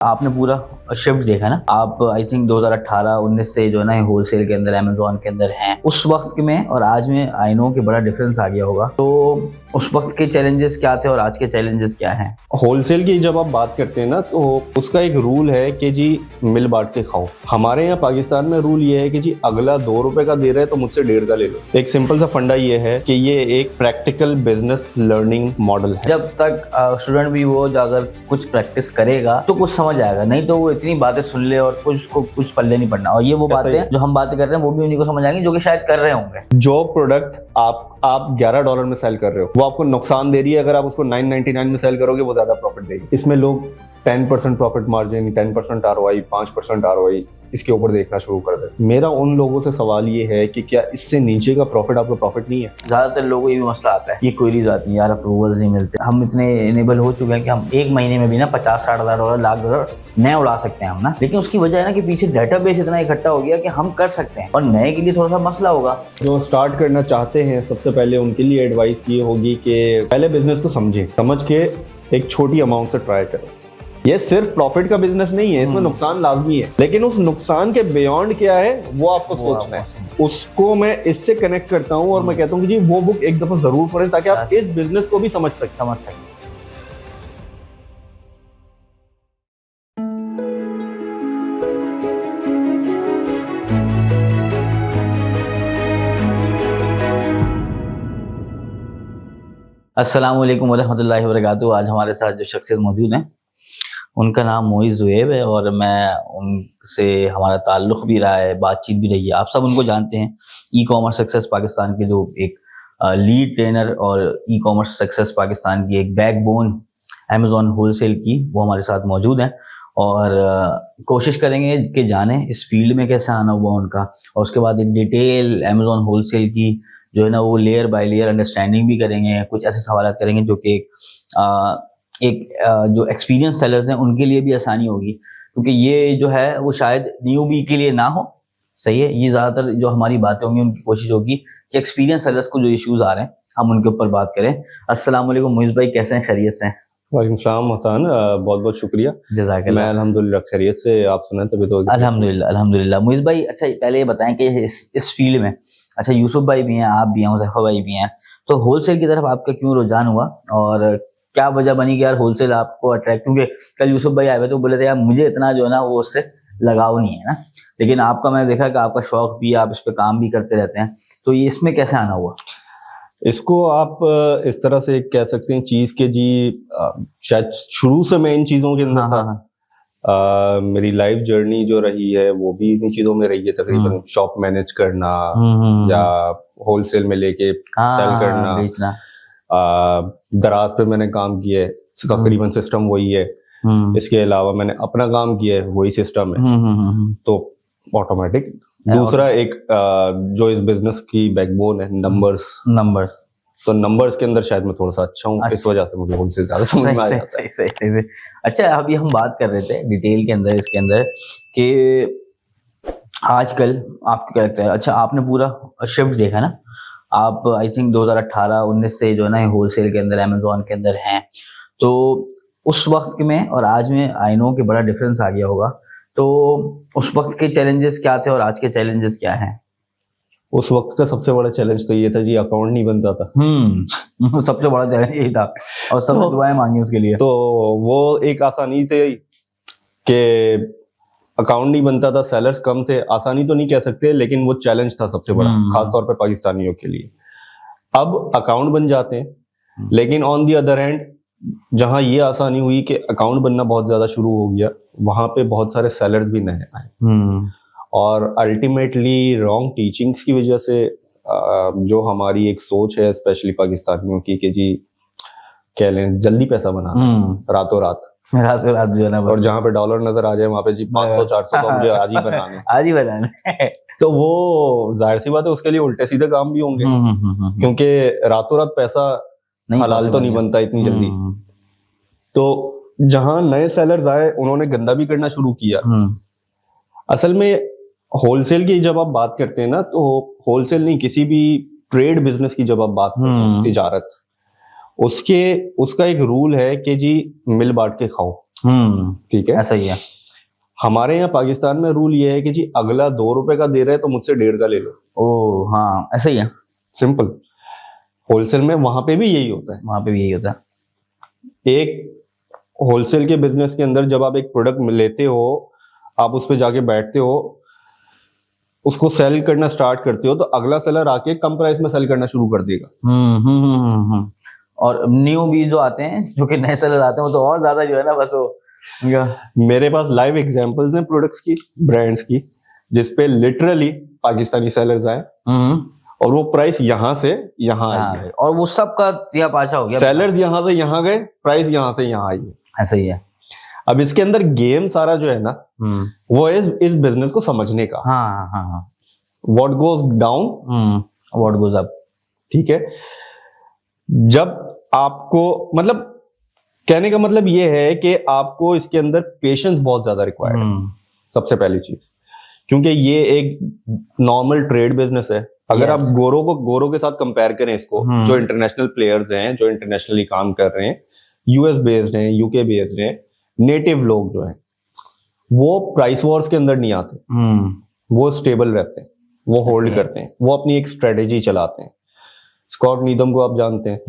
आपने पूरा शिफ्ट देखा ना। आप आई थिंक 2018-19 से जो है ना होलसेल के अंदर अमेजोन के अंदर हैं। उस वक्त में और आज में आई नो कि बड़ा डिफरेंस आ गया होगा। तो उस वक्त के चैलेंजेस क्या थे और आज के चैलेंजेस क्या हैं? होलसेल की जब आप बात करते हैं ना तो उसका एक रूल है कि जी मिल बांट के खाओ। हमारे यहाँ पाकिस्तान में रूल ये है कि जी अगला 2 रुपए का दे रहा है तो मुझसे 1.5 का ले लो। एक सिंपल सा फंडा ये है कि ये एक प्रैक्टिकल बिजनेस लर्निंग मॉडल है। जब तक स्टूडेंट भी वो अगर कुछ प्रैक्टिस करेगा तो कुछ समझ आएगा, नहीं तो वो इतनी बातें सुन ले और कुछ पल्ले नहीं पड़ना। और ये वो बातें जो हम बातें कर रहे हैं वो भी उन्हीं को समझ आएंगी जो कि शायद कर रहे होंगे। जो प्रोडक्ट आप $11 में सेल कर रहे हो वो आपको नुकसान दे रही है, अगर आप उसको $9.99 में सेल करोगे वो ज्यादा प्रॉफिट देगी। इसमें लोग 10% प्रॉफिट मार्जिन, 10% ROI, 5% ROI इसके ऊपर देखना शुरू कर दे। मेरा उन लोगों से सवाल ये है कि क्या इससे नीचे का प्रॉफिट आपको प्रॉफिट नहीं है? ज्यादातर लोगों को ये भी मसला आता है, ये क्वेरीज आती है, यार अप्रूवल्स नहीं मिलते। हम इतने इनेबल हो चुके हैं कि हम एक महीने में भी ना 50-60 हज़ार डॉलर, लाख डॉलर नए उड़ा सकते हैं हम ना। लेकिन उसकी वजह है ना कि पीछे डेटाबेस इतना इकट्ठा हो गया कि हम कर सकते हैं, और नए के लिए थोड़ा सा मसला होगा। जो स्टार्ट करना चाहते हैं सबसे पहले उनके लिए एडवाइस ये होगी कि पहले बिजनेस को समझ के एक छोटी अमाउंट से ट्राई करें। ये सिर्फ प्रॉफिट का बिजनेस नहीं है, इसमें नुकसान लाजमी है, लेकिन उस नुकसान के बियॉन्ड क्या है वो आपको सोचना है। उसको मैं इससे कनेक्ट करता हूँ और मैं कहता हूँ कि जी वो बुक एक दफा जरूर पढ़ें ताकि आप इस बिजनेस को भी समझ सकें। अस्सलाम वालेकुम वरहमतुल्लाहि वबरकातुहू। आज हमारे साथ जो शख्सियत मौजूद हैं उनका नाम मोइज़ ज़ुएब है और मैं उनसे हमारा ताल्लुक़ भी रहा है, बातचीत भी रही है। आप सब उनको जानते हैं, ई कॉमर्स सक्सेस पाकिस्तान के जो एक लीड ट्रेनर और ई कॉमर्स सक्सेस पाकिस्तान की एक बैकबोन अमेज़ॉन होलसेल की, वो हमारे साथ मौजूद हैं। और कोशिश करेंगे कि जाने इस फील्ड में कैसे आना हुआ उनका, और उसके बाद एक डिटेल अमेज़ॉन होलसेल की जो है ना वो लेयर बाय लेयर अंडरस्टैंडिंग भी करेंगे। कुछ ऐसे सवाल करेंगे जो कि जो एक्सपीरियंस सेलर्स हैं उनके लिए भी आसानी होगी, क्योंकि ये जो है वो शायद न्यूबी के लिए ना हो। सही है, ये ज़्यादातर जो हमारी बातें होंगी उनकी कोशिश होगी कि एक्सपीरियंस सेलर्स को जो इश्यूज़ आ रहे हैं हम उनके ऊपर बात करें। अस्सलाम वालेकुम मोइज़ भाई, कैसे हैं? खैरियत से हैं? वालेकुम सलाम हसन, बहुत बहुत शुक्रिया। जज़ाकल्लाह। मैं अल्हम्दुलिल्लाह खैरियत से। आप सुनाएं तभी तो। अल्हम्दुलिल्लाह अल्हम्दुलिल्लाह। मोइज़ भाई, अच्छा पहले ये बताएं कि इस फील्ड में, अच्छा यूसुफ भाई भी हैं, आप भी हैं, हुज़ैफा भाई भी हैं, तो होलसेल की तरफ आपका क्यों रुझान हुआ और क्या वजह बनी कि यार होलसेल आपको अट्रैक्ट? क्योंकि कल यूसुफ भाई आए हुए तो बोले थे यार मुझे इतना जो है ना वो उससे लगाव नहीं है ना, लेकिन आपका मैंने देखा कि आपका शौक भी, आप इस पे काम भी करते रहते हैं, तो ये इसमें कैसे आना हुआ? इसको आप इस तरह से कह सकते हैं चीज के जी शायद शुरू से मैं इन चीजों के अंदर था। मेरी लाइफ जर्नी जो रही है वो भी इन चीजों में रही है, तकरीबन शॉप मैनेज करना या होलसेल में लेके सेल करना, बेचना। दराज पे मैंने काम किया है, तकरीबन सिस्टम वही है। इसके अलावा मैंने अपना काम किया है, वही सिस्टम है, तो ऑटोमेटिक। दूसरा एक जो इस बिजनेस की बैकबोन है, नंबर्स। तो नंबर्स के अंदर शायद मैं थोड़ा सा अच्छा हूँ, इस वजह से मुझे उनसे ज्यादा समझ में आ जाता है। सही। अच्छा, अभी हम बात कर रहे थे डिटेल के अंदर इसके अंदर कि आजकल आपको क्या लगता है? अच्छा, आपने पूरा शिफ्ट देखा ना। आप आई थिंक 2018-19 से जो है ना होलसेल के अंदर अमेजोन के अंदर हैं। तो उस वक्त में और आज में आई नो कि बड़ा डिफरेंस आ गया होगा। तो उस वक्त के चैलेंजेस क्या थे और आज के चैलेंजेस क्या हैं? उस वक्त का सबसे बड़ा चैलेंज तो ये था जी, अकाउंट नहीं बनता था। सबसे बड़ा चैलेंज यही था, और सब दुआएं मांगी उसके लिए। तो वो एक आसानी थी कि अकाउंट नहीं बनता था, सेलर्स कम थे। आसानी तो नहीं कह सकते, लेकिन वो चैलेंज था सबसे बड़ा, खासतौर पे पाकिस्तानियों के लिए। अब अकाउंट बन जाते हैं, लेकिन ऑन दी अदर हैंड जहां ये आसानी हुई कि अकाउंट बनना बहुत ज्यादा शुरू हो गया, वहां पे बहुत सारे सेलर्स भी नए आए, और अल्टीमेटली रॉन्ग टीचिंग्स की वजह से जो हमारी एक सोच है स्पेशली पाकिस्तानियों की कि जी कह लें जल्दी पैसा बनाना, रातों रात जो है ना, और जहाँ पे डॉलर नजर आ जाए वहां पे जी 500-400 तो मुझे आज ही बनाने। तो वो जाहिर सी बात है उसके लिए उल्टे सीधे काम भी होंगे, क्योंकि रातों रात पैसा हलाल तो नहीं बनता इतनी जल्दी। तो जहां नए सेलर्स आए उन्होंने गंदा भी करना शुरू किया। असल में होलसेल की जब आप बात करते हैं ना, तो होलसेल नहीं, किसी भी ट्रेड बिजनेस की जब आप बात करते हैं, तिजारत, उसका एक रूल है कि जी मिल बांट के खाओ। ठीक है, ऐसा ही है। हमारे यहाँ पाकिस्तान में रूल ये है कि जी अगला 2 रुपए का दे रहे हैं तो मुझसे 1.5 का ले लो। ओ हाँ, ऐसा ही है, सिंपल। होलसेल में वहां पे भी यही होता है, वहां पे भी यही होता है। एक होलसेल के बिजनेस के अंदर जब आप एक प्रोडक्ट लेते हो, आप उस पे जाके बैठते हो, उसको सेल करना स्टार्ट करते हो, तो अगला सेलर आके कम प्राइस में सेल करना शुरू कर देगा। और न्यू भी जो आते हैं, जो कि नए सेलर आते हैं, वो तो और ज्यादा जो है ना, बस वो मेरे पास लाइव एग्जांपल्स हैं प्रोडक्ट्स की, ब्रांड्स की, जिसपे लिटरली पाकिस्तानी सेलर्स आए और वो प्राइस यहाँ से यहाँ आई है, और वो सबका तिया पाछा हो गया। सेलर्स यहाँ से यहाँ गए, प्राइस यहाँ से यहाँ आई है। ऐसा ही है। अब इसके अंदर गेम सारा जो है ना, वो इस बिजनेस को समझने का। हाँ। What goes down what goes up. ठीक है, जब आपको, मतलब कहने का मतलब ये है कि आपको इसके अंदर पेशेंस बहुत ज्यादा रिक्वायर्ड है, सबसे पहली चीज, क्योंकि ये एक नॉर्मल ट्रेड बिजनेस है। अगर आप गोरों के साथ कंपेयर करें इसको, जो इंटरनेशनल प्लेयर्स हैं, जो इंटरनेशनली काम कर रहे हैं, यूएस बेस्ड हैं, यूके बेस्ड हैं, नेटिव लोग जो हैं, वो प्राइस वॉर्स के अंदर नहीं आते, वो स्टेबल रहते हैं, वो होल्ड करते हैं, वो अपनी एक स्ट्रेटेजी चलाते हैं। स्कॉट नीदम को आप जानते हैं,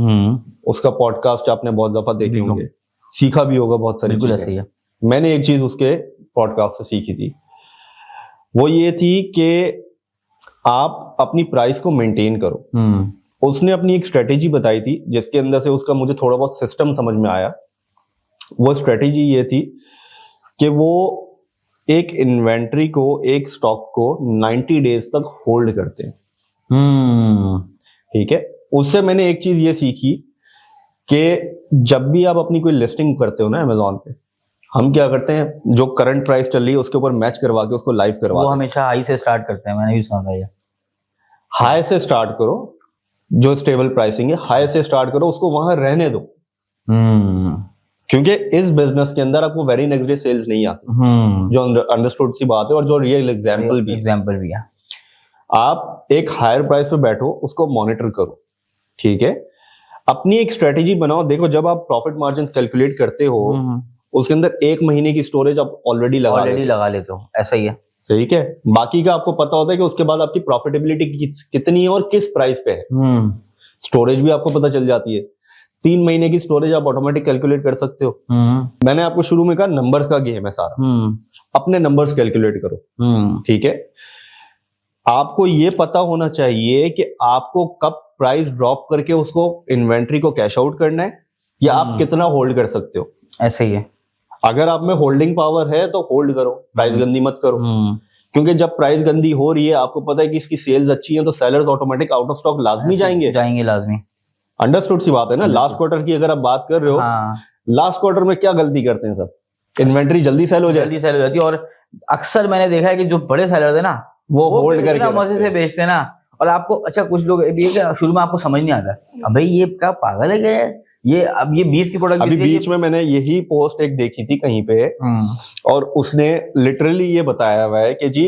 उसका पॉडकास्ट आपने बहुत दफा देखे होंगे, सीखा भी होगा बहुत सारी चीजें। मैंने एक चीज उसके पॉडकास्ट से सीखी थी, वो ये थी कि आप अपनी प्राइस को मेंटेन करो। उसने अपनी एक स्ट्रेटेजी बताई थी, जिसके अंदर से उसका मुझे थोड़ा बहुत सिस्टम समझ में आया। वो स्ट्रेटेजी ये थी कि वो एक इन्वेंट्री को, एक स्टॉक को 90 डेज तक होल्ड करते हैं। ठीक है, उससे मैंने एक चीज ये सीखी कि जब भी आप अपनी कोई लिस्टिंग करते हो ना अमेजोन पे, हम क्या करते हैं, जो करंट प्राइस चल रही है उसके ऊपर मैच करवा के उसको लाइव करवा, वो हमेशा हाई से स्टार्ट करते हैं, मैंने भी सुना था ये। हाई से स्टार्ट करो, जो स्टेबल प्राइसिंग है हाई से स्टार्ट करो, उसको वहां रहने दो। क्योंकि इस बिजनेस के अंदर आपको वेरी नेक्स्ट डे सेल्स नहीं आती, जो अंडरस्टूड सी बात है, और जो रियल एग्जांपल भी है। आप एक हायर प्राइस पे बैठो, उसको मॉनिटर करो। ठीक है, अपनी एक स्ट्रेटेजी बनाओ। देखो, जब आप प्रॉफिट मार्जिन कैलकुलेट करते हो, उसके अंदर 1 महीने की स्टोरेज आप ऑलरेडी लगा लेते हो। ऐसा ही है, सही है। बाकी का आपको पता होता है कि उसके बाद आपकी प्रॉफिटेबिलिटी कितनी है और किस प्राइस पे है। स्टोरेज भी आपको पता चल जाती है। 3 महीने की स्टोरेज आप ऑटोमेटिक कैलकुलेट कर सकते हो। मैंने आपको शुरू में कहा नंबर्स का गेम है सारा, अपने नंबर्स कैलकुलेट करो। ठीक है, आपको ये पता होना चाहिए कि आपको कब प्राइस ड्रॉप करके उसको इन्वेंट्री को कैश आउट करना है, या आप कितना होल्ड कर सकते हो। ऐसे ही है, अगर आप में होल्डिंग पावर है तो होल्ड करो, प्राइस गंदी मत करो। क्योंकि जब प्राइस गंदी हो रही है, आपको पता है कि इसकी सेल्स अच्छी है, तो sellers automatic out of stock लाजमी जाएंगे लाजमी। अंडरस्टूड सी बात है ना। लास्ट क्वार्टर की अगर आप बात कर रहे हो, लास्ट क्वार्टर में क्या गलती करते हैं सब, इन्वेंट्री जल्दी सेल हो जाती है। और अक्सर मैंने देखा है कि जो बड़े सेलर है ना, वो होल्ड करके मजे से बेचते हैं ना। और आपको, अच्छा, कुछ लोग शुरू में आपको समझ नहीं आता, अब भाई ये क्या पागल है क्या ये, अब ये 20 की प्रोडक्ट। अभी बीच में मैंने यही पोस्ट एक देखी थी कहीं पे, और उसने लिटरली ये बताया हुआ है कि जी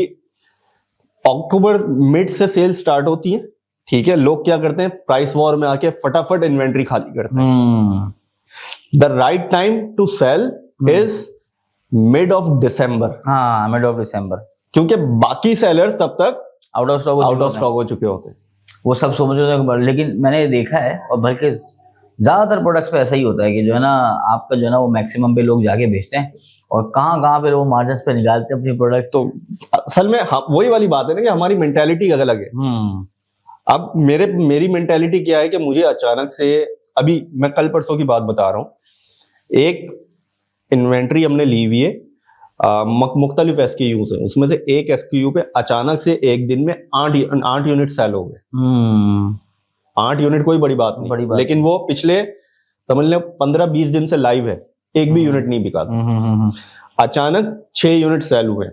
अक्टूबर मिड से सेल स्टार्ट होती है। ठीक है, लोग क्या करते हैं, प्राइस वॉर में आके फटाफट इन्वेंट्री खाली करते हैं। The right time to sell is mid of December. हाँ, मिड ऑफ दिसंबर, क्योंकि बाकी सेलर्स तब तक आउट ऑफ स्टॉक हो चुके होते हैं। वो सब समझ रहे हैं। लेकिन मैंने देखा है, और बल्कि ज्यादातर प्रोडक्ट्स पे ऐसा ही होता है कि जो है ना, आपका जो है ना, वो मैक्सिमम पे लोग जाके बेचते हैं, और कहाँ पे वो मार्जिन पे निकालते हैं अपनी प्रोडक्ट। तो असल में वही वाली बात है ना कि हमारी मेंटालिटी अलग है। अब मेरी मेंटालिटी क्या है कि मुझे अचानक से, अभी मैं कल परसों की बात बता रहा हूँ, एक इन्वेंट्री हमने ली हुई है, मुख्तलिफ SKUs है, उसमें से एक SKU पे अचानक से एक दिन में 8 यूनिट सेल हो गए। 8 यूनिट कोई बड़ी बात नहीं, लेकिन वो पिछले समझ लो 15-20 दिन से लाइव है, एक भी यूनिट नहीं बिका था। अचानक 6 यूनिट सेल हुए।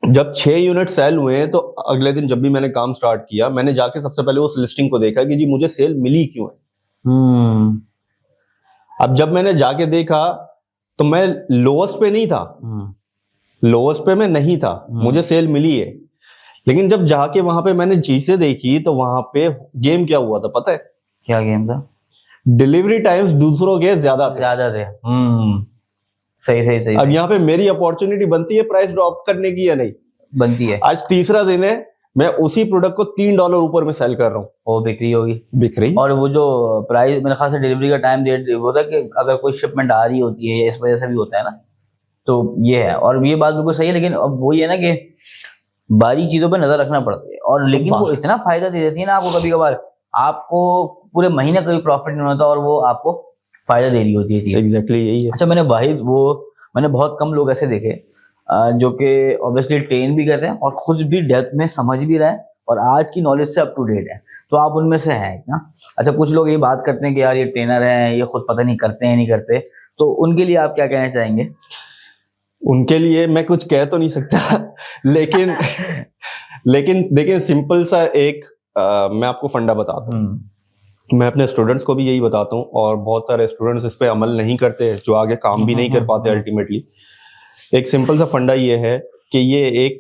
जब 6 यूनिट सेल हुए, तो अगले दिन जब भी मैंने काम स्टार्ट किया, मैंने जाके सबसे पहले उस लिस्टिंग को देखा कि जी मुझे सेल मिली क्यों है। अब जब मैंने जाके देखा, तो मैं लोएस्ट पे नहीं था, लोएस्ट पे मैं नहीं था, मुझे सेल मिली है। लेकिन जब जाके वहां पे मैंने चीजें देखी, तो वहां पे गेम क्या हुआ था पता है? क्या गेम था? डिलीवरी टाइम्स दूसरों के ज्यादा थे। थे। सही। अब यहाँ पे मेरी अपॉर्चुनिटी बनती है प्राइस ड्रॉप करने की या नहीं? बनती है। आज तीसरा दिन है, मैं उसी प्रोडक्ट को $3 ऊपर में सेल कर रहा हूँ, वो बिक्री होगी। बिक्री। और वो जो प्राइस, मेरे ख्याल से डिलीवरी का टाइम डेट होता है कि अगर कोई शिपमेंट आ रही होती है, इस वजह से भी होता है ना, तो ये है। और ये बात बिल्कुल सही है, लेकिन अब वही है ना कि बारी चीजों पर नजर रखना पड़ता है। और लेकिन वो इतना फायदा दे देती है ना आपको, कभी कभार आपको पूरे महीने कोई प्रॉफिट नहीं होता और वो आपको फायदा दे रही होती है चीज। एग्जैक्टली यही है। अच्छा, मैंने बहुत कम लोग ऐसे देखे जो कि ऑब्वियसली ट्रेन भी कर रहे हैं और खुद भी डेप्थ में समझ भी रहे हैं और आज की नॉलेज से अप टू डेट है, तो आप उनमें से हैं ना। अच्छा, कुछ लोग ये बात करते हैं कि यार ये ट्रेनर हैं, ये खुद पता नहीं करते हैं नहीं करते, तो उनके लिए आप क्या कहना चाहेंगे? उनके लिए मैं कुछ कह तो नहीं सकता लेकिन देखिए, सिंपल सा एक मैं आपको फंडा बताता हूँ। मैं अपने स्टूडेंट्स को भी यही बताता हूँ और बहुत सारे स्टूडेंट्स इस पे अमल नहीं करते, जो आगे काम भी नहीं कर पाते अल्टीमेटली। एक सिंपल सा फंडा ये है कि ये एक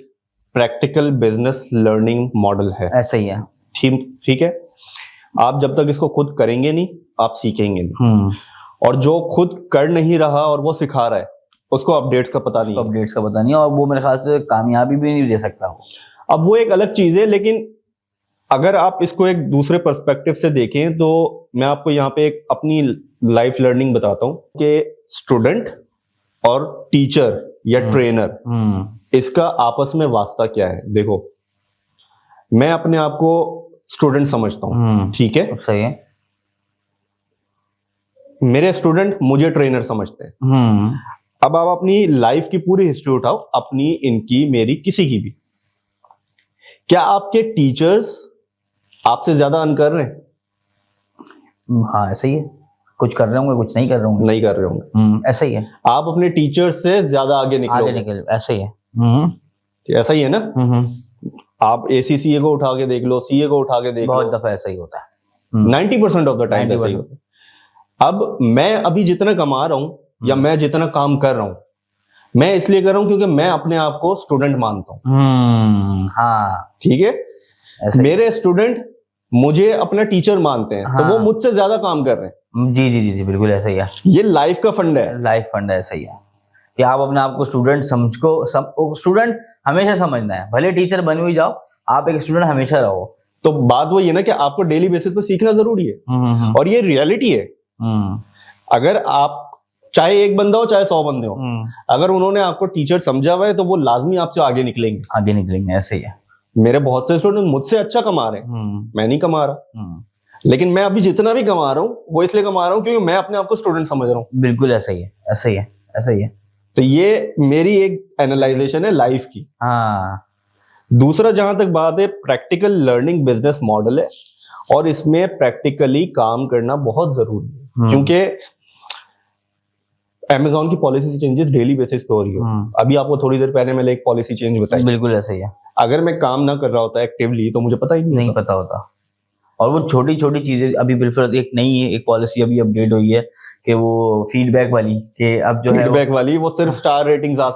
प्रैक्टिकल बिजनेस लर्निंग मॉडल है। ऐसा ही है। ठीक है। आप जब तक इसको खुद करेंगे नहीं, आप सीखेंगे नहीं। और जो खुद कर नहीं रहा और वो सिखा रहा है, उसको अपडेट्स का पता नहीं, और वो मेरे ख्याल से कामयाबी भी नहीं दे सकता वो। अब वो एक अलग चीज है, लेकिन अगर आप इसको एक दूसरे पर्सपेक्टिव से देखें तो मैं आपको यहाँ पे एक अपनी लाइफ लर्निंग बताता हूँ कि स्टूडेंट और टीचर या ट्रेनर, इसका आपस में वास्ता क्या है। देखो, मैं अपने आप को स्टूडेंट समझता हूँ, ठीक है, सही है। मेरे स्टूडेंट मुझे ट्रेनर समझते हैं। अब आप अपनी लाइफ की पूरी हिस्ट्री उठाओ, अपनी, इनकी, मेरी, किसी की भी। क्या आपके टीचर्स आपसे ज्यादा अर्न कर रहे हैं? हाँ, ऐसा ही है। कुछ कर रहे होंगे, कुछ नहीं कर रहे होंगे। ऐसा ही है। आप अपने टीचर्स से ज्यादा आगे निकल, ऐसा ही है। ऐसा ही है ना। आप ACCA को उठा के देख लो, CA को उठा के देख लो, बहुत दफा ऐसा ही होता है। 90% ऑफ द टाइम ऐसा ही होता है। अब मैं अभी जितना कमा रहा हूं या मैं जितना काम कर रहा हूं, मैं इसलिए कर रहा हूं क्योंकि मैं अपने आप को स्टूडेंट मानता हूं। हाँ, ठीक है। मेरे स्टूडेंट मुझे अपना टीचर मानते हैं, तो वो मुझसे ज्यादा काम कर रहे हैं। जी, बिल्कुल ऐसा ही है। ये लाइफ का फंड है। लाइफ फंड ऐसा ही है कि आप अपने आप को स्टूडेंट स्टूडेंट हमेशा समझना है, भले टीचर बन भी जाओ, आप एक स्टूडेंट हमेशा रहो। तो बात वही है ना कि आपको डेली बेसिस पे सीखना जरूरी है, और ये रियलिटी है। अगर आप, चाहे एक बंदा हो चाहे 100 बंदे हो, अगर उन्होंने आपको टीचर समझा हुआ है तो वो लाजमी आपसे आगे निकलेंगे। ऐसे ही है। मेरे बहुत से स्टूडेंट मुझसे अच्छा कमा रहे हैं, मैं नहीं कमा रहा, लेकिन मैं अभी जितना भी कमा रहा हूँ वो इसलिए कमा रहा हूँ क्योंकि मैं अपने आप को स्टूडेंट समझ रहा हूँ। बिल्कुल ऐसा ही है। तो ये मेरी एक एनालाइजेशन है लाइफ की। हाँ। दूसरा, जहां तक बात है, प्रैक्टिकल लर्निंग बिजनेस मॉडल है और इसमें प्रैक्टिकली काम करना बहुत जरूरी है, क्योंकि Amazon की पॉलिसी चेंजेस डेली बेसिस पे हो रही हो। अभी आपको थोड़ी देर पहले मैंने एक पॉलिसी चेंज बताई। बिल्कुल ऐसा ही है। अगर मैं काम ना कर रहा होता एक्टिवली तो मुझे पता ही नहीं पता होता। और वो छोटी छोटी चीजें अभी बिल्कुल एक नई है, एक पॉलिसी अभी अपडेट हुई है कि वो फीडबैक वाली, कि अब जो फीडबैक वाली वो सिर्फ स्टार रेटिंग्स आ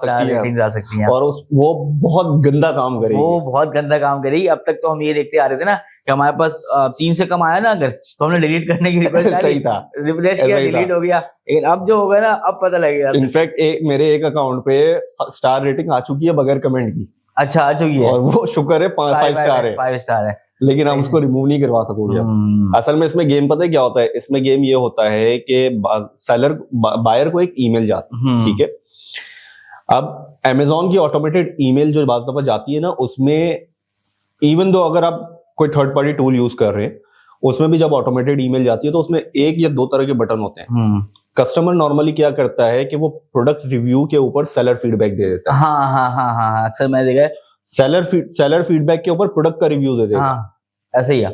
सकती है और वो बहुत गंदा काम करेगी। अब तक तो हम ये देखते आ रहे थे ना कि हमारे पास 3 से कम आया ना अगर, तो हमने डिलीट करने की रिक्वेस्ट सही था, रिफ्रेश किया, डिलीट हो गया। लेकिन अब जो होगा ना, अब पता लगेगा। इनफैक्ट मेरे एक अकाउंट पे स्टार रेटिंग आ चुकी है बगैर कमेंट की। अच्छा, आ चुकी है, और वो शुक्र है 5 स्टार है, लेकिन आप उसको रिमूव नहीं करवा सकोगे। असल में इसमें गेम पता है क्या होता है? इसमें गेम ये होता है कि बायर को एक ईमेल जाती है, ठीक है। अब Amazon की ऑटोमेटेड ईमेल जो बात दफा जाती है ना, उसमें इवन दो अगर आप कोई थर्ड पार्टी टूल यूज कर रहे हैं, उसमें भी जब ऑटोमेटेड ईमेल जाती है तो उसमें 1 या 2 तरह के बटन होते हैं। कस्टमर नॉर्मली क्या करता है कि वो प्रोडक्ट रिव्यू के ऊपर सेलर फीडबैक दे देता है। हाँ, अक्सर मैंने देखा है, सेलर फीडबैक के ऊपर प्रोडक्ट का रिव्यू दे देता है। ऐसे ही है।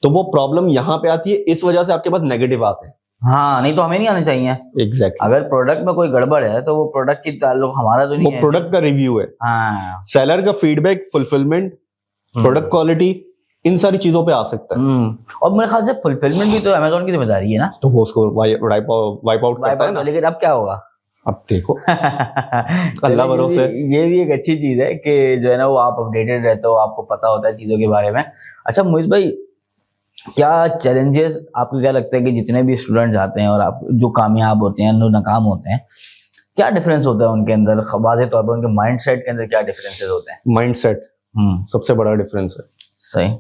तो वो प्रॉब्लम यहाँ पे आती है, इस वजह से आपके पास नेगेटिव आते हैं। हाँ, नहीं तो हमें नहीं आने चाहिए। एग्जैक्टली। अगर प्रोडक्ट में कोई गड़बड़ है तो वो प्रोडक्ट की ताल्लुक हमारा तो नहीं है, वो प्रोडक्ट का रिव्यू है। हाँ। सेलर का फीडबैक, फुलफिलमेंट, प्रोडक्ट क्वालिटी, इन सारी चीजों पे आ सकता है। और मेरे ख्याल से फुलफिलमेंट भी तो Amazon की जिम्मेदारी है ना, तो वो उसको वाइप आउट करता है ना। लेकिन अब क्या होगा? अब देखो अल्लाह भरोसे। ये भी एक अच्छी चीज है कि जो है ना, वो आप अपडेटेड रहते हो, आपको पता होता है चीजों के बारे में। अच्छा मोहित भाई, क्या चैलेंजेस आपको क्या लगता है कि जितने भी स्टूडेंट जाते हैं और आप जो कामयाब होते हैं जो नाकाम होते हैं, क्या डिफरेंस होता है उनके अंदर, वाज़ेह तौर पर उनके माइंडसेट के अंदर क्या डिफरेंसेस होते हैं? माइंडसेट सबसे बड़ा डिफरेंस है। सही।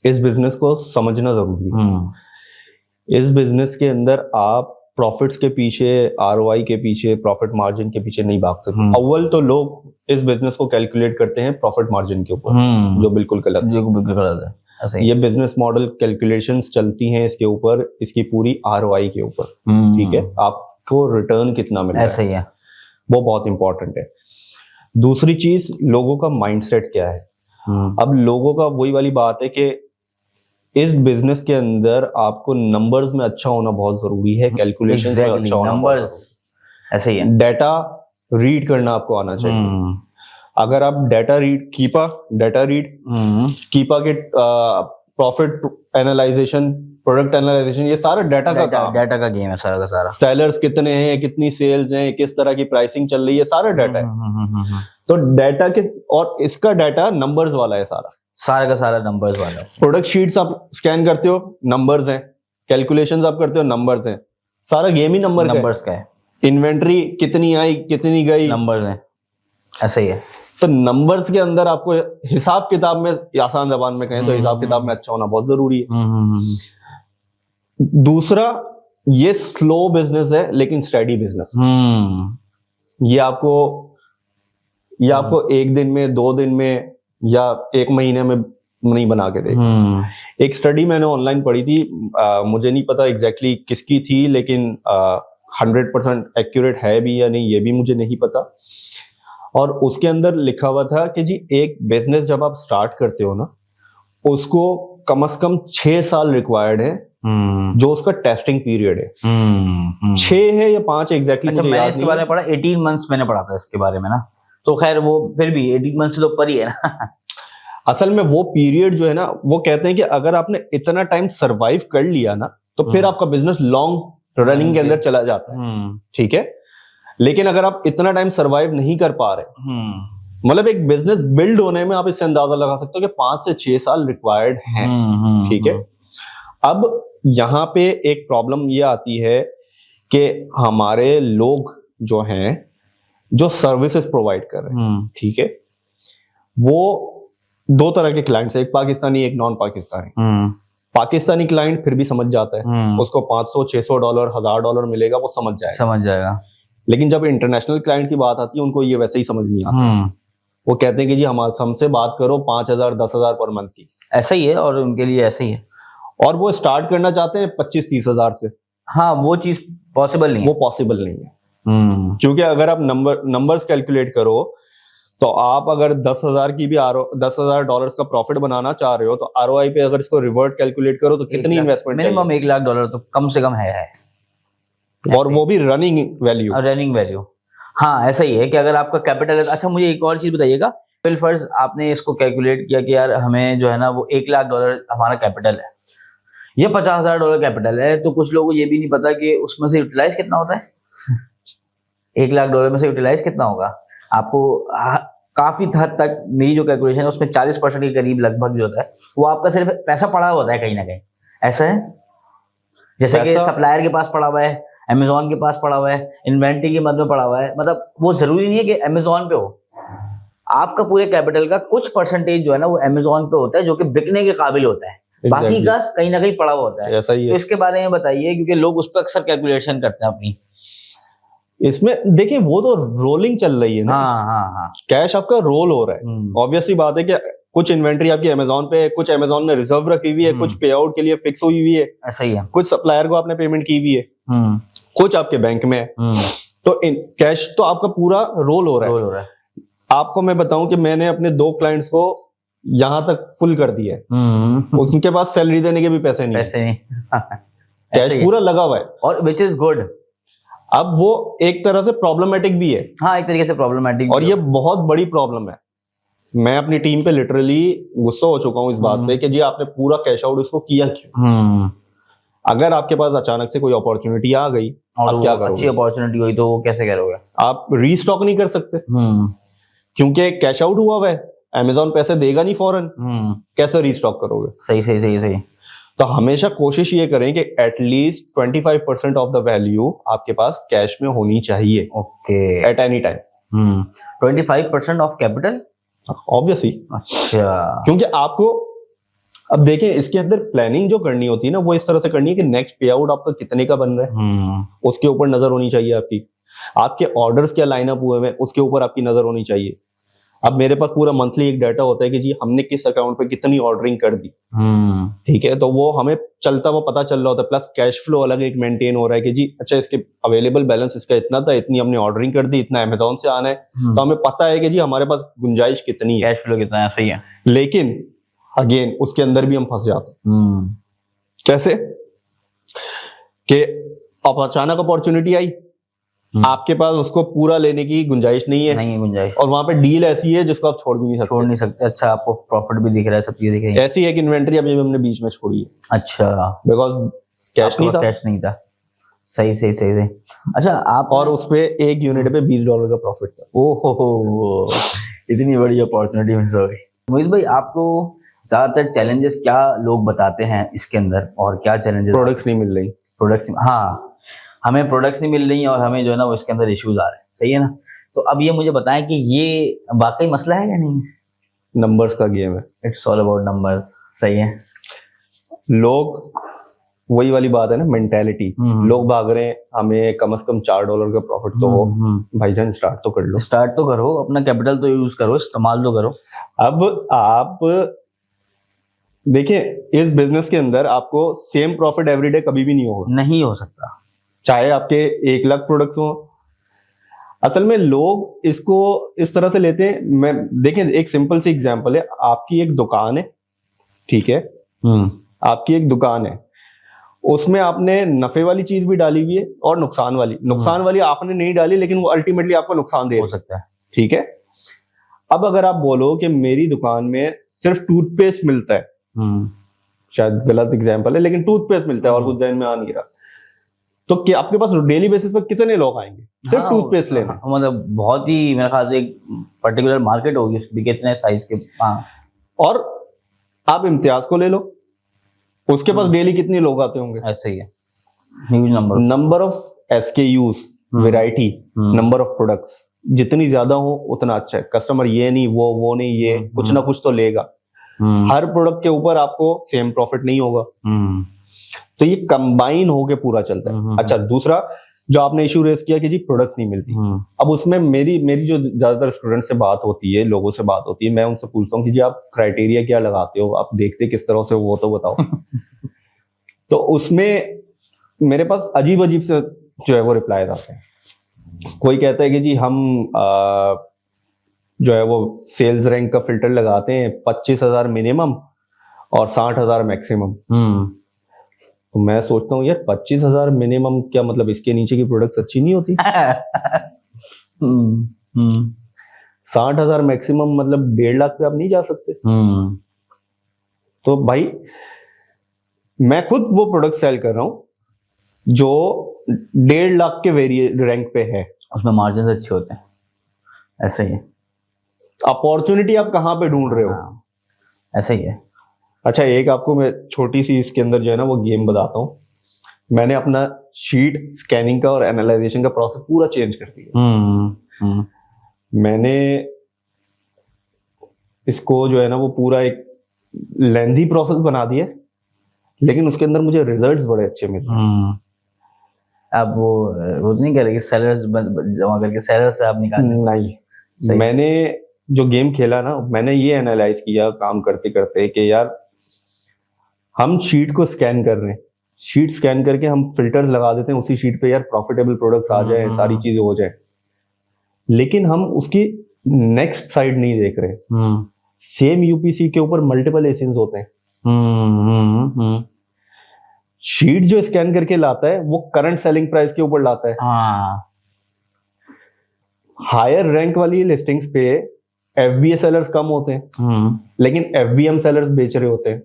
इस बिजनेस को समझना जरूरी है। इस बिजनेस के अंदर आप प्रॉफिट्स के पीछे, आरओआई के पीछे, प्रॉफिट मार्जिन के पीछे नहीं भाग सकते। अव्वल तो लोग इस बिजनेस को कैलकुलेट करते हैं प्रॉफिट मार्जिन के ऊपर, जो बिल्कुल गलत है। ऐसा ये बिजनेस मॉडल कैलकुलेशंस चलती हैं इसके ऊपर, इसकी पूरी आरओआई के ऊपर। ठीक है, आपको रिटर्न कितना मिल रहा है, ऐसा ही है, वो बहुत इंपॉर्टेंट है। दूसरी चीज, लोगों का माइंडसेट क्या है। अब लोगों का वही वाली बात है कि इस बिजनेस के अंदर आपको नंबर्स में अच्छा होना बहुत जरूरी है, कैलकुलेशंस में अच्छा होना नंबर्स, ऐसे ही है। डेटा रीड करना आपको आना चाहिए। अगर आप डेटा रीड, कीपा के प्रॉफिट एनालाइजेशन, प्रोडक्ट एनालाइजेशन, ये सारा डेटा का गेम है सारा का सारा। सेलर्स कितने हैं, कितनी सेल्स हैं, किस तरह की प्राइसिंग चल रही है, सारा डेटा है। तो डेटा के, और इसका डेटा नंबर्स वाला है, सारा का सारा नंबर्स वाला है। प्रोडक्ट शीट्स आप स्कैन करते हो, नंबर्स हैं। कैलकुलेशंस आप करते हो, नंबर्स हैं। सारा गेम ही नंबर्स का है। इन्वेंट्री कितनी आई, कितनी गई, नंबर्स हैं, ऐसा ही है। तो नंबर्स के अंदर आपको हिसाब किताब में, आसान जबान में कहें तो हिसाब किताब में अच्छा होना बहुत जरूरी है। दूसरा, ये स्लो बिजनेस है लेकिन स्टेडी बिजनेस। ये आपको एक दिन में, 2 दिन में या 1 महीने में नहीं बना के देगा। एक स्टडी मैंने ऑनलाइन पढ़ी थी, मुझे नहीं पता एग्जैक्टली किसकी थी, लेकिन 100% एक्यूरेट है भी या नहीं ये भी मुझे नहीं पता। और उसके अंदर लिखा हुआ था कि जी, एक बिजनेस जब आप स्टार्ट करते हो ना, उसको कम से कम 6 साल रिक्वायर्ड है, जो उसका टेस्टिंग पीरियड है। 6 है या 5 एग्जैक्टली। अच्छा, मैंने इसके बारे में पढ़ा, 18 मंथ्स मैंने पढ़ा था इसके बारे में ना, तो खैर वो फिर भी 18 मंथ्स से तो ऊपर ही है ना। असल में वो पीरियड जो है ना, वो कहते हैं कि अगर आपने इतना टाइम सरवाइव कर लिया ना, तो फिर आपका बिजनेस लॉन्ग रनिंग के अंदर चला जाता है। ठीक है, लेकिन अगर आप इतना टाइम सरवाइव नहीं कर पा रहे, मतलब एक बिजनेस बिल्ड होने में आप इससे अंदाजा लगा सकते हो कि 5 से 6 साल रिक्वायर्ड हैं। ठीक है, अब यहां पे एक प्रॉब्लम ये आती है कि हमारे लोग जो हैं, जो सर्विसेज प्रोवाइड कर रहे हैं, ठीक है, वो 2 तरह के क्लाइंट्स है, एक पाकिस्तानी, एक नॉन पाकिस्तानी। पाकिस्तानी क्लाइंट फिर भी समझ जाता है, उसको $500-600 $1000 मिलेगा, वो समझ जाएगा। लेकिन जब इंटरनेशनल क्लाइंट की बात आती है, उनको ये वैसे ही समझ नहीं आता। वो कहते हैं कि जी हमसे बात करो 5000 10,000 पर मंथ की। ऐसा ही है, और उनके लिए ऐसे ही है, और वो स्टार्ट करना चाहते हैं 25-30 हजार से। हाँ, वो चीज पॉसिबल नहीं है, वो पॉसिबल नहीं है। क्योंकि अगर आप नंबर्स कैलकुलेट करो, तो आप अगर 10,000 की भी $10,000 का प्रॉफिट बनाना चाह रहे हो, तो आरओआई पे अगर इसको रिवर्ट कैलकुलेट करो तो कितनी इन्वेस्टमेंट चाहिए? मिनिमम $1,00,000 तो कम से कम है। और वो भी रनिंग वैल्यू। हाँ, ऐसा ही है कि अगर आपका कैपिटल है। अच्छा, मुझे एक और चीज बताइएगा, फर्ज आपने इसको कैलकुलेट किया कि यार हमें जो है ना वो $1,00,000 हमारा कैपिटल है, ये $50,000 कैपिटल है, तो कुछ लोगों को ये भी नहीं पता कि उसमें से यूटिलाइज कितना होता है। $1,00,000 में से यूटिलाइज कितना होगा आपको? काफी हद तक मेरी जो कैलकुलेशन है उसमें 40% के करीब लगभग जो होता है वो आपका सिर्फ पैसा पड़ा होता है कहीं ना कहीं। ऐसा है, जैसे कि सप्लायर के पास पड़ा हुआ है, अमेजोन के पास पड़ा हुआ है, इन्वेंट्री के मद में पड़ा हुआ है। मतलब वो जरूरी नहीं है कि अमेजोन पे हो, आपका पूरे कैपिटल का कुछ परसेंटेज जो है ना वो अमेजोन पे होता है, जो कि बिकने के काबिल होता है। बाकी का कहीं ना कहीं पड़ा हुआ होता है। ऐसा ही है। तो इसके बारे में बताइए, क्योंकि लोग उस पर अक्सर कैलकुलेशन करते हैं अपनी। इसमें देखिए, वो तो रोलिंग चल रही है ना। हाँ। कैश आपका रोल हो रहा है। ऑब्वियसली बात है कि कुछ इन्वेंट्री आपकी अमेजोन पे, कुछ अमेजोन में रिजर्व रखी हुई है, कुछ पे आउट के लिए फिक्स हुई हुई है। ऐसा ही है। कुछ सप्लायर को आपने पेमेंट की हुई है, कुछ आपके बैंक में है। तो कैश तो आपका पूरा रोल हो रहा है। आपको मैं बताऊं कि मैंने अपने 2 क्लाइंट्स को यहां तक फुल कर दिया है। उनके पास सैलरी देने के भी पैसे नहीं। कैश पूरा लगा हुआ है, और विच इज गुड। अब वो एक तरह से प्रॉब्लमेटिक भी है। हाँ, एक तरीके से प्रॉब्लमेटिक, और ये बहुत बड़ी प्रॉब्लम है। मैं अपनी टीम पे लिटरली गुस्सा हो चुका हूं इस बात पे कि जी आपने पूरा कैश आउट उसको किया क्यों? अगर आपके पास अचानक से कोई अपॉर्चुनिटी आ गई, आप क्या करोगे? अच्छी अपॉर्चुनिटी हुई तो कैसे करोगे? आप रीस्टॉक नहीं कर सकते, क्योंकि कैश आउट हुआ है, अमेजोन पैसे देगा नहीं फौरन। कैसे रीस्टॉक करोगे? सही। तो हमेशा कोशिश ये करें कि एटलीस्ट 25% ऑफ द वैल्यू आपके पास कैश में होनी चाहिए okay at any time. 25% of capital. Obviously, अच्छा क्योंकि आपको अब देखें इसके अंदर प्लानिंग जो करनी होती है ना वो इस तरह से करनी है कि नेक्स्ट पे आउट आपका कितने का बन रहा है उसके ऊपर नजर होनी चाहिए आपकी। आपके ऑर्डर्स क्या लाइनअप हुए हैं उसके ऊपर आपकी नजर होनी चाहिए। अब मेरे पास पूरा मंथली एक डाटा होता है कि जी हमने किस अकाउंट पे कितनी ऑर्डरिंग कर दी, ठीक है, तो वो हमें चलता हुआ पता चल रहा होता है। प्लस कैश फ्लो अलग एक मेंटेन हो रहा है कि जी अच्छा इसके अवेलेबल बैलेंस इसका इतना था, इतनी हमने ऑर्डरिंग कर दी, इतना अमेजोन से आना है, तो हमें पता है कि जी हमारे पास गुंजाइश कितनी है, कैश फ्लो कितना है। सही है। लेकिन अगेन उसके अंदर भी हम फंस जाते हैं। कैसे कि अब अचानक अपॉर्चुनिटी आई, आपके पास उसको पूरा लेने की गुंजाइश नहीं है गुंजाइश, और वहां पे डील ऐसी है जिसको आप छोड़ भी नहीं सकते। अच्छा आपको प्रॉफिट भी दिख रहा है, सब चीजें दिख रही है। ऐसी है कि इन्वेंट्री अभी हमने बीच में छोड़ी है। अच्छा, बिकॉज कैश नहीं था। सही। अच्छा आप, और उस पे एक यूनिट पे $20 का प्रॉफिट था। ओहो, इतनी बड़ी अपॉर्चुनिटी मिस हो गई। मोहित भाई आपको ज्यादातर चैलेंजेस क्या लोग बताते हैं इसके अंदर, और क्या चैलेंजेस? प्रोडक्ट्स नहीं मिल रही। हाँ, हमें प्रोडक्ट्स नहीं मिल रही और हमें जो है ना वो इसके अंदर इश्यूज आ रहे हैं। सही है ना? तो अब ये मुझे बताएं कि ये वाकई मसला है या नहीं? नंबर्स का गेम है, इट्स ऑल अबाउट नंबर्स। सही है। लोग वही वाली बात है ना, मेंटेलिटी। लोग भाग रहे हैं हमें कम से कम $4 का प्रॉफिट तो हो। भाईजान स्टार्ट तो कर लो, स्टार्ट तो करो, अपना कैपिटल तो यूज करो, इस्तेमाल तो करो। अब आप देखिए इस बिजनेस के अंदर आपको सेम प्रॉफिट एवरीडे कभी भी नहीं हो सकता, चाहे आपके 1 लाख प्रोडक्ट्स हो। असल में लोग इसको इस तरह से लेते हैं। मैं देखें एक सिंपल सी एग्जांपल है, आपकी एक दुकान है, ठीक है, आपकी एक दुकान है, उसमें आपने नफे वाली चीज भी डाली हुई है और नुकसान वाली आपने नहीं डाली, लेकिन वो अल्टीमेटली आपको नुकसान दे सकता है, ठीक है। अब अगर आप बोलो कि मेरी दुकान में सिर्फ टूथपेस्ट मिलता है, शायद गलत एग्जांपल है लेकिन टूथपेस्ट मिलता है और कुछ जहन में आ नहीं रहा, तो क्या आपके पास डेली बेसिस पर कितने लोग आएंगे सिर्फ टूथपेस्ट लेने? मतलब बहुत ही मेरे ख्याल से एक पर्टिकुलर मार्केट होगी उसकी, कितने साइज के। और आप इम्तियाज को ले लो, उसके पास डेली कितने लोग आते होंगे? ऐसे ही है, huge number of SKUs, variety, number of products जितनी ज्यादा हो उतना अच्छा है। कस्टमर ये नहीं वो नहीं, ये कुछ ना कुछ तो लेगा। हर प्रोडक्ट के ऊपर आपको सेम प्रॉफिट नहीं होगा, तो ये कंबाइन होके पूरा चलता है। अच्छा, दूसरा जो आपने इशू रेस किया कि जी प्रोडक्ट्स नहीं मिलती, अब उसमें मेरी जो ज्यादातर स्टूडेंट से बात होती है, लोगों से बात होती है, मैं उनसे पूछता हूँ कि जी आप क्राइटेरिया क्या लगाते हो, आप देखते किस तरह से, वो तो बताओ। तो उसमें मेरे पास अजीब से जो है वो रिप्लाई आते हैं। कोई कहता है कि जी हम जो है वो सेल्स रैंक का फिल्टर लगाते हैं, 25,000 मिनिमम और 60,000 मैक्सिमम। तो मैं सोचता हूँ यार 25,000 मिनिमम क्या मतलब, इसके नीचे की प्रोडक्ट्स अच्छी नहीं होती? 60,000 मैक्सिमम मतलब 1.5 लाख पे आप नहीं जा सकते। तो भाई मैं खुद वो प्रोडक्ट सेल कर रहा हूं जो 1.5 लाख के रैंक पे है, उसमें मार्जिन अच्छे होते हैं। ऐसा ही है, अपॉर्चुनिटी आप कहां पे ढूंढ रहे हो? ऐसा ही है। अच्छा, एक आपको मैं छोटी सी इसके अंदर जो है ना वो गेम बताता हूं। मैंने अपना शीट स्कैनिंग का और एनालाइजेशन का प्रोसेस पूरा चेंज कर दिया। मैंने इसको जो है ना वो पूरा एक लेंथी प्रोसेस बना दिया, लेकिन उसके अंदर मुझे रिजल्ट्स बड़े अच्छे मिले। अब वो नहीं कह रहे कि सेलर्स जमा करके सेलर से आप निकाल? नहीं, मैंने जो गेम खेला ना, मैंने ये एनालाइज किया काम करते करते कि यार हम शीट को स्कैन कर रहे हैं, शीट स्कैन करके हम फिल्टर्स लगा देते हैं उसी शीट पे, यार प्रॉफिटेबल प्रोडक्ट्स आ जाए, सारी चीजें हो जाए, लेकिन हम उसकी नेक्स्ट साइड नहीं देख रहे। सेम यूपीसी के ऊपर मल्टीपल एसिन्स होते हैं। शीट जो स्कैन करके लाता है वो करंट सेलिंग प्राइस के ऊपर लाता है। हायर रैंक वाली लिस्टिंग्स पे FBA सेलर्स कम होते हैं, लेकिन FBM सेलर्स बेच रहे होते हैं।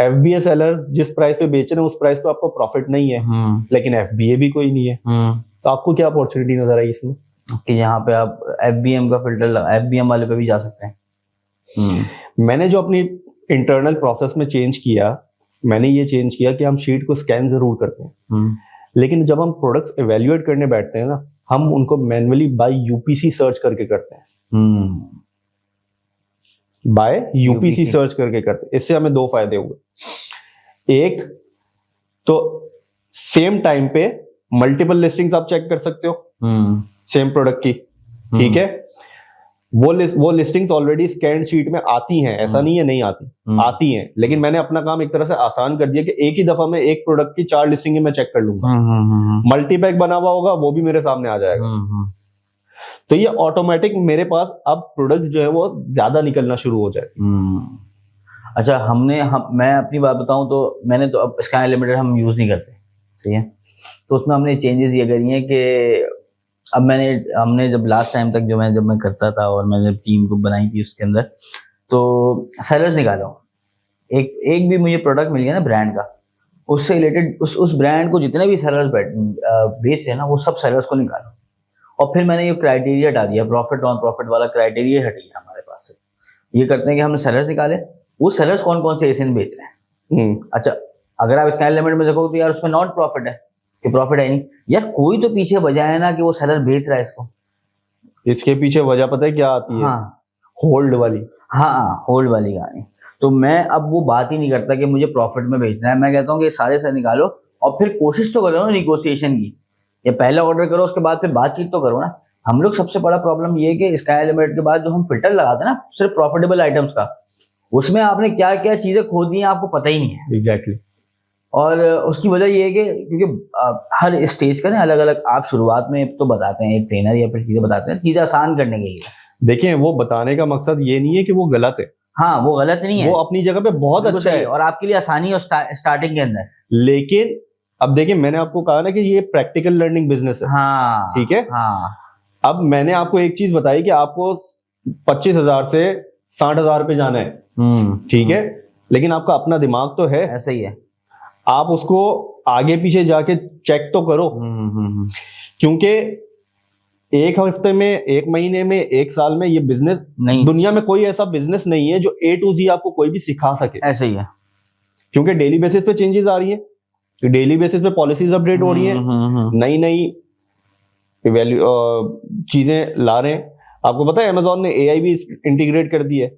FBA सेलर्स जिस प्राइस पे बेच रहे हैं उस प्राइस पे आपको प्रॉफिट नहीं है, लेकिन FBA भी कोई नहीं है। तो आपको क्या अपॉर्चुनिटी नजर आई इसमें कि यहाँ पे आप FBM का फिल्टर FBM वाले पे भी जा सकते हैं? मैंने जो अपनी इंटरनल प्रोसेस में चेंज किया मैंने ये चेंज किया कि हम शीट को स्कैन जरूर करते हैं, लेकिन जब हम प्रोडक्ट्स एवेल्युएट करने बैठते हैं ना, हम उनको मैन्युअली बाय यूपीसी सर्च करके करते हैं। बाय यूपीसी सर्च करके करते हैं। इससे हमें दो फायदे हुए। एक तो सेम टाइम पे मल्टीपल लिस्टिंग्स आप चेक कर सकते हो सेम प्रोडक्ट की, ठीक है। वो लिस्टिंग्स ऑलरेडी स्कैन शीट में आती हैं, ऐसा नहीं है नहीं आती, आती हैं, लेकिन मैंने अपना काम एक तरह से आसान कर दिया कि एक ही दफा में एक प्रोडक्ट की 4 लिस्टिंग मैं चेक कर लूंगा। मल्टीपैक बना हुआ होगा वो भी मेरे सामने आ जाएगा। तो ये ऑटोमेटिक मेरे पास अब प्रोडक्ट्स जो है वो ज्यादा निकलना शुरू हो जाए। अच्छा, मैं अपनी बात बताऊं तो मैंने तो अब स्काई लिमिटेड हम यूज नहीं करते, सही है। तो उसमें हमने चेंजेस ये करी हैं कि अब हमने जब लास्ट टाइम तक जब मैं करता था और मैंने टीम को बनाई थी उसके अंदर, तो सेलर्स निकाला हूँ। एक भी मुझे प्रोडक्ट मिल गया ना ब्रांड का, उससे रिलेटेड उस ब्रांड को जितने भी सेलर्स बेच रहे हैं ना, वो सब सेलर्स को निकालो। और फिर मैंने ये क्राइटेरिया हटा दिया, प्रॉफिट ऑन प्रॉफिट वाला क्राइटेरिया हट गया हमारे पास से। ये करते हैं कि हमने सेलर्स निकाले, वो सेलर्स कौन कौन से एशियन बेच रहे हैं। अच्छा, अगर आप स्काई लिमिट में देखो तो यार उसमें नॉट प्रॉफिट है कि प्रॉफिट है नहीं, यार कोई तो पीछे वजह है ना कि वो सेलर बेच रहा है इसको। इसके पीछे वजह पता है क्या आती है? हाँ, होल्ड वाली। हाँ, होल्ड वाली कहानी। तो मैं अब वो बात ही नहीं करता कि मुझे प्रॉफिट में बेचना है, मैं कहता हूँ कि सारे से निकालो और फिर कोशिश तो करो ना निगोशिएशन की। या पहले ऑर्डर करो, उसके बाद फिर बातचीत तो करो ना। हम लोग सबसे बड़ा प्रॉब्लम ये है कि स्काई लिमिटेड के बाद जो हम फिल्टर लगाते हैं ना सिर्फ प्रॉफिटेबल आइटम्स का, उसमें आपने क्या क्या चीजें खो दी हैं आपको पता ही नहीं है। एग्जैक्टली। और उसकी वजह ये है कि क्योंकि हर स्टेज का ना अलग अलग, आप शुरुआत में तो बताते हैं एक ट्रेनर या फिर चीजें बताते हैं चीजें आसान करने के लिए। देखिए, वो बताने का मकसद ये नहीं है कि वो गलत है। हाँ, वो गलत नहीं है, वो अपनी जगह पे बहुत अच्छा है और आपके लिए आसानी है स्टार्टिंग के अंदर। लेकिन अब देखिए, मैंने आपको कहा ना कि ये प्रैक्टिकल लर्निंग बिजनेस है। हाँ, ठीक है। हाँ। अब मैंने आपको एक चीज बताई कि आपको 25,000 से 60,000 पे जाना है, ठीक है, लेकिन आपका अपना दिमाग तो है, ऐसा ही है। आप उसको आगे पीछे जाके चेक तो करो। क्योंकि एक हफ्ते में, एक महीने में, एक साल में ये बिजनेस नहीं, दुनिया में कोई ऐसा बिजनेस नहीं है जो A to Z आपको कोई भी सिखा सके। ऐसा ही है, क्योंकि डेली बेसिस पे चेंजेस आ रही है, डेली बेसिस पे पॉलिसीज अपडेट हो रही है, नई नई चीजें ला रहे हैं। आपको पता है Amazon ने AI भी इंटीग्रेट कर दी है,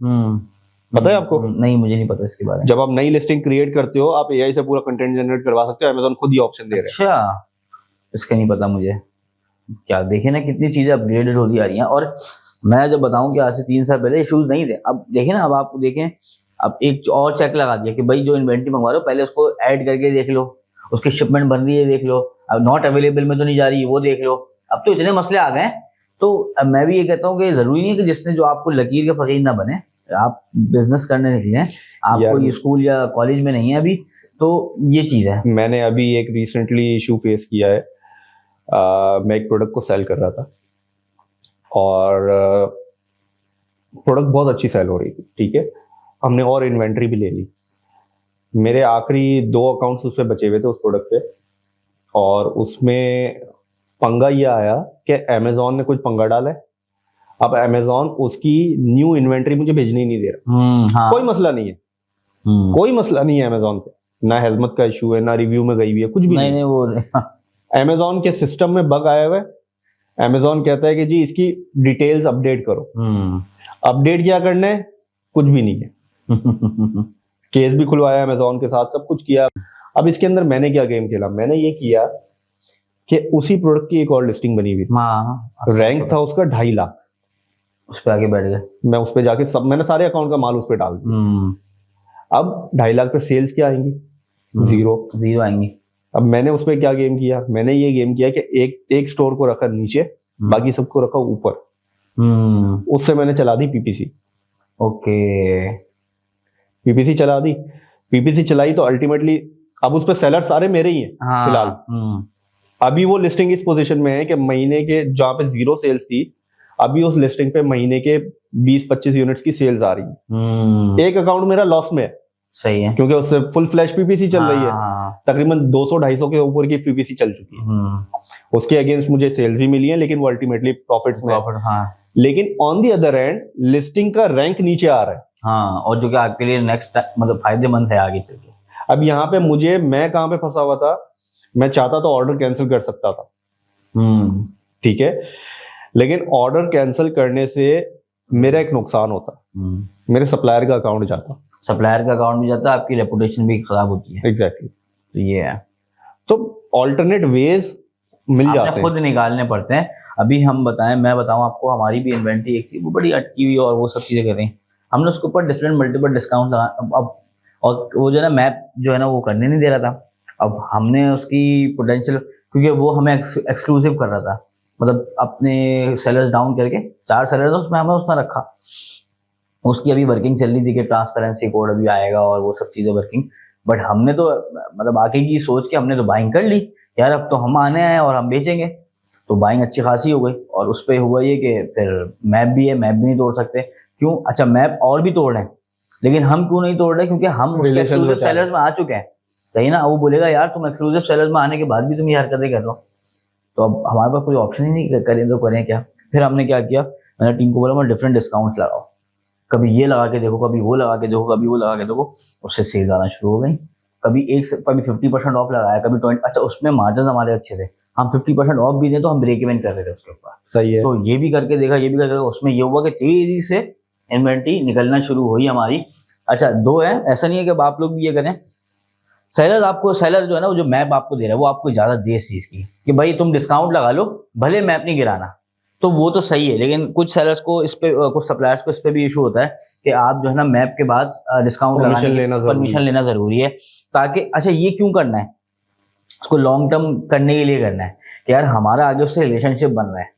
पता है आपको? नहीं, मुझे नहीं पता इसके बारे में। जब आप नई लिस्टिंग क्रिएट करते हो, आप AI से पूरा कंटेंट जनरेट करवा सकते हो, Amazon खुद ही ऑप्शन दे रहे हैं। अच्छा, इसका नहीं पता मुझे। क्या देखे ना कितनी चीजें अपग्रेडेड होती आ रही हैं। और मैं जब बताऊं कि आज से 3 साल पहले इश्यूज नहीं थे, अब देखें ना, अब आप देखें, अब एक और चेक लगा दिया कि भाई जो इन्वेंट्री मंगवा रहे हो पहले उसको ऐड करके देख लो, उसकी शिपमेंट बन रही है देख लो, अब नॉट अवेलेबल में तो नहीं जा रही वो देख लो। अब तो इतने मसले आ गए। तो अब मैं भी ये कहता हूँ कि जरूरी नहीं है कि जिसने जो आपको लकीर के फकीर ना बने, आप बिजनेस करने निकले हैं, आप कोई स्कूल या कॉलेज में नहीं है अभी, तो ये चीज है। मैंने अभी एक रिसेंटली इशू फेस किया है। मैं एक प्रोडक्ट को सेल कर रहा था और प्रोडक्ट बहुत अच्छी सेल हो रही थी, ठीक है, हमने और इन्वेंट्री भी ले ली। मेरे आखिरी 2 अकाउंट्स उस पर बचे हुए थे उस प्रोडक्ट पे, और उसमें पंगा ये आया कि Amazon ने कुछ पंगा डाला है। अब Amazon उसकी न्यू इन्वेंट्री मुझे भेजने नहीं दे रहा। हाँ। कोई मसला नहीं है, कोई मसला नहीं है Amazon पे, ना हेजमत का इशू है, ना रिव्यू में गई हुई है, कुछ भी नहीं। वो Amazon के सिस्टम में बग आया हुआ है। Amazon कहता है कि जी इसकी डिटेल्स अपडेट करो। अपडेट क्या करना है? कुछ भी नहीं है। केस भी खुलवाया Amazon के साथ, सब कुछ किया। अब इसके अंदर मैंने क्या गेम खेला? मैंने ये किया कि उसी प्रोडक्ट की एक और लिस्टिंग बनी हुई थी, रैंक था उसका 2.5 लाख, उस पे आगे बैठ गए। मैं उस पे जाके मैंने सारे अकाउंट का माल उस पे डाल दिया। अब 2.5 लाख पे सेल्स क्या आएंगी? जीरो आएंगी। अब मैंने उस पे क्या गेम किया? मैंने ये गेम किया कि एक स्टोर को रखा नीचे, बाकी सबको रखा ऊपर। उससे मैंने चला दी PPC। ओके, PPC चला दी। PPC चलाई तो अल्टीमेटली अब उस पे सेलर सारे मेरे ही हैं फिलहाल। अभी वो लिस्टिंग इस पोजीशन में है कि महीने के जहां पे 0 सेल्स थी, अभी उस लिस्टिंग पे महीने के 20-25 यूनिट्स की सेल्स आ रही है। एक अकाउंट मेरा लॉस में है, सही है, क्योंकि उससे फुल फ्लैश PPC चल रही है, तकरीबन 200-250 के ऊपर की PPC चल चुकी है। उसके अगेंस्ट मुझे सेल्स भी मिली है, लेकिन वो अल्टीमेटली प्रॉफिट्स में है। लेकिन on the other and listing का रैंक नीचे आ रहा है। और जो कि आपके लिए नेक्स्ट मतलब फायदेमंद है आगे चल के। अब यहाँ पे मैं कहाँ पे फंसा हुआ था, मैं चाहता तो ऑर्डर कैंसिल कर सकता था, ठीक है, लेकिन ऑर्डर कैंसिल करने से मेरा एक नुकसान होता, मेरे सप्लायर का अकाउंट जाता, सप्लायर का अकाउंट भी जाता है, आपकी रेपुटेशन भी खराब होती है। एग्जैक्टली तो ये है, तो ऑल्टरनेट वेज मिल जाते हैं, खुद निकालने पड़ते हैं। अभी हम बताएं, मैं बताऊं आपको, हमारी भी इन्वेंट्री एक थी, वो बड़ी अटकी हुई और वो सब चीजें कर रही, हमने उसके ऊपर डिफरेंट मल्टीपल डिस्काउंट लगा, अब और वो जो है ना मैप जो है ना वो करने नहीं दे रहा था। अब हमने उसकी पोटेंशियल, क्योंकि वो हमें एक्सक्लूसिव कर रहा था, मतलब अपने सेलर्स डाउन करके 4 सेलर्स उसमें हमें उसने रखा, उसकी अभी वर्किंग चल रही थी कि ट्रांसपेरेंसी कोड अभी आएगा और वो सब चीज़ें वर्किंग, बट हमने तो मतलब आगे की सोच के हमने तो बाइंग कर ली यार, अब तो हम आने आए और हम बेचेंगे, तो बाइंग अच्छी खासी हो गई। और उस पर हुआ ये कि फिर मैप भी है, मैप भी नहीं तोड़ सकते, क्यों, अच्छा मैप और भी तोड़ रहे हैं, लेकिन हम क्यों नहीं तोड़ रहे, क्योंकि हम उसके एक्सक्लूसिव सेलर्स में आ चुके हैं, सही ना। वो बोलेगा यार तुम एक्सक्लूसिव सेलर्स में आने के बाद भी तुम ये हरकतें कर रहे हो, तो अब हमारे पास कोई ऑप्शन ही नहीं, करें तो करें क्या। फिर हमने क्या किया, मैंने टीम को बोला मैं डिफरेंट डिस्काउंट्स लगाओ, कभी ये लगा के देखो, कभी वो लगा के देखो, कभी वो लगा के देखो, उससे सेल आना शुरू हो गई। कभी 50% ऑफ लगाया, कभी 20, अच्छा उसमें मार्जिन हमारे अच्छे थे, हम 50% ऑफ भी दें तो हम ब्रेक इवन कर रहे थे उसके ऊपर, सही है। तो ये भी करके देखा, ये भी करके देखा, उसमें ये हुआ कि तेजी से इन्वेंट्री निकलना शुरू हुई हमारी। अच्छा 2 है, ऐसा नहीं है कि आप लोग भी ये करें, सेलर आपको, सेलर जो है ना वो जो मैप आपको दे रहा है वो आपको ज्यादा दे इस चीज की कि भाई तुम डिस्काउंट लगा लो, भले मैप नहीं गिराना, तो वो तो सही है, लेकिन कुछ सेलर्स को इस पे, कुछ सप्लायर्स को इस पे भी इशू होता है कि आप जो है ना मैप के बाद डिस्काउंट लगाने परमिशन लेना जरूरी है, ताकि अच्छा ये क्यों करना है, उसको लॉन्ग टर्म करने के लिए करना है कि यार हमारा आगे उससे रिलेशनशिप बन रहा है।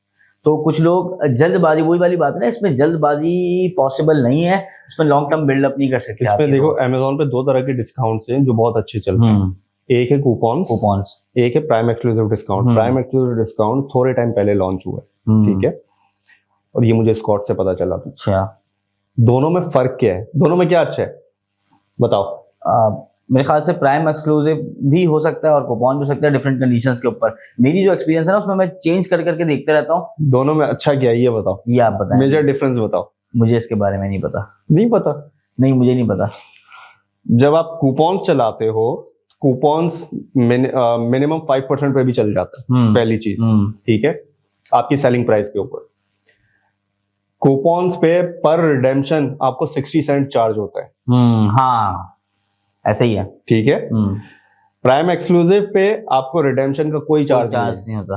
तो कुछ लोग जल्दबाजी, वही वाली बात है ना, इसमें जल्दबाजी पॉसिबल नहीं है, इसमें लॉन्ग टर्म बिल्डअप नहीं कर सकते। इसमें देखो अमेज़न पे 2 तरह के डिस्काउंट्स हैं जो बहुत अच्छे चल रहे हैं, एक है कूपन्स, एक है prime exclusive discount. Prime exclusive discount थोड़े टाइम पहले लॉन्च हुआ है, ठीक है, और ये मुझे स्कॉट से पता चला था। अच्छा, दोनों में फर्क क्या है, दोनों में क्या अच्छा है बताओ। मेरे ख्याल से प्राइम एक्सक्लूसिव भी हो सकता है और कूपन भी हो सकता है, डिफरेंट कंडीशंस के ऊपर। मेरी जो एक्सपीरियंस है ना उसमें मैं चेंज कर करके देखते रहता हूँ। दोनों में अच्छा क्या है ये बताओ, ये आप बताएं, मेजर डिफरेंस बताओ। मुझे इसके बारे में नहीं पता। नहीं पता? नहीं, मुझे नहीं पता। जब आप कूपन्स चलाते हो, कूपन्स मिनिमम 5% पे भी चल जाता है, पहली चीज, ठीक है, आपकी सेलिंग प्राइस के ऊपर। कूपन्स पे पर रिडेम्पशन आपको 60 सेंट चार्ज होता है। हाँ ऐसे ही है, ठीक है। प्राइम एक्सक्लूसिव पे आपको रिडेम्पशन का कोई चार्ज नहीं होता।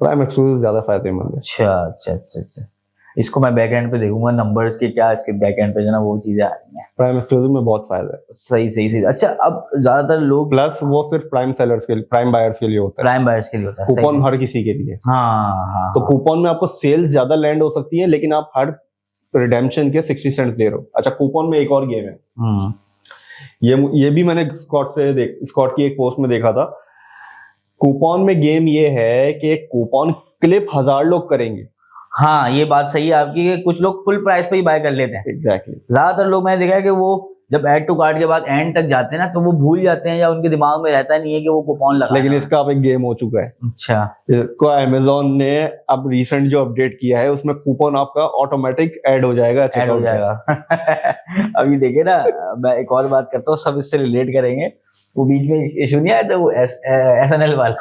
प्राइम एक्सक्लूसिव ज्यादा फायदेमंद है। अच्छा, इसको मैं बैक एंड पे देखूंगा, नंबर्स के क्या इसके बैक एंड पे जो ना वो चीजें आ रही हैं। प्राइम एक्सक्लूसिव में बहुत फायदा है। सही। अच्छा अब ज्यादातर लोग, प्लस वो सिर्फ प्राइम सेलर्स के लिए, प्राइम बायर्स के लिए होता है, प्राइम बायर्स के लिए होता है, कूपन हर किसी के लिए। हाँ। तो कूपन में आपको सेल्स ज्यादा लैंड हो सकती है, लेकिन आप हर रिडेम्पशन के 60 सेंट दे रहे हो। अच्छा कूपन में एक और गेम है, ये भी मैंने स्कॉट की एक पोस्ट में देखा था। कूपन में गेम ये है कि कूपन क्लिप 1000 लोग करेंगे। हाँ ये बात सही है आपकी कि कुछ लोग फुल प्राइस पे ही बाय कर लेते हैं। एग्जैक्टली। ज्यादातर लोग मैंने देखा है कि वो जब ऐड टू कार्ट के बाद एंड तक जाते हैं ना, तो वो भूल जाते हैं या उनके दिमाग में रहता नहीं है कि वो कूपन लगा। लेकिन इसका अब एक गेम हो चुका है। अच्छा, इसको अमेज़न ने अब रिसेंट जो अपडेट किया है उसमें कूपन आपका ऑटोमेटिक ऐड हो जाएगा, ऐड हो जाएगा। अभी देखिए ना, मैं एक और बात करता हूँ, सब इससे रिलेट करेंगे। वो बीच में इशू नहीं आया था वो SNL वाला।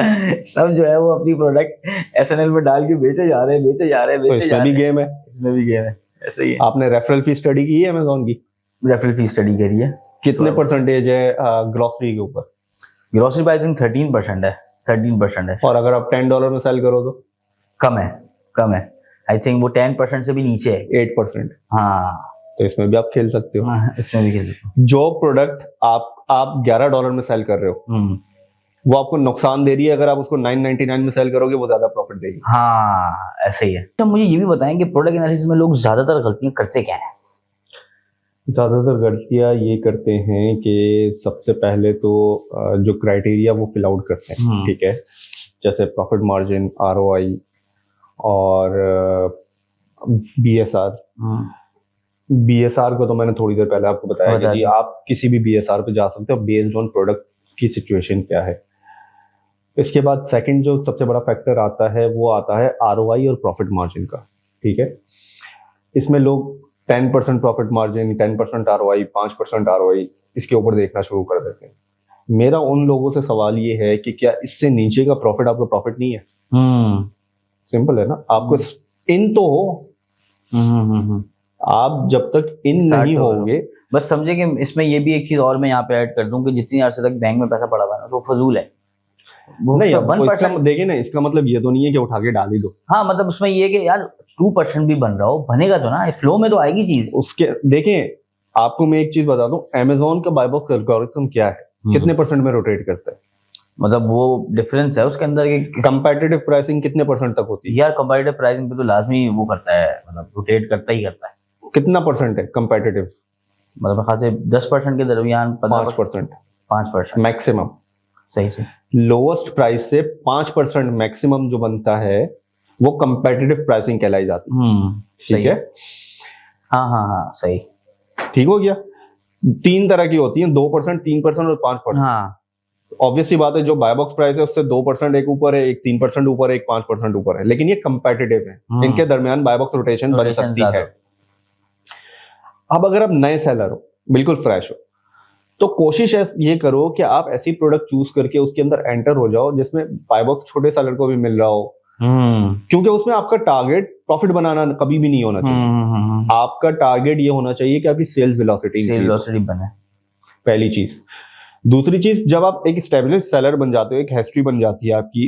सब जो है वो अपनी प्रोडक्ट SNL में डाल के बेचे जा रहे हैं। तो इसमें भी गेम है, इसमें भी गेम है, ऐसे ही है। आपने रेफरल फी स्टडी की है अमेज़न की? रेफरल फी स्टडी करी है। कितने परसेंटेज है ग्रोसरी के ऊपर? ग्रोसरी पे आई थिंक 13% है, 13% है। और अगर आप $10 में सेल करो तो? कम है। आई थिंक वो 10% से भी नीचे है, 8%। हाँ, तो इसमें भी आप खेल सकते हो। हाँ, इसमें भी खेल सकते हो। जो प्रोडक्ट आप $11 में सेल कर रहे हो, वो आपको नुकसान दे रही है, अगर आप उसको 9.99 में सेल करोगे वो ज्यादा प्रॉफिट देगी। हाँ ऐसे ही है। तो मुझे ये भी बताएं कि प्रोडक्ट एनालिसिस में लोग ज्यादातर गलतियां करते क्या हैं? ज्यादातर गलतियां ये करते हैं कि सबसे पहले तो जो क्राइटेरिया वो फिल आउट करते हैं, ठीक है, जैसे प्रॉफिट मार्जिन, ROI और BSR। BSR को तो मैंने थोड़ी देर पहले आपको बताया कि आप किसी भी BSR पे जा सकते हो बेस्ड ऑन प्रोडक्ट की सिचुएशन क्या है। इसके बाद सेकंड जो सबसे बड़ा फैक्टर आता है वो आता है ROI और प्रॉफिट मार्जिन का, ठीक है। इसमें लोग 10% प्रॉफिट मार्जिन, 10% ROI, 5% ROI इसके ऊपर देखना शुरू कर देते हैं। मेरा उन लोगों से सवाल ये है कि क्या इससे नीचे का प्रॉफिट आपका प्रॉफिट नहीं है? सिंपल है ना, आपको इन तो हो। आप जब तक इन नहीं होगे, बस समझे कि इसमें ये भी एक चीज और मैं यहाँ पे ऐड कर दूं कि जितनी अर्से तक बैंक में पैसा पड़ा हुआ है ना तो फजूल है। नहीं, अब देखिए ना, इसका मतलब ये तो नहीं है कि उठा के डाल ही दो। हाँ, मतलब उसमें ये कि यार 2% भी बन रहा हो, बनेगा तो ना, फ्लो में तो आएगी चीज। उसके देखें, आपको मैं एक चीज बता दूं, अमेज़न का बाय बॉक्स एल्गोरिथम क्या है, कितने परसेंट में रोटेट करता है? मतलब वो डिफरेंस है उसके अंदर कि कंपेटिटिव प्राइसिंग कितने परसेंट तक होती है? यार कंपैरेटिव प्राइसिंग पे तो लाजमी वो करता है, मतलब रोटेट करता ही करता है। कितना परसेंट है कंपेटिटिव? मतलब खास से 10% के दरमियान 5%। 5% मैक्सिमम। सही से लोवेस्ट प्राइस से 5% मैक्सिमम जो बनता है वो कंपेटिटिव प्राइसिंग कहलाई जाती है। ठीक है, हाँ सही, ठीक हो गया। 3 तरह की होती है, 2%, 3% और 5%। हाँ ऑब्वियसली बात है, जो बाय बॉक्स प्राइस है उससे 2% एक ऊपर है, एक 3% ऊपर है, एक 5% ऊपर है, लेकिन ये कंपेटिटिव है। इनके दरमियान बाय बॉक्स रोटेशन बन सकती है। अब अगर आप नए सेलर हो, बिल्कुल फ्रेश हो, तो कोशिश ये करो कि आप ऐसी प्रोडक्ट चूज करके उसके अंदर एंटर हो जाओ जिसमें बाय बॉक्स छोटे सेलर को भी मिल रहा हो, क्योंकि उसमें आपका टारगेट प्रॉफिट बनाना कभी भी नहीं होना चाहिए। आपका टारगेट ये होना चाहिए कि आपकी सेल्स वेलोसिटी बने, पहली चीज। दूसरी चीज, जब आप एक स्टेबलिश सेलर बन जाते हो, एक हिस्ट्री बन जाती है आपकी,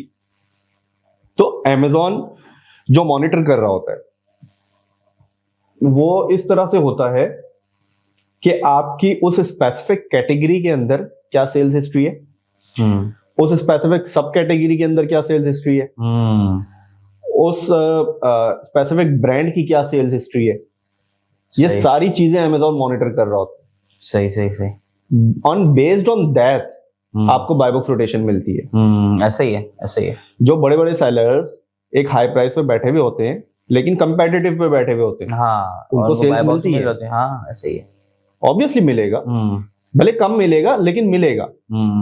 तो अमेज़न जो मॉनिटर कर रहा होता है वो इस तरह से होता है कि आपकी उस स्पेसिफिक कैटेगरी के अंदर क्या सेल्स हिस्ट्री है, उस स्पेसिफिक सब कैटेगरी के अंदर क्या सेल्स हिस्ट्री है, उस स्पेसिफिक ब्रांड की क्या सेल्स हिस्ट्री है। ये सारी चीजें अमेज़न मॉनिटर कर रहा होता है। सही। बेस्ड ऑन दैट आपको बाय बॉक्स रोटेशन मिलती है। ऐसा ही है। जो बड़े बड़े सेलर्स एक हाई प्राइस पे बैठे हुए होते हैं लेकिन कंपेटिटिव पे बैठे हुए होते हैं, हाँ, उनको सेल्स मिलती है। हाँ, ऐसा ही है। ऑब्वियसली मिलेगा, भले कम मिलेगा लेकिन मिलेगा।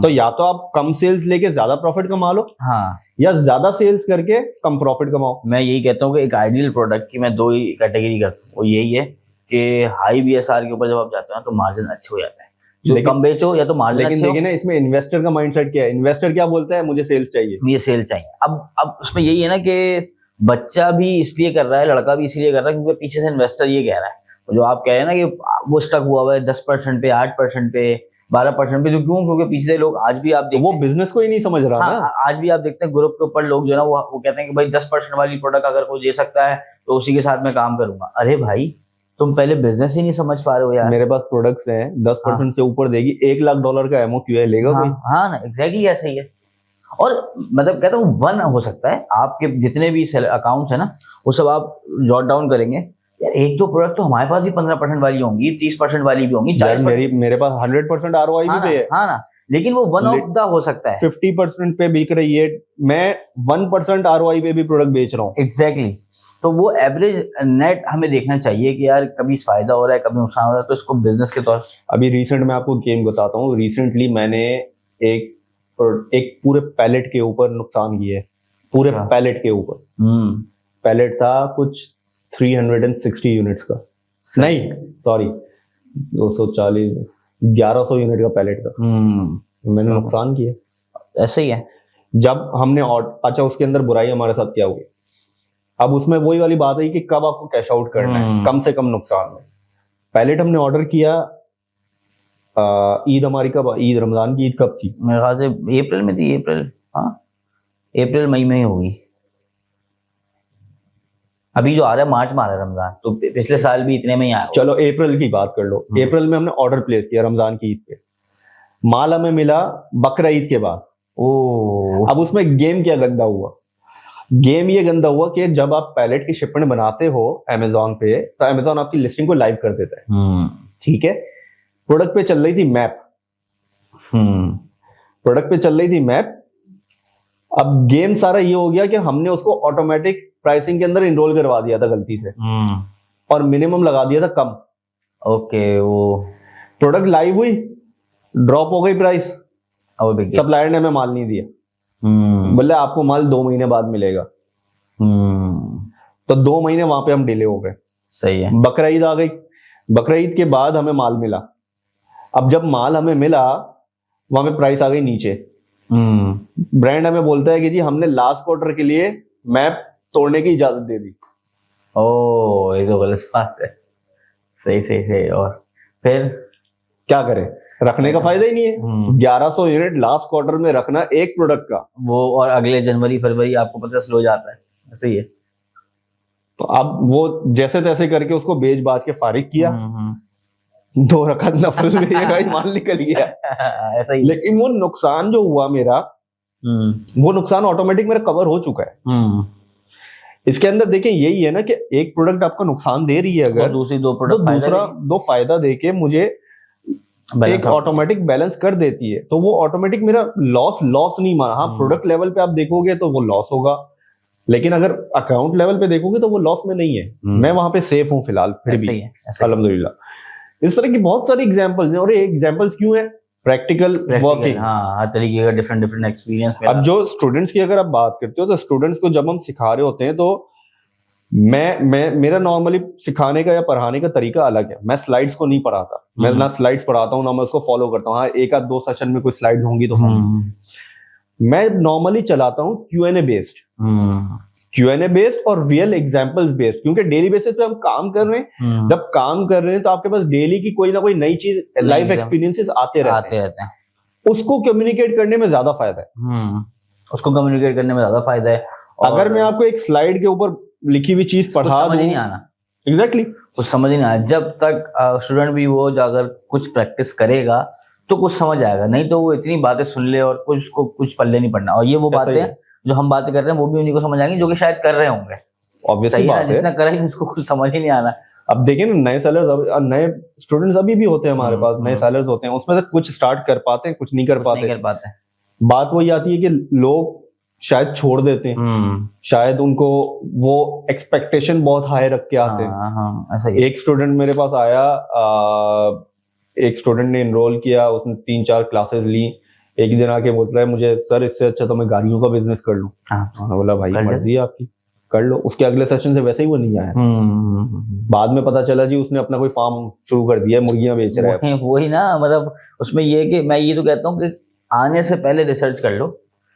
तो या तो आप कम सेल्स लेके ज्यादा प्रॉफिट कमा लो, हाँ, या ज्यादा सेल्स करके कम प्रॉफिट कमाओ। मैं यही कहता हूँ कि एक आइडियल प्रोडक्ट की मैं 2 ही कैटेगरी करता हूँ, वो यही है कि हाई BSR के ऊपर जब आप जाते हो तो मार्जिन अच्छे हो जाता है, जो कम बेचो या तो मार्जिन अच्छे हो। लेकिन ना, इसमें इन्वेस्टर का माइंडसेट क्या है? इन्वेस्टर क्या बोलता है? मुझे सेल्स चाहिए, मुझे सेल चाहिए। अब उसमें यही है ना कि बच्चा भी इसलिए कर रहा है, लड़का भी इसलिए कर रहा है क्योंकि पीछे से इन्वेस्टर ये कह रहा है। जो आप कह रहे हैं ना कि वो स्टक हुआ है 10% पे, 8% पे, 12% पे, जो क्यों? क्योंकि पीछे से लोग आज भी आप देखते वो बिजनेस को ही नहीं समझ रहा ना। आज भी आप देखते हैं ग्रुप के ऊपर लोग जो है ना वो कहते हैं कि भाई 10% वाली प्रोडक्ट अगर कोई दे सकता है तो उसी के साथ मैं काम करूंगा। अरे भाई, तुम पहले बिजनेस ही नहीं समझ पा रहे हो यार। मेरे पास प्रोडक्ट्स हैं 10% से ऊपर देगी, $1 लाख का MOQ लेगा कोई? हाँ ना, एग्जैक्टली ऐसा ही है। और मतलब कहता हूँ 1 हो सकता है, आपके जितने भी अकाउंट्स है ना वो सब आप जॉट डाउन करेंगे यार, 1-2 प्रोडक्ट तो हमारे पास ही 15% वाली होंगी, 30% वाली भी होंगी, मेरे पास 100% ROI भी पे है। हाँ ना, लेकिन वो 1 ऑफ द हो सकता है। 50% पे बिक रही है, मैं 1% ROI पे भी प्रोडक्ट बेच रहा हूँ। एग्जैक्टली। तो वो एवरेज नेट हमें देखना चाहिए कि यार कभी फायदा हो रहा है, कभी नुकसान हो रहा है, तो इसको बिजनेस के तौर। अभी रिसेंट में आपको गेम बताता हूँ। रिसेंटली मैंने एक पूरे पैलेट के ऊपर नुकसान किया है, पूरे पैलेट के ऊपर। पैलेट था कुछ 360 यूनिट्स का, नहीं सॉरी 240, 1100 यूनिट का पैलेट था। मैंने नुकसान किया। ऐसे ही है। जब हमने अच्छा, उसके अंदर बुराई हमारे साथ क्या हुई, अब उसमें वही वाली बात है कि कब आपको कैश आउट करना है कम से कम नुकसान में। पैलेट हमने ऑर्डर किया, ईद हमारी कब, ईद रमजान की ईद कब थी? मेरे ख्याल से अप्रैल में थी। अप्रैल मई में ही होगी। अभी जो आ रहा है मार्च में आ रहा है रमजान, तो पिछले साल भी इतने में ही आया। चलो अप्रैल की बात कर लो। अप्रैल में हमने ऑर्डर प्लेस किया रमजान की ईद पे, माल हमें मिला बकरा ईद के बाद। अब उसमें गेम क्या गंदा हुआ? गेम ये गंदा हुआ कि जब आप पैलेट की शिपमेंट बनाते हो अमेज़न पे, तो अमेज़न आपकी लिस्टिंग को लाइव कर देता है। ठीक है, प्रोडक्ट पे चल रही थी मैप, प्रोडक्ट पे चल रही थी मैप। अब गेम सारा ये हो गया कि हमने उसको ऑटोमेटिक प्राइसिंग के अंदर इनरोल करवा दिया था गलती से, और मिनिमम लगा दिया था कम। ओके, वो प्रोडक्ट लाइव हुई, ड्रॉप हो गई प्राइस, सप्लायर ने हमें माल नहीं दिया, बोले आपको माल 2 महीने बाद मिलेगा। तो 2 महीने वहां पे हम डिले हो गए। सही है। बकरा ईद आ गई, बकरा ईद के बाद हमें माल मिला। अब जब माल हमें मिला, वहां पे प्राइस आ गई नीचे। ब्रांड हमें बोलता है कि जी हमने लास्ट क्वार्टर के लिए मैप तोड़ने की इजाजत दे दी। ओ, ये तो गलत बात है। सही सही सही। और फिर क्या करें, रखने का फायदा ही नहीं है। 1100 यूनिट लास्ट क्वार्टर में रखना एक प्रोडक्ट का, वो और अगले जनवरी फरवरी आपको पता स्लो जाता है, ऐसे ही है। तो अब वो जैसे तैसे करके उसको बेच बाज के फारिग किया। 2 रकत नफल में भाई माल निकल गया। ऐसा ही। लेकिन वो नुकसान जो हुआ मेरा, वो नुकसान ऑटोमेटिक मेरा कवर हो चुका है। इसके अंदर देखें यही है ना कि एक प्रोडक्ट आपको नुकसान दे रही है अगर, और दूसरी 2 प्रोडक्ट तो दूसरा 2 फायदा देके मुझे एक ऑटोमेटिक बैलेंस कर देती है। तो वो ऑटोमेटिक मेरा लॉस नहीं माना। हाँ, प्रोडक्ट लेवल पे आप देखोगे तो वो लॉस होगा, लेकिन अगर अकाउंट लेवल पे देखोगे तो वो लॉस में नहीं है। मैं वहां पे सेफ हूँ फिलहाल फिर भी, अल्हम्दुलिल्लाह। इस तरह की बहुत सारी एग्जांपल्स हैं। और ये एग्जांपल्स क्यों है? Practical working. हाँ, हर तरीके का डिफरेंट एक्सपीरियंस। अब जो स्टूडेंट्स की अगर आप बात करते हो, तो स्टूडेंट्स को जब हम सिखा रहे होते हैं तो मेरा नॉर्मली सिखाने का या पढ़ाने का तरीका अलग है। मैं स्लाइड्स को नहीं पढ़ाता, मैं ना स्लाइड्स पढ़ाता हूँ ना मैं उसको फॉलो करता हूँ। हाँ, 1-2 सेशन में कोई स्लाइड्स होंगी तो मैं नॉर्मली चलाता हूँ Q&A बेस्ड और रियल एग्जांपल्स बेस्ड, क्योंकि डेली बेसिस पे हम काम कर रहे हैं। जब काम कर रहे हैं तो आपके पास डेली की कोई ना कोई नई चीज, लाइफ एक्सपीरियंसेस आते रहते हैं। उसको कम्युनिकेट करने में ज्यादा फायदा है। उसको कम्युनिकेट करने में ज्यादा फायदा है। अगर मैं आपको एक स्लाइड के ऊपर लिखी हुई चीज पढ़ा दूं, नहीं आना। एग्जैक्टली, कुछ समझ नहीं आया। जब तक स्टूडेंट भी वो अगर कुछ प्रैक्टिस करेगा तो कुछ समझ आएगा, नहीं तो वो इतनी बातें सुन ले और कुछ पल्ले नहीं पड़ना। और ये वो बातें जो हम बातें कर रहे हैं वो भी उन्हीं को समझ आएंगी जो कि शायद कर रहे होंगे। ऑब्वियसली बात है, जिसने करा ही उसको कुछ समझ ही नहीं आना। अब देखिए ना, नए सेलर्स, नए स्टूडेंट्स अभी भी होते हैं हमारे पास, नए सेलर्स होते हैं, उसमें से कुछ स्टार्ट कर पाते हैं, कुछ नहीं कर पाते। बात वही आती है कि लोग शायद छोड़ देते हैं, शायद उनको वो एक्सपेक्टेशन बहुत हाई रख के आते हैं। ऐसा ही। एक स्टूडेंट मेरे पास आया, एक स्टूडेंट ने एनरोल किया, उसने 3-4 क्लासेस ली। एक दिन आके बोलता है मुझे, सर इससे अच्छा तो मैं गाड़ियों का बिजनेस कर लूं। मैंने बोला भाई मर्जी है आपकी, कर लो। उसके अगले सेशन से वैसे ही वो नहीं आया। बाद में पता चला जी उसने अपना कोई फार्म शुरू कर दिया, मुर्गियां बेच रहा है। वही ना, मतलब उसमें ये कि मैं ये तो कहता हूँ कि आने से पहले रिसर्च कर लो,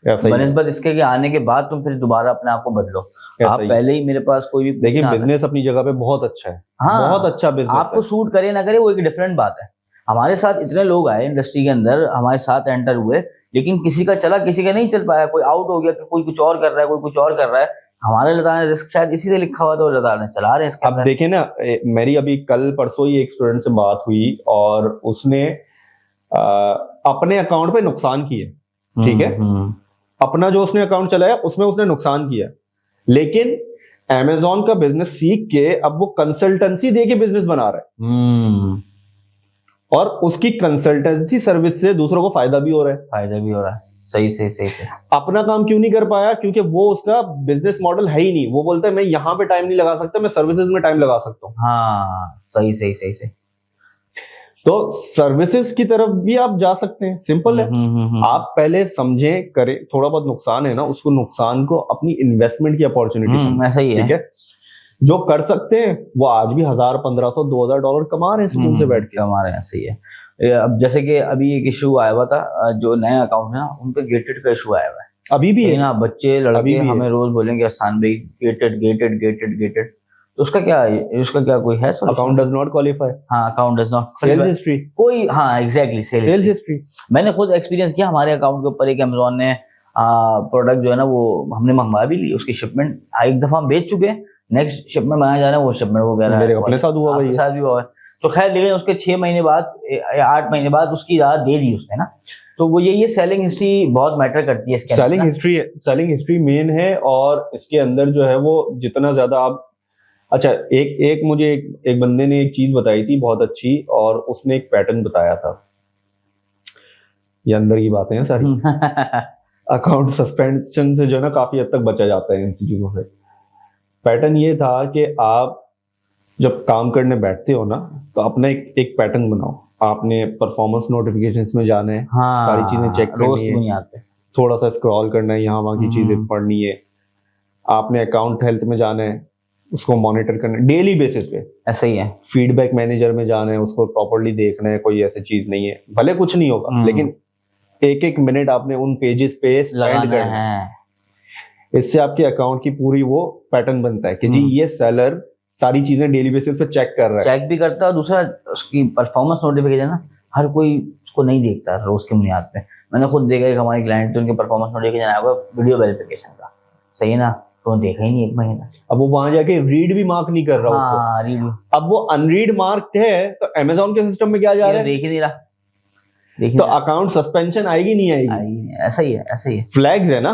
बनिस्बत इसके कि आने के बाद तुम फिर दोबारा अपने आप को बदलो। आप पहले ही मेरे पास कोई भी, देखिए बिजनेस अपनी जगह पे बहुत अच्छा है। हाँ, बहुत अच्छा बिजनेस। आपको सूट करे ना करे वो एक डिफरेंट बात है। हमारे साथ इतने लोग आए इंडस्ट्री के अंदर, हमारे साथ एंटर हुए, लेकिन किसी का चला किसी का नहीं चल पाया। कोई आउट हो गया, कोई कुछ और कर रहा है, कोई कुछ और कर रहा है। हमारे लता ने रिस्क शायद इसी से लिखा हुआ, तो लता ने चला रहे हैं। अब देखें ना, मेरी अभी कल परसों ही एक स्टूडेंट से बात हुई और उसने अपने अकाउंट पे नुकसान किया। ठीक है, अपना जो उसने अकाउंट चलाया उसमें उसने नुकसान किया, लेकिन Amazon का बिजनेस सीख के अब वो कंसल्टेंसी दे के बिजनेस बना रहा है। और उसकी कंसल्टेंसी सर्विस से दूसरों को फायदा भी हो रहा है। सही से अपना काम क्यों नहीं कर पाया? क्योंकि वो उसका बिजनेस मॉडल है ही नहीं। वो बोलता है मैं यहाँ पे टाइम नहीं लगा सकता, मैं सर्विसेज में टाइम लगा सकता हूँ। हाँ, सही। तो सर्विसेज की तरफ भी आप जा सकते हैं, सिंपल है। आप पहले समझें, करें, थोड़ा बहुत नुकसान है ना, उसको नुकसान को अपनी इन्वेस्टमेंट की अपॉर्चुनिटी, ऐसा ही है। ठीक है, जो कर सकते हैं वो आज भी $1000, $1500, $2000 कमा रहे हैं सुकून से बैठ के, कमा रहे हैं। सही है। अब जैसे कि अभी एक इशू आया हुआ था, जो नए अकाउंट है ना उन पे गेटेड का इशू आया हुआ है। अभी भी है ना, बच्चे लड़के हमें रोज बोलेंगे आसान भाई गेटेड। तो उसका क्या कोई है? Account does not qualify. हाँ, account does not sales history कोई। हाँ, एग्जैक्टली, सेल्स हिस्ट्री। मैंने खुद एक्सपीरियंस किया। हमारे अकाउंट के ऊपर एक Amazon ने प्रोडक्ट जो है ना वो हमने मंगवा भी ली, उसकी शिपमेंट एक दफा हम बेच चुके हैं, नेक्स्ट शिपमेंट बनाया जा रहा है, वो शिपमेंट वो कह रहा है मेरे अपने साथ हुआ भाई, साथ भी हुआ है। तो खैर, लेकिन उसके 6 महीने बाद या 8 महीने बाद उसकी इजाजत दे दी उसने ना। तो वो ये सेलिंग हिस्ट्री बहुत मैटर करती है इसके अंदर। सेलिंग हिस्ट्री मेन है। और इसके अंदर जो है वो जितना ज्यादा आप, अच्छा, एक मुझे एक बंदे ने एक चीज बताई थी बहुत अच्छी, और उसने एक पैटर्न बताया था। ये अंदर की बातें हैं सारी। अकाउंट सस्पेंशन से जो है ना काफी हद तक बचा जाता है इन चीजों से। पैटर्न ये था कि आप जब काम करने बैठते हो ना तो अपना एक पैटर्न बनाओ। आपने परफॉर्मेंस नोटिफिकेशंस में जाना है, सारी चीजें चेक करनी है, थोड़ा सा स्क्रॉल करना है, यहाँ वहाँ की चीजें पढ़नी है। आपने अकाउंट हेल्थ में जाना है, उसको मॉनिटर करना डेली बेसिस पे। ऐसा ही है। फीडबैक मैनेजर में जाना है, उसको प्रॉपरली देखना है, कोई ऐसी चीज नहीं है, भले कुछ नहीं होगा लेकिन एक एक मिनट आपने उन पेजेस पे स्पेंड करना है। इससे आपके अकाउंट की पूरी वो पैटर्न बनता है कि जी ये सेलर सारी चीजें डेली बेसिस पे चेक कर रहा है, चेक भी करता है। और दूसरा उसकी परफॉर्मेंस नोटिफिकेशन ना हर कोई उसको नहीं देखता रोज की बुनियाद पे। मैंने खुद देखा एक हमारी क्लाइंट थे, उनके परफॉर्मेंस नोटिफिकेशन आया हुआ वीडियो वेरिफिकेशन का, सही है ना, तो देखा ही नहीं 1 महीना। अब वो वहां जाके रीड भी मार्क नहीं कर रहा हाँ, रीड। अब वो अनरीड मार्क है तो अमेजोन के सिस्टम में क्या जा रहा है, देख ही नहीं रहा, तो अकाउंट सस्पेंशन आएगी नहीं आएगी। ऐसा ही है, ऐसा ही है। फ्लैग्स है ना,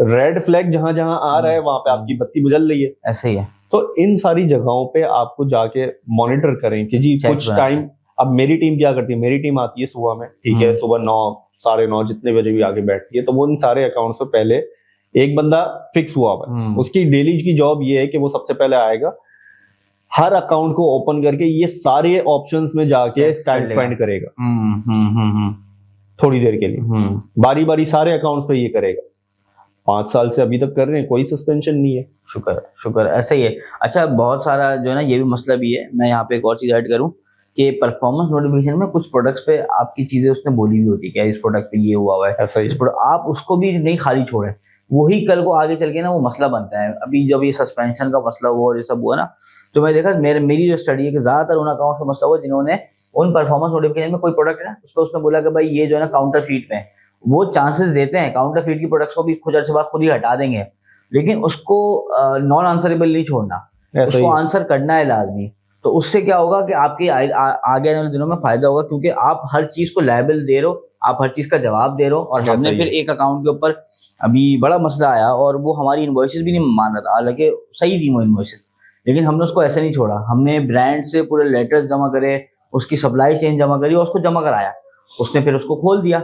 रेड फ्लैग जहां जहां आ रहा है वहां पे आपकी बत्ती बुझल रही है। ऐसा ही है। तो इन सारी जगहों पे आपको जाके मॉनिटर करें कि जी कुछ टाइम। अब मेरी टीम क्या करती है, मेरी टीम आती है सुबह में, ठीक है, सुबह 9 साढ़े 9 जितने बजे भी आगे बैठती है, तो वो इन सारे अकाउंट्स पे पहले एक बंदा फिक्स हुआ हुआ है। उसकी डेली की जॉब ये है कि वो सबसे पहले आएगा, हर अकाउंट को ओपन करके ये सारे ऑप्शंस में जाके टाइम स्पेंड करेगा थोड़ी देर के लिए, बारी बारी सारे अकाउंट्स पे ये करेगा। 5 साल से अभी तक कर रहे हैं, कोई सस्पेंशन नहीं है। शुक्र ऐसा ही है। अच्छा, बहुत सारा जो है ना ये भी मसला भी है। मैं यहाँ पे एक और चीज ऐड करूँ कि परफॉर्मेंस नोटिफिकेशन में कुछ प्रोडक्ट्स पे आपकी चीजें उसने बोली भी होती है क्या इस प्रोडक्ट पे ये हुआ है, ऐसा ही इस प्रोडक्ट, आप उसको भी नहीं खाली छोड़े, वही कल को आगे चल के ना वो मसला बनता है। अभी जब ये सस्पेंशन का मसला हुआ और ये सब हुआ ना, तो मैं देखा मेरी जो स्टडी है कि ज्यादातर उन अकाउंट्स में मसला हुआ जिन्होंने उन परफॉर्मेंस नोटिफिकेशन में कोई प्रोडक्ट है ना उस पर उसने बोला कि भाई ये जो है ना काउंटर फीट में, वो चांसेस देते हैं काउंटर फीट की प्रोडक्ट्स को भी कुछ अर्से बाद खुद ही हटा देंगे, लेकिन उसको नॉन आंसरेबल नहीं छोड़ना, उसको आंसर करना है लाजमी। तो उससे क्या होगा कि आपके आगे आने वाले दिनों में फायदा होगा, क्योंकि आप हर चीज को लायबल दे रहे हो, आप हर चीज का जवाब दे रहे हो। और हमने फिर एक अकाउंट के ऊपर अभी बड़ा मसला आया और वो हमारी इनवॉइसेस भी नहीं मान रहा था, हालांकि सही थी वो इनवॉइसेस, लेकिन हमने उसको ऐसे नहीं छोड़ा। हमने ब्रांड से पूरे लेटर्स जमा करे, उसकी सप्लाई चेन जमा करी और उसको जमा कराया, उसने फिर उसको खोल दिया।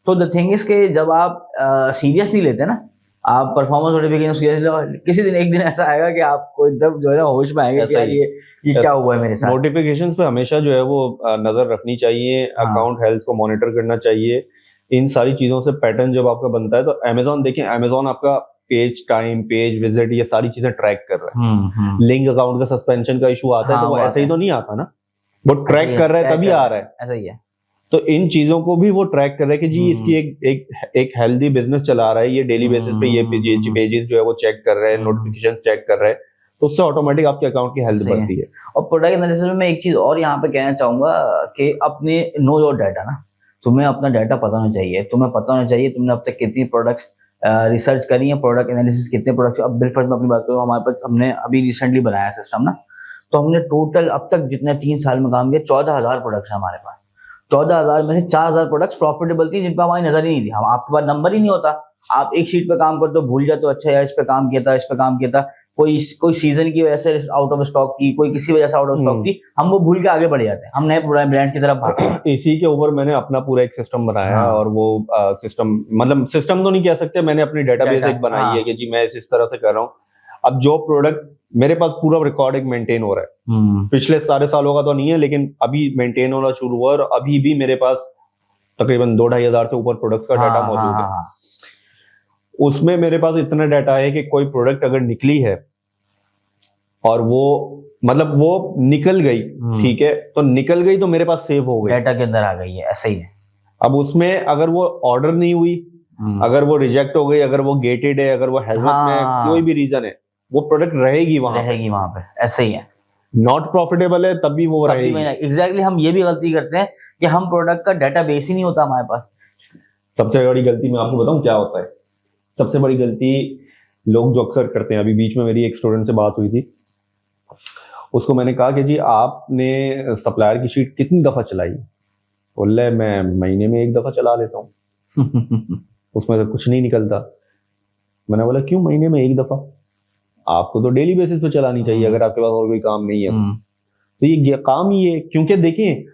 तो द थिंग इज के जब आप सीरियस नहीं लेते ना, आप परफॉर्मेंस नोटिफिकेशन किसी दिन एक दिन ऐसा आएगा कि आपको एकदम जो है ना होश में आएगा कि यार ये क्या हुआ है मेरे साथ। नोटिफिकेशंस पे हमेशा जो है वो नजर रखनी चाहिए, अकाउंट हेल्थ को मॉनिटर करना चाहिए। इन सारी चीजों से पैटर्न जब आपका बनता है तो अमेजोन देखें, अमेजोन आपका पेज टाइम, पेज विजिट, ये सारी चीजें ट्रैक कर रहा है। लिंक अकाउंट का सस्पेंशन का इशू आता है तो वो ऐसे ही तो नहीं आता ना, वो ट्रैक कर रहा है तभी आ रहा है। ऐसा ही है। तो इन चीजों को भी वो ट्रैक कर रहा है कि जी इसकी एक हेल्दी बिजनेस चला रहा है, ये डेली बेसिस पे ये पेजेस जो है वो चेक कर रहे हैं, नोटिफिकेशंस चेक कर रहे हैं, तो उससे ऑटोमेटिक आपके अकाउंट की हेल्थ बढ़ती है। और प्रोडक्ट एनालिसिस में मैं एक चीज और यहाँ पे कहना चाहूंगा कि अपने नो योर डाटा ना, तुम्हें अपना डाटा पता होना चाहिए, तुम्हें पता होना चाहिए तुमने अब तक कितनी प्रोडक्ट्स रिसर्च करी है, प्रोडक्ट एनालिसिस कितने प्रोडक्ट्स। अब बिलफर्ज में अपनी बात करूँ, हमारे पास हमने अभी रिसेंटली बनाया सिस्टम ना, तो हमने टोटल अब तक जितने 3 साल में काम किया 14,000 प्रोडक्ट्स हमारे पास। 14,000 में से 4,000 प्रोडक्ट्स प्रॉफिटेबल थी जिन पर हमारी नजर ही नहीं थी। हम आपके पास नंबर ही नहीं होता, आप एक शीट पे काम करते हो भूल जाते हो, अच्छा यार इस पे काम किया था, इस पे काम किया था, कोई सीजन की वजह से आउट ऑफ स्टॉक की, कोई किसी वजह से आउट ऑफ स्टॉक थी, हम वो भूल के आगे बढ़ जाते हैं, हम नए ब्रांड की तरफ भागते हैं। इसी के ऊपर मैंने अपना पूरा एक सिस्टम बनाया है और वो सिस्टम मतलब सिस्टम तो नहीं कह सकते, मैंने अपनी डेटाबेस एक बनाई है कि जी मैं इस तरह से कर रहा हूँ। अब जो प्रोडक्ट मेरे पास पूरा रिकॉर्ड एक मेंटेन हो रहा है, पिछले सारे सालों का तो नहीं है लेकिन अभी मेंटेन होना शुरू हुआ और अभी भी मेरे पास तकरीबन 2-2.5 हजार से ऊपर प्रोडक्ट्स का डाटा मौजूद है। उसमें मेरे पास इतना डाटा है कि कोई प्रोडक्ट अगर निकली है और वो मतलब वो निकल गई, ठीक है, तो निकल गई तो मेरे पास सेव हो गई, डाटा के अंदर आ गई है, ऐसा ही है। अब उसमें अगर वो ऑर्डर नहीं हुई, अगर वो रिजेक्ट हो गई, अगर वो गेटेड है, अगर वो हेल्थ में कोई भी रीजन है, वो प्रोडक्ट रहेगी वहां पे, ऐसे ही है। नॉट प्रॉफिटेबल है तब भी वो रहेगी। एग्जैक्टली हम ये भी गलती करते हैं कि हम प्रोडक्ट का डाटा बेस ही नहीं होता हमारे पास। सबसे बड़ी गलती मैं आपको बताऊं क्या होता है, सबसे बड़ी गलती लोग जो अक्सर करते हैं, अभी बीच में मेरी एक स्टूडेंट से बात हुई थी, उसको मैंने कहा कि जी आपने सप्लायर की शीट कितनी दफा चलाई, बोल रहा है मैं महीने में 1 दफा चला लेता हूँ उसमें से कुछ नहीं निकलता। मैंने बोला क्यों महीने में 1 दफा, आपको तो डेली बेसिस पे चलानी चाहिए अगर आपके पास और कोई काम नहीं है तो ये काम ही है, क्योंकि देखिए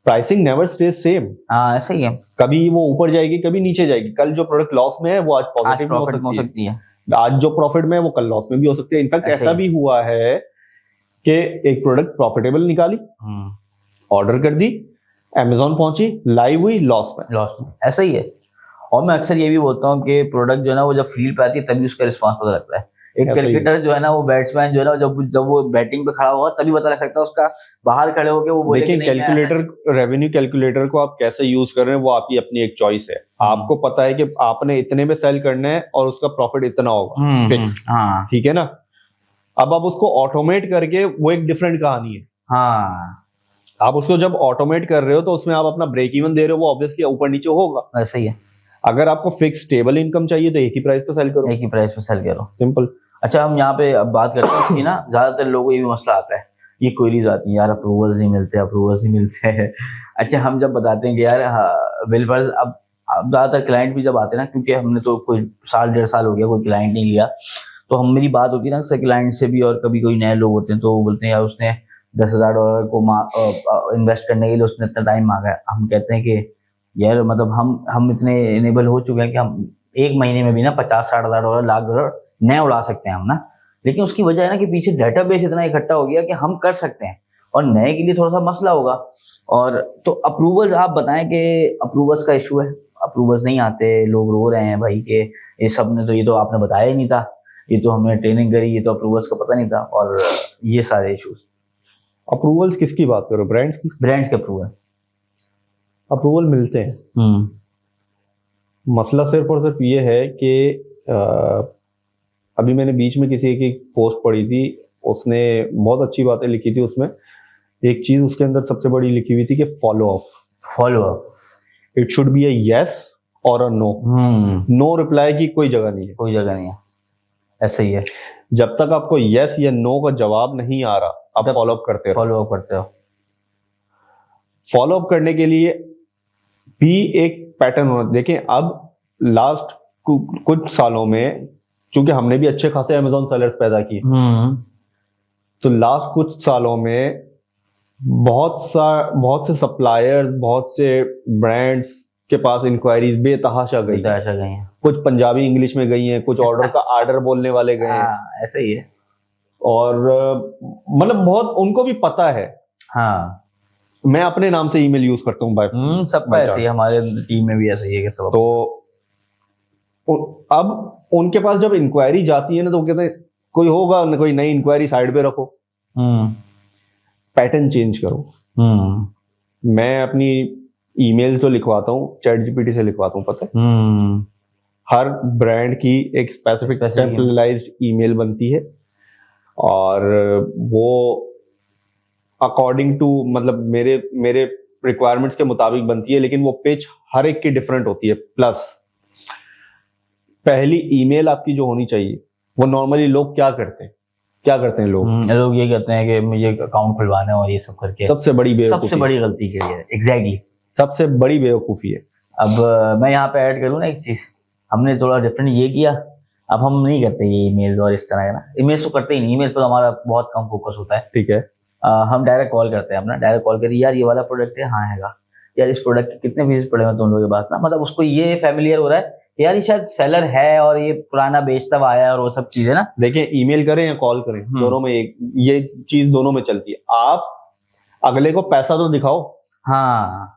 प्राइसिंग नेवर स्टेज सेम। ऐसा ही है, कभी वो ऊपर जाएगी कभी नीचे जाएगी। कल जो प्रोडक्ट लॉस में है वो आज पॉजिटिव हो सकती है, आज जो प्रॉफिट में है वो कल लॉस में भी हो सकती है। इनफैक्ट ऐसा भी हुआ है कि एक प्रोडक्ट प्रॉफिटेबल निकाली, ऑर्डर कर दी, अमेजोन पहुंची, लाइव हुई, लॉस में। ऐसा ही है। और मैं अक्सर ये भी बोलता हूँ कि प्रोडक्ट जो है ना वो जब फील्ड पे आती है तभी उसका रिस्पॉन्स पता लगता है। एक ऐसा ही है। क्रिकेटर जो है ना, वो बैट्समैन जो है ना, जब वो बैटिंग पे खड़ा होगा तभी पता लग सकता है उसका, बाहर खड़े होके वो बोले कि देखिए, नहीं, मैं ऐसा- कैलकुलेटर, रेवेन्यू कैलकुलेटर को आप कैसे यूज कर रहे हैं वो आपकी अपनी एक चॉइस है। आपको पता है कि आपने इतने में सेल करना है और उसका प्रॉफिट इतना होगा फिक्स, हाँ ठीक है ना। अब आप उसको ऑटोमेट करके, वो एक डिफरेंट कहानी है। हाँ, आप उसको जब ऑटोमेट कर रहे हो तो उसमें आप अपना ब्रेक इवन दे रहे हो, वो ऑब्वियसली ऊपर नीचे होगा। ऐसा ही है, अगर आपको फिक्स स्टेबल इनकम चाहिए तो एक ही प्राइस पे सेल करो, एक ही प्राइस पे सेल करो। सिंपल। अच्छा, हम यहाँ पे अब बात करते हैं कि ना, ज्यादातर लोगों को ये भी मसला आता है, ये क्वेरीज आती है यार, अप्रूवल्स नहीं मिलते, अप्रूवल्स नहीं मिलते हैं। अच्छा, हम जब बताते हैं कि यार बिलफर्ज, अब ज्यादातर क्लाइंट भी जब आते हैं ना, क्योंकि हमने तो कोई साल 1.5 साल हो गया कोई क्लाइंट नहीं लिया, तो हम मेरी बात होती है ना अक्सर क्लाइंट से भी, और कभी कोई नए लोग होते हैं तो वो बोलते हैं यार उसने $10,000 को इन्वेस्ट करने के लिए उसने इतना टाइम मांगा है। हम कहते हैं कि यार मतलब हम इतने इनेबल हो चुके हैं कि हम एक महीने में भी ना $50,000-60,000 $1,00,000 नए उड़ा सकते हैं हम ना। लेकिन उसकी वजह है ना कि पीछे डेटाबेस इतना इकट्ठा हो गया कि हम कर सकते हैं, और नए के लिए थोड़ा सा मसला होगा। और तो अप्रूवल्स, आप बताएं कि अप्रूवल्स का इशू है, अप्रूवल्स नहीं आते, लोग रो रहे हैं भाई कि ये सब ने तो, ये तो आपने बताया ही नहीं था, ये तो हमने ट्रेनिंग करी, ये तो अप्रूवल्स का पता नहीं था, और ये सारे इश्यूज। अप्रूवल्स किसकी बात करो? ब्रांड्स की? ब्रांड्स के अप्रूवल, अप्रूवल मिलते हैं। मसला सिर्फ और सिर्फ ये है कि अभी मैंने बीच में किसी की पोस्ट पढ़ी थी, उसने बहुत अच्छी बातें लिखी थी। उसमें एक चीज उसके अंदर सबसे बड़ी लिखी हुई थी कि follow up, it should be a yes और अ नो। नो रिप्लाई की कोई जगह नहीं है, कोई जगह नहीं है, ऐसा ही है। जब तक आपको यस या नो का जवाब नहीं आ रहा, आप फॉलो अप करते रहो। फॉलो अप करने के लिए भी एक पैटर्न होना। देखें, अब लास्ट कुछ सालों में, चूंकि हमने भी अच्छे खासे अमेज़न सेलर्स पैदा किए, तो लास्ट कुछ सालों में बहुत से सप्लायर्स, बहुत से ब्रांड्स के पास इंक्वायरीज बेतहाशा गई हैं। कुछ पंजाबी इंग्लिश में गई हैं, कुछ ऑर्डर का आर्डर बोलने वाले गए हैं। ऐसा ही है। और मतलब बहुत उनको भी पता है। हाँ, मैं अपने नाम से ईमेल यूज करता हूँ, सबका ऐसे ही, हमारे टीम में भी ऐसा ही है कि सब। तो अब उनके पास जब इंक्वायरी जाती है ना, तो वो कहते हैं कोई होगा ना, कोई नई इंक्वायरी साइड पे रखो, पैटर्न चेंज करो। मैं अपनी ईमेल्स जो लिखवाता हूँ चैट जीपीटी से लिखवाता हूँ, पता है। हर ब्रांड की एक स्पेसिफिक टेम्पलेटाइज्ड ईमेल बनती है, और वो अकॉर्डिंग टू, मतलब मेरे रिक्वायरमेंट्स के मुताबिक बनती है, लेकिन वो पिच हर एक की डिफरेंट होती है। प्लस पहली ईमेल आपकी जो होनी चाहिए, वो नॉर्मली लोग क्या करते हैं लोग ये कहते हैं कि मुझे अकाउंट खुलवाना है, और ये सब करके सबसे बड़ी गलती की है। एग्जैक्टली, सबसे बड़ी बेवकूफ़ी है। अब मैं यहाँ पे ऐड करूँ ना एक चीज, हमने थोड़ा डिफरेंट ये किया, अब हम नहीं करते ये ईमेल और इस तरह का ना, ईमेल तो करते ही नहीं, ईमेल पर हमारा बहुत कम फोकस होता है। ठीक है, हम डायरेक्ट कॉल करते हैं, अपना डायरेक्ट कॉल करिए, यार ये वाला प्रोडक्ट है, हाँ हैगा यार, इस प्रोडक्ट के कितने पीसेस पड़े हैं तुम लोगों के पास ना, मतलब उसको ये फैमिलियर हो रहा है कि यार ये शायद सेलर है और ये पुराना बेचता हुआ आया है, और वो सब चीजें ना। देखिए, ईमेल करें या कॉल करें, दोनों में ये चीज दोनों में चलती है। आप अगले को पैसा तो दिखाओ। हाँ,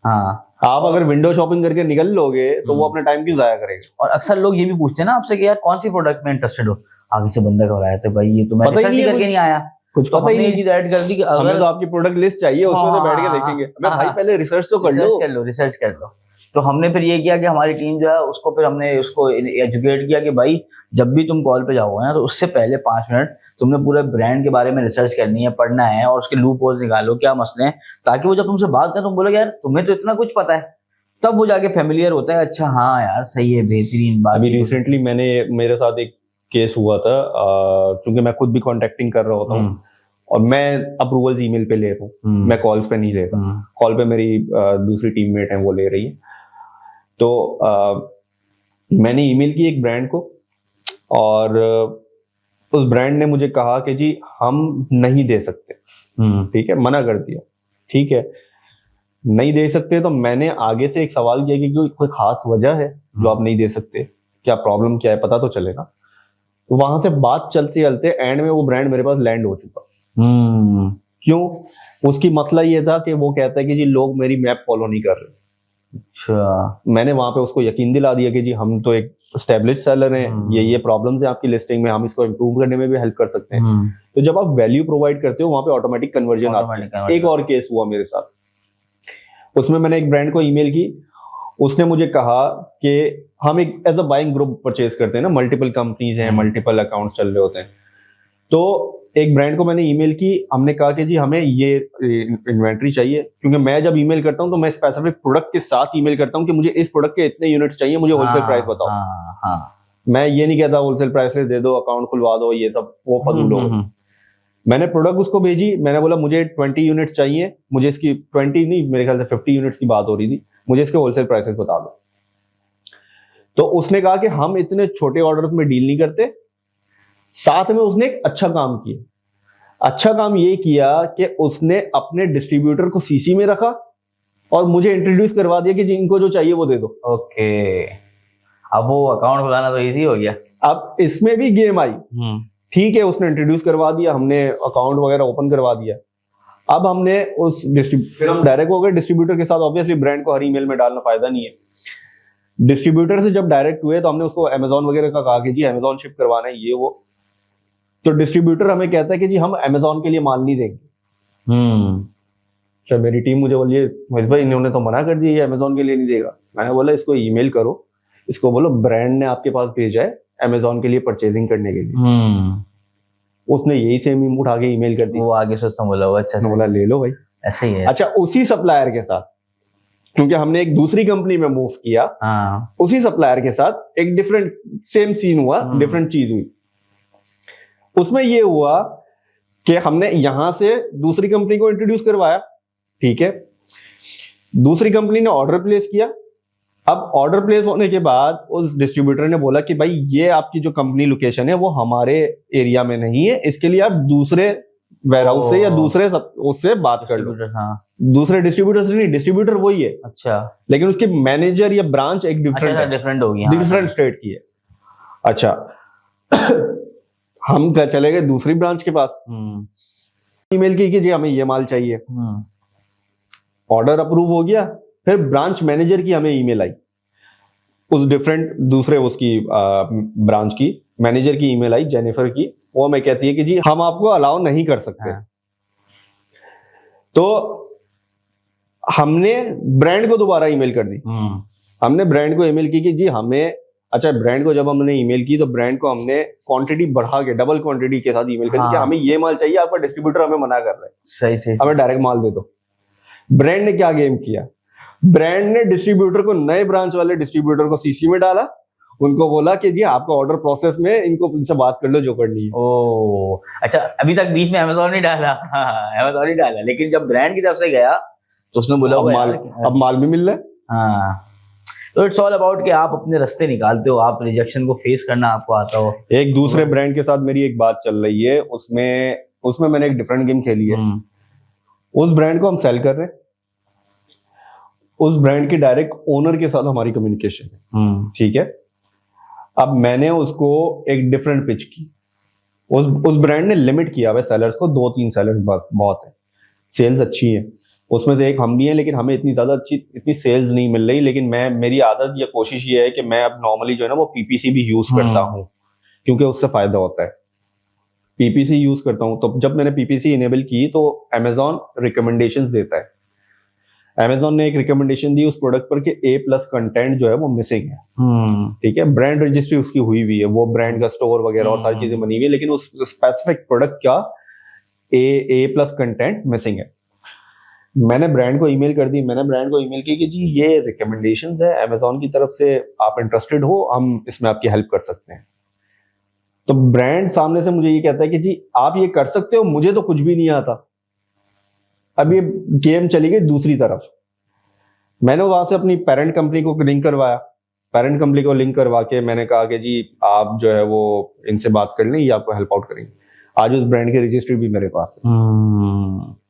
आप अगर विंडो शॉपिंग करके निकल लोगे तो वो अपना टाइम क्यों जाया करेगा। और अक्सर लोग ये भी पूछते हैं ना आपसे कि यार कौन सी प्रोडक्ट में इंटरेस्टेड हो, आगे से बंदा कह रहा है तो भाई ये तो मैं रिसर्च करके नहीं आया, कुछ तो पता ही हमने ये नहीं। चीज ऐड कर दी कि हमें तो आपकी प्रोडक्ट लिस्ट चाहिए, उसमें से बैठ के देखेंगे। भाई पहले रिसर्च तो रिसर्च कर लो। तो हमने फिर ये किया कि हमारी टीम जो है उसको, फिर हमने उसको एजुकेट किया कि भाई जब भी तुम कॉल पे जाओगे ना, तो उससे पहले 5 मिनट तुमने पूरे ब्रांड के बारे में रिसर्च करनी है, पढ़ना है, और उसके लूप होल्स निकालो, क्या मसले हैं, ताकि वो जब तुमसे बात करें तुम बोलो यार तुम्हें तो इतना कुछ पता है, तब वो जाके फेमिलियर होता है। अच्छा हाँ यार सही है, बेहतरीन बात। अभी रिसेंटली मेरे साथ एक केस हुआ था, क्योंकि मैं खुद भी कॉन्टेक्टिंग कर रहा होता हूँ, और मैं अप्रूवल्स ईमेल पे ले रहा हूँ, मैं कॉल्स पे नहीं ले रहा। कॉल पे मेरी दूसरी टीममेट है, वो ले रही है। तो मैंने ईमेल की एक ब्रांड को, और उस ब्रांड ने मुझे कहा कि जी हम नहीं दे सकते। ठीक है, मना कर दिया। ठीक है, नहीं दे सकते, तो मैंने आगे से एक सवाल किया कि कोई खास वजह है जो आप नहीं दे सकते, क्या प्रॉब्लम क्या है, पता तो चलेगा। तो वहां से बात चलते चलते एंड में वो ब्रांड मेरे पास लैंड हो चुका। क्यों? उसकी मसला ये था कि वो कहता है कि जी लोग मेरी मैप फॉलो नहीं कर रहे। अच्छा, मैंने वहां पे उसको यकीन दिला दिया कि जी हम तो एक स्टेब्लिश सेलर हैं, ये प्रॉब्लम्स हैं आपकी लिस्टिंग में, हम इसको इम्प्रूव करने में भी हेल्प कर सकते हैं। तो जब आप वैल्यू प्रोवाइड करते हो वहां पे ऑटोमेटिक कन्वर्जन आता है। एक और केस हुआ मेरे साथ, उसमें मैंने एक ब्रांड को ईमेल की, उसने मुझे कहा कि हम एक as a buying group purchase करते हैं ना, मल्टीपल कंपनीज हैं, मल्टीपल अकाउंट्स चल रहे होते हैं। तो एक ब्रांड को मैंने ईमेल की, हमने कहा कि जी हमें ये इन्वेंट्री चाहिए, क्योंकि मैं जब ईमेल करता हूं तो मैं स्पेसिफिक प्रोडक्ट के साथ ईमेल करता हूं कि मुझे इस प्रोडक्ट के इतने यूनिट्स चाहिए, मुझे होलसेल प्राइस बताओ। मैं ये नहीं कहता होलसेल प्राइस ले दे दो, अकाउंट खुलवा दो, ये सब वो फजूल हो। मैंने प्रोडक्ट उसको भेजी, मैंने बोला मुझे 20 यूनिट्स चाहिए, मुझे इसकी 20 नहीं, मेरे ख्याल से 50 यूनिट्स की बात हो रही थी, मुझे इसके होलसेल प्राइसेस बता दो। तो उसने कहा कि हम इतने छोटे ऑर्डर्स में डील नहीं करते। साथ में उसने एक अच्छा काम किया। अच्छा काम ये किया कि उसने अपने डिस्ट्रीब्यूटर को सीसी में रखा और मुझे इंट्रोड्यूस करवा दिया कि जिनको जो चाहिए वो दे दो। ओके, अब वो अकाउंट खुलाना तो इजी हो गया। अब इसमें भी गेम आई। ठीक है, उसने इंट्रोड्यूस करवा दिया, हमने अकाउंट वगैरह ओपन करवा दिया। अब हमने उस फिर हम डायरेक्ट हो गए डिस्ट्रीब्यूटर के साथ। ऑब्वियसली ब्रांड को हर ईमेल में डालना फायदा नहीं है। डिस्ट्रीब्यूटर से जब डायरेक्ट हुए तो हमने उसको अमेजोन वगैरह का कहा कि जी अमेजोन शिप करवाना है, ये वो। तो डिस्ट्रीब्यूटर हमें कहता है कि जी हम अमेजोन के लिए माल नहीं देंगे। तो मेरी टीम मुझे बोली, महेश भाई इन्होंने तो मना कर दिया, ये अमेजोन के लिए नहीं देगा। मैंने बोला इसको ईमेल करो, इसको बोलो ब्रांड ने आपके पास भेजा है अमेजोन के लिए परचेजिंग करने के लिए। उसने यही सेम उठा के ईमेल कर दी। वो आगे सोचता बोला अच्छा बोला ले लो भाई, ऐसे ही है। अच्छा, उसी सप्लायर के साथ, क्योंकि हमने एक दूसरी कंपनी में मूव किया, उसी सप्लायर के साथ एक डिफरेंट सेम सीन हुआ, डिफरेंट चीज हुई। उसमें ये हुआ कि हमने यहां से दूसरी कंपनी को इंट्रोड्यूस करवाया, ठीक है, दूसरी कंपनी ने ऑर्डर प्लेस किया। अब ऑर्डर प्लेस होने के बाद उस डिस्ट्रीब्यूटर ने बोला कि भाई ये आपकी जो कंपनी लोकेशन है वो हमारे एरिया में नहीं है, इसके लिए आप दूसरे वेयरहाउस से या दूसरे उससे बात कर लो। दूसरे डिस्ट्रीब्यूटर से नहीं, डिस्ट्रीब्यूटर वही है। अच्छा, लेकिन उसके मैनेजर या ब्रांच एक डिफरेंट होगी, डिफरेंट स्टेट की है। अच्छा हम चले गए दूसरी ब्रांच के पास, ईमेल की कि जी हमें ये माल चाहिए। ऑर्डर अप्रूव हो गया। फिर ब्रांच मैनेजर की हमें ईमेल आई, उस डिफरेंट दूसरे उसकी ब्रांच की मैनेजर की ईमेल आई, जेनिफर की। वो हमें कहती है कि जी हम आपको अलाउ नहीं कर सकते। तो हमने ब्रांड को दोबारा ईमेल कर दी। हमने ब्रांड को ईमेल की कि जी हमें, अच्छा ब्रांड को जब हमने ईमेल की तो ब्रांड को हमने क्वांटिटी बढ़ा के डबल क्वांटिटी के साथ ईमेल कर दी कि हमें ये माल चाहिए, आपका डिस्ट्रीब्यूटर हमें मना कर रहा है। सही हमें डायरेक्ट माल दे दो। ब्रांड ने क्या गेम किया, ब्रांड ने डिस्ट्रीब्यूटर को, नए ब्रांच वाले डिस्ट्रीब्यूटर को सीसी में डाला, उनको बोला कि जी आपका ऑर्डर प्रोसेस में, इनको इनसे बात कर लो जो करनी है। ओ अच्छा, अभी तक बीच में अमेजोन नहीं डाला। अमेजोन नहीं डाला, लेकिन जब ब्रांड की तरफ से गया तो उसने बोला अब माल भी मिल रहा है। तो इट्स ऑल अबाउट कि आप अपने रास्ते निकालते हो, आप रिजेक्शन को फेस करना आपको आता हो। एक दूसरे ब्रांड के साथ मेरी एक बात चल रही है, उसमें मैंने एक डिफरेंट गेम खेली है। उस ब्रांड को हम सेल कर रहे हैं, उस ब्रांड के डायरेक्ट ओनर के साथ हमारी कम्युनिकेशन है, ठीक है। अब मैंने उसको एक डिफरेंट पिच की। उस ब्रांड ने लिमिट किया हुआ सेलर्स को, 2-3 सेलर्स बहुत है, सेल्स अच्छी है, उसमें से एक हम भी हैं, लेकिन हमें इतनी ज्यादा अच्छी इतनी सेल्स नहीं मिल रही। लेकिन मेरी आदत या कोशिश ये है कि मैं अब नॉर्मली जो है ना वो पीपीसी भी यूज करता हूँ, क्योंकि उससे फायदा होता है। पीपीसी यूज करता हूँ, तो जब मैंने पीपीसी इनेबल की तो अमेजोन रिकमेंडेशंस देता है। अमेजोन ने एक रिकमेंडेशन दी उस प्रोडक्ट पर कि A+ कंटेंट जो है वो मिसिंग है, ठीक है। ब्रांड रजिस्ट्री उसकी हुई हुई है, वो ब्रांड का स्टोर वगैरह और सारी चीजें बनी हुई है, लेकिन उस स्पेसिफिक प्रोडक्ट का A+ कंटेंट मिसिंग है। मैंने ब्रांड को ईमेल कर दी, मैंने ब्रांड को ईमेल की कि जी ये रिकमेंडेशंस है अमेजोन की तरफ से, आप इंटरेस्टेड हो, हम इसमें आपकी हेल्प कर सकते हैं। तो ब्रांड सामने से मुझे ये कहता है कि जी आप ये कर सकते हो, मुझे तो कुछ भी नहीं आता। अब ये गेम चली गई दूसरी तरफ। मैंने वहां से अपनी पेरेंट कंपनी को लिंक करवाया, पेरेंट कंपनी को लिंक करवा के मैंने कहा कि जी आप जो है वो इनसे बात कर लें, ये आपको हेल्प आउट करेंगे। आज उस ब्रांड की रजिस्ट्री भी मेरे पास है।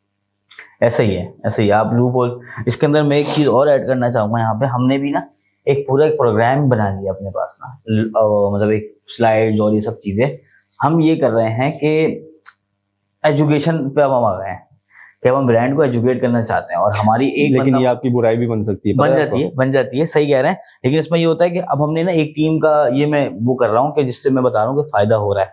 ऐसा ही है, ऐसे ही आप लूप होल। इसके अंदर मैं एक चीज और ऐड करना चाहूंगा, यहाँ पे हमने भी ना एक पूरा एक प्रोग्राम बना लिया अपने पास ना, मतलब एक स्लाइड्स और ये सब चीजें हम ये कर रहे हैं कि एजुकेशन पे हम आ गए हैं कि हम ब्रांड को एजुकेट करना चाहते हैं और हमारी एक लेकिन ये आपकी बुराई भी बन सकती है, बन जाती है, सही कह रहे हैं। लेकिन इसमें ये होता है कि अब हमने ना एक टीम का ये मैं वो कर रहा हूँ कि जिससे मैं बता रहा हूँ कि फायदा हो रहा है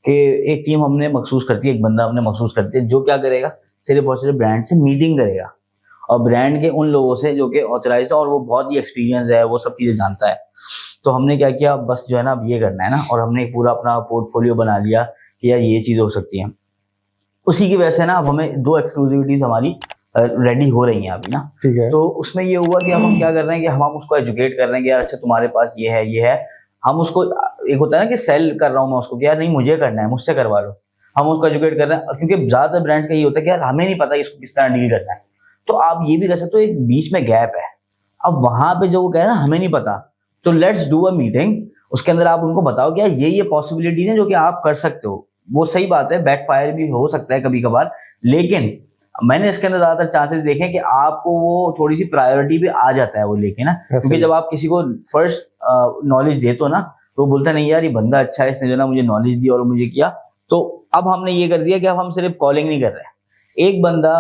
कि एक टीम हमने मखसूस करती है, एक बंदा हमने मखसूस करती है जो क्या करेगा, सिर्फ और सिर्फ ब्रांड से मीटिंग करेगा और ब्रांड के उन लोगों से जो कि ऑथराइज्ड है और वो बहुत ही एक्सपीरियंस है, वो सब चीजें जानता है। तो हमने क्या किया, बस जो है ना अब ये करना है ना, और हमने पूरा अपना पोर्टफोलियो बना लिया कि यार ये चीज हो सकती है। उसी की वजह से ना अब हमें 2 एक्सक्लूसिविटीज हमारी रेडी हो रही हैं अभी ना। ठीक है। तो उसमें ये हुआ कि अब हम क्या कर रहे हैं कि हम उसको एजुकेट कर रहे हैं कि यार अच्छा तुम्हारे पास ये है, हम उसको, एक होता है ना कि सेल कर रहा हूँ मैं उसको कि यार नहीं मुझे करना है, मुझसे करवा लो, हम उसको एजुकेट कर रहे हैं। क्योंकि ज्यादातर ब्रांड्स का ये होता है कि यार हमें नहीं पता इसको किस तरह डील करना है। तो आप ये भी कर सकते हो, एक बीच में गैप है, अब वहां पे जो वो कह रहे हैं ना हमें नहीं पता, तो लेट्स डू अ मीटिंग, उसके अंदर आप उनको बताओ कि यार ये पॉसिबिलिटीज है जो कि आप कर सकते हो। वो सही बात है, बैकफायर भी हो सकता है कभी कभार, लेकिन मैंने इसके अंदर ज्यादातर चांसेस देखे कि आपको वो थोड़ी सी प्रायोरिटी भी आ जाता है वो लेके ना, क्योंकि जब आप किसी को फर्स्ट नॉलेज देते हो ना तो वो बोलता नहीं यार ये बंदा अच्छा है, इसने जो ना मुझे नॉलेज दी और मुझे किया। तो अब हमने ये कर दिया कि अब हम सिर्फ कॉलिंग नहीं कर रहे, एक बंदा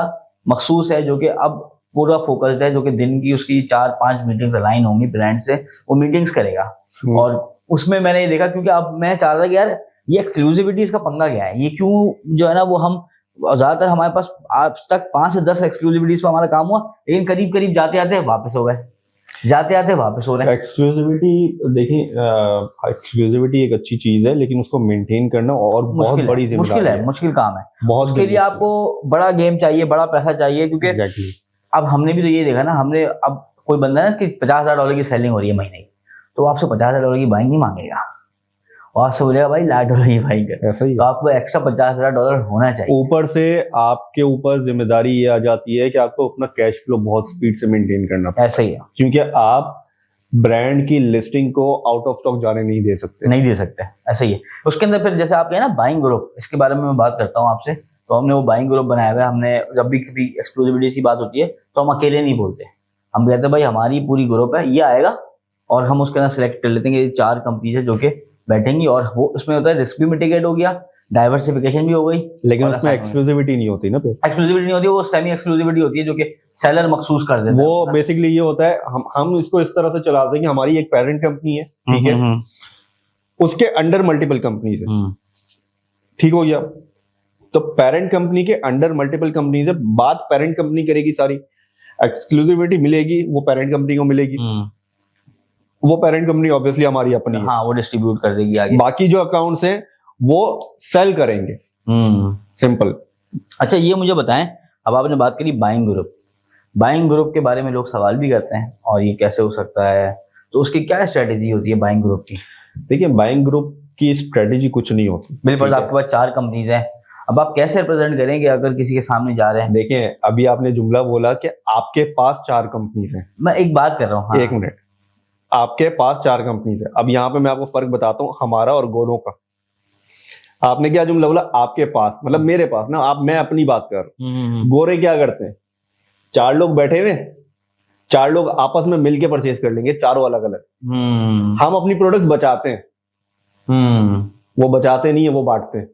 मखसूस है जो कि अब पूरा फोकस्ड है, जो कि दिन की उसकी 4-5 मीटिंग्स अलाइन होंगी ब्रांड से, वो मीटिंग्स करेगा। और उसमें मैंने ये देखा, क्योंकि अब मैं चाह रहा था कि यार ये एक्सक्लूसिविटीज का पंगा क्या है, ये क्यों जो है ना वो हम ज्यादातर हमारे पास आज तक 5 से 10 एक्सक्लूसिविटीज पर हमारा काम हुआ, लेकिन करीब करीब जाते आते वापस हो गए, जाते आते वापस हो रहे हैं। एक्सक्लूसिविटी देखिए, एक्सक्लूसिविटी एक अच्छी चीज है, लेकिन उसको मेंटेन करना और बहुत बड़ी जिम्मेदारी है, मुश्किल काम है बहुत। उसके लिए आपको बड़ा गेम चाहिए, बड़ा पैसा चाहिए, क्योंकि exactly. अब हमने भी तो ये देखा ना, हमने अब कोई बंदा है कि $50,000 की सेलिंग हो रही है महीने की, तो आपसे $50,000 की बाइंग नहीं मांगेगा और आपसे बोलेगा भाई $1,00,000 की बाइंग कर, ऐसा ही तो आपको एक्स्ट्रा $50,000 होना चाहिए। ऊपर से आपके ऊपर जिम्मेदारी ये आ जाती है कि आपको अपना कैश फ्लो बहुत स्पीड से मेंटेन करना पड़ता है। ऐसा ही है, क्योंकि आप ब्रांड की लिस्टिंग को आउट ऑफ स्टॉक जाने नहीं दे सकते। ऐसा ही है। उसके अंदर फिर जैसे आप कहे ना बाइंग ग्रुप, इसके बारे में मैं बात करता हूँ आपसे। तो हमने वो बाइंग ग्रुप बनाया हुआ है। हमने जब भी कभी एक्सक्लूसिविटी की बात होती है तो हम अकेले नहीं बोलते, हम कहते हैं भाई हमारी पूरी ग्रुप है, ये आएगा और हम उसके अंदर सेलेक्ट कर लेते हैं ये 4 कंपनी है जो कि बैठेंगी, और वो उसमें होता है रिस्क भी मिटिगेट हो गया, डाइवर्सिफिकेशन भी हो गई, लेकिन उसमें एक्सक्लूसिविटी नहीं होती ना। एक्सक्लूसिविटी नहीं होती, वो सेमी एक्सक्लूसिविटी होती है जो कि सेलर मखसूस कर देता है। वो बेसिकली ये होता है, हम इसको इस तरह से चलाते हैं कि हमारी एक पेरेंट कंपनी है, ठीक है, उसके अंडर मल्टीपल कंपनीज है, ठीक हो गया। तो पेरेंट कंपनी के अंडर मल्टीपल कंपनीज है, बात पेरेंट कंपनी करेगी सारी, एक्सक्लूसिविटी मिलेगी वो पेरेंट कंपनी को मिलेगी, वो पेरेंट कंपनी ऑब्वियसली हमारी अपनी है, हाँ वो डिस्ट्रीब्यूट कर देगी आगे, बाकी जो अकाउंट्स हैं वो सेल करेंगे, सिंपल। अच्छा ये मुझे बताएं, अब आपने बात करी बाइंग ग्रुप के बारे में लोग सवाल भी करते हैं और ये कैसे हो सकता है, तो उसकी क्या स्ट्रेटेजी होती है बाइंग ग्रुप की? देखिए बाइंग ग्रुप की स्ट्रेटेजी कुछ नहीं होती। बिल्कुल, आपके पास 4 कंपनीज हैं, अब आप कैसे रिप्रेजेंट करेंगे अगर किसी के सामने जा रहे हैं? देखिए अभी आपने जुमला बोला कि आपके पास 4 कंपनीज हैं, मैं एक बात कर रहा हूँ, हाँ। एक मिनट, आपके पास 4 कंपनीज है। अब यहाँ पे मैं आपको फर्क बताता हूँ हमारा और गोरों का। आपने क्या जुमला बोला, आपके पास, मतलब मेरे पास ना, आप, मैं अपनी बात कर रहा हूँ। गोरे क्या करते हैं, 4 लोग बैठे हुए, 4 लोग आपस में मिलके परचेज कर लेंगे, चारों अलग अलग। हम अपनी प्रोडक्ट्स बचाते हैं, वो बचाते नहीं है, वो बांटते हैं,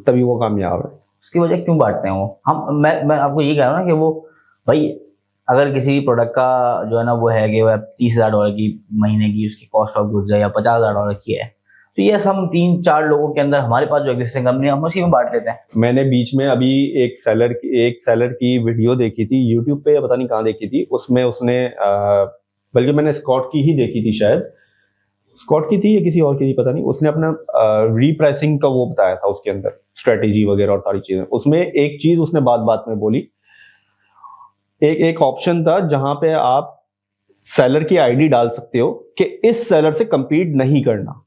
तभी वो कामयाब है। उसकी वजह क्यों बांटते हैं वो? मैं आपको ये कह रहा हूँ ना कि वो भाई अगर किसी प्रोडक्ट का जो है ना वो है कि वो $30,000 की महीने की उसकी कॉस्ट ऑफ गुड्स है या $50,000 की है, तो ये हम 3-4 लोगों के अंदर हमारे पास जो एग्जिस्टिंग कंपनी हम उसी में बांट लेते हैं। मैंने बीच में अभी एक सेलर की वीडियो देखी थी यूट्यूब पे, पता नहीं कहाँ देखी थी, उसमें उसने बल्कि मैंने स्कॉट की ही देखी थी, शायद स्कॉट की थी या किसी और की थी, पता नहीं। उसने अपना रीप्राइसिंग का वो बताया था, उसके अंदर स्ट्रेटेजी वगैरह और सारी चीजें। उसमें एक चीज उसने बात में बोली, एक ऑप्शन था जहां पे आप सेलर की आईडी डाल सकते हो कि इस सेलर से कंपीट नहीं करना।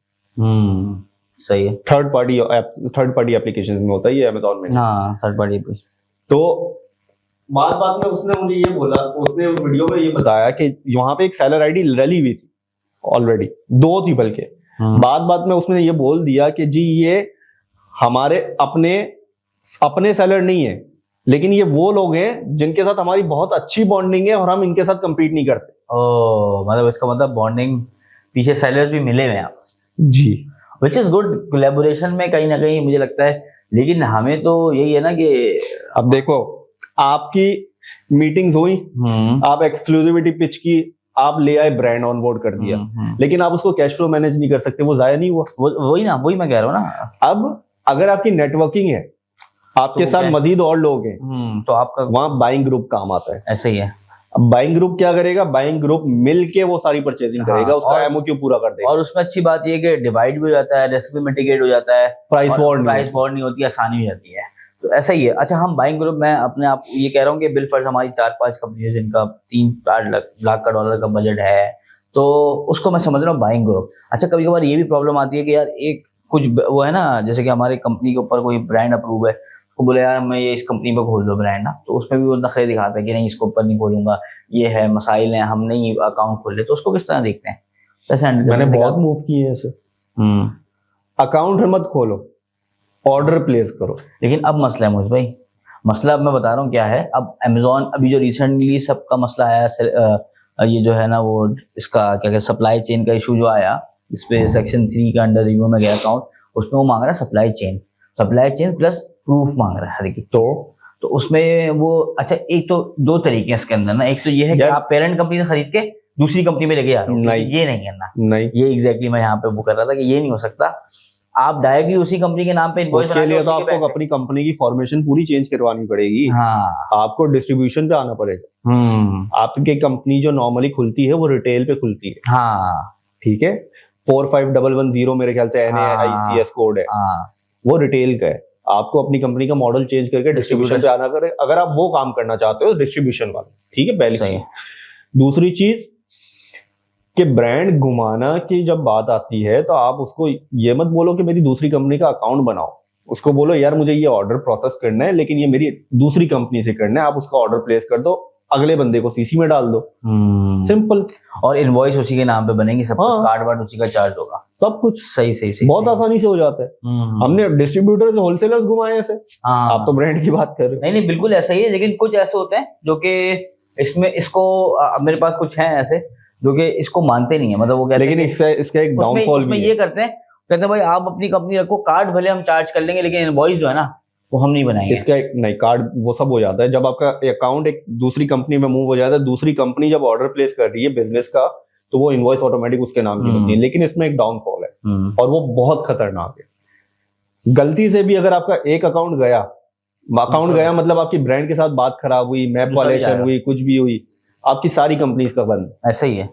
सही है, थर्ड पार्टी एप्लीकेशन में होता है ये, अमेज़न में। हाँ थर्ड पार्टी। तो बात में उसने मुझे ये बोला, उसने वीडियो में ये बताया कि वहां पे एक सेलर आईडी डली हुई थी ऑलरेडी, 2 थी बल्कि। बात में उसने ये बोल दिया कि जी ये हमारे अपने सेलर नहीं है, लेकिन ये वो लोग हैं जिनके साथ हमारी बहुत अच्छी बॉन्डिंग है और हम इनके साथ कंपीट नहीं करते। मतलब इसका मतलब बॉन्डिंग, पीछे सेलर्स भी मिले हुए हैं आपस जी, विच इज गुड। कोलैबोरेशन में कहीं ना कहीं मुझे लगता है लेकिन हमें तो यही है ना कि अब देखो, आपकी मीटिंग्स हुई, आप एक्सक्लूसिविटी पिच की, आप ले आए, ब्रांड ऑन बोर्ड कर दिया, लेकिन आप उसको कैश फ्लो मैनेज नहीं कर सकते, वो जाया नहीं हुआ। वही मैं कह रहा हूँ ना। अब अगर आपकी नेटवर्किंग है, आपके तो साथ मजीद और लोग हैं, तो आपका वहां बाइंग ग्रुप काम आता है। ऐसा ही है। अब बाइंग ग्रुप क्या करेगा? बाइंग ग्रुप मिलके वो सारी परचेजिंग करेगा, उसका एमओक्यू पूरा कर देगा। और उसमें अच्छी बात ये कि डिवाइड भी हो जाता है, रिस्क भी मिटिगेट हो जाता है, प्राइस वॉर नहीं होती, आसानी हो जाती है। तो ऐसा ही है। अच्छा, हम बाइंग ग्रुप, मैं अपने आप ये कह रहा हूँ कि बिल फर्ज हमारी 4-5 कंपनी है जिनका 3-4 लाख का डॉलर का बजट है, तो उसको मैं समझ रहा हूँ बाइंग ग्रुप। अच्छा, कभी कभार ये भी प्रॉब्लम आती है कि यार एक कुछ वो है ना, जैसे कि हमारी कंपनी के ऊपर कोई ब्रांड अप्रूव है, तो बोले यार मैं ये इस कंपनी पे खोल दो ब्रांड ना, तो उसमें भी वो नखरे दिखाता है कि नहीं इसको ऊपर नहीं खोलूंगा, ये है मसाइल हैं, हम नहीं अकाउंट खोल ले। तो उसको किस तरह देखते हैं? कैसे मैंने बहुत मूव किए हैं ऐसे। अकाउंट मत खोलो, ऑर्डर प्लेस करो। लेकिन अब मसला है मुझे भाई, मसला अब मैं बता रहा हूँ क्या है। अब अमेजोन अभी जो रिसेंटली सबका मसला आया, ये जो है ना वो इसका क्या कहते सप्लाई चेन का इशू जो आया, इस पे सेक्शन 3 के अंडर रिव्यू में गया अकाउंट, उसमें वो मांग रहा है सप्लाई चेन प्लस प्रूफ मांग रहा है हर एक। तो उसमें वो अच्छा, एक तो 2 तरीके हैं इसके अंदर ना। एक तो ये है कि आप पेरेंट कंपनी से खरीद के दूसरी कंपनी में लेके आ रहे हो, ये नहीं करना। नहीं, ये एग्जैक्टली मैं यहाँ पे वो कर रहा था कि ये नहीं हो सकता। आप डायरेक्टली उसी कंपनी के नाम पे इनवॉइस के लिए तो आपको अपनी कंपनी की फॉर्मेशन पूरी चेंज करवानी पड़ेगी। हाँ, आपको डिस्ट्रीब्यूशन पे आना पड़ेगा। आपकी कंपनी जो नॉर्मली खुलती है वो रिटेल पे खुलती है। हाँ, ठीक है। 45110 मेरे ख्याल से NAICS कोड है, वो रिटेल का है। आपको अपनी कंपनी का मॉडल चेंज करके डिस्ट्रीब्यूशन पे आना करे, अगर आप वो काम करना चाहते हो डिस्ट्रीब्यूशन वाले। ठीक है, पहले। दूसरी चीज कि ब्रांड घुमाना की जब बात आती है तो आप उसको ये मत बोलो कि मेरी दूसरी कंपनी का अकाउंट बनाओ, उसको बोलो यार मुझे ये ऑर्डर प्रोसेस करना है लेकिन ये मेरी दूसरी कंपनी से करना है, आप उसका ऑर्डर प्लेस कर दो, अगले बंदे को सीसी में डाल दो, सिंपल। और इनवॉइस उसी के नाम पे बनेगी, सब कुछ कार्ड वार्ड उसी का चार्ज होगा, सब कुछ सही बहुत आसानी से हो जाता है। हमने डिस्ट्रीब्यूटर से होलसेलर्स घुमाए ऐसे। आप तो ब्रांड की बात कर रहे हो। नहीं बिल्कुल ऐसा ही है, लेकिन कुछ ऐसे होते हैं जो कि इसमें इसको मेरे पास कुछ हैं ऐसे जो कि इसको मानते नहीं है, मतलब वो कहते हैं, लेकिन इसका एक डाउनफॉल भी है। ये करते हैं, कहते हैं भाई आप अपनी कंपनी रखो, कार्ड भले हम चार्ज कर लेंगे लेकिन इनवॉइस जो है ना वो हम नहीं बनाएंगे। इसका एक नहीं, कार्ड वो सब हो जाता है जब आपका अकाउंट एक दूसरी कंपनी में मूव हो जाता है। दूसरी कंपनी जब ऑर्डर प्लेस कर रही है बिजनेस का, तो वो इनवॉइस ऑटोमेटिक उसके नाम की बनती है। लेकिन इसमें एक डाउनफॉल है और वो बहुत खतरनाक है। गलती से भी अगर आपका एक अकाउंट गया मतलब आपकी ब्रांड के साथ बात खराब हुई, मैप वायलेशन हुई, कुछ भी हुई, आपकी सारी कंपनीज का बंद। ऐसा ही है,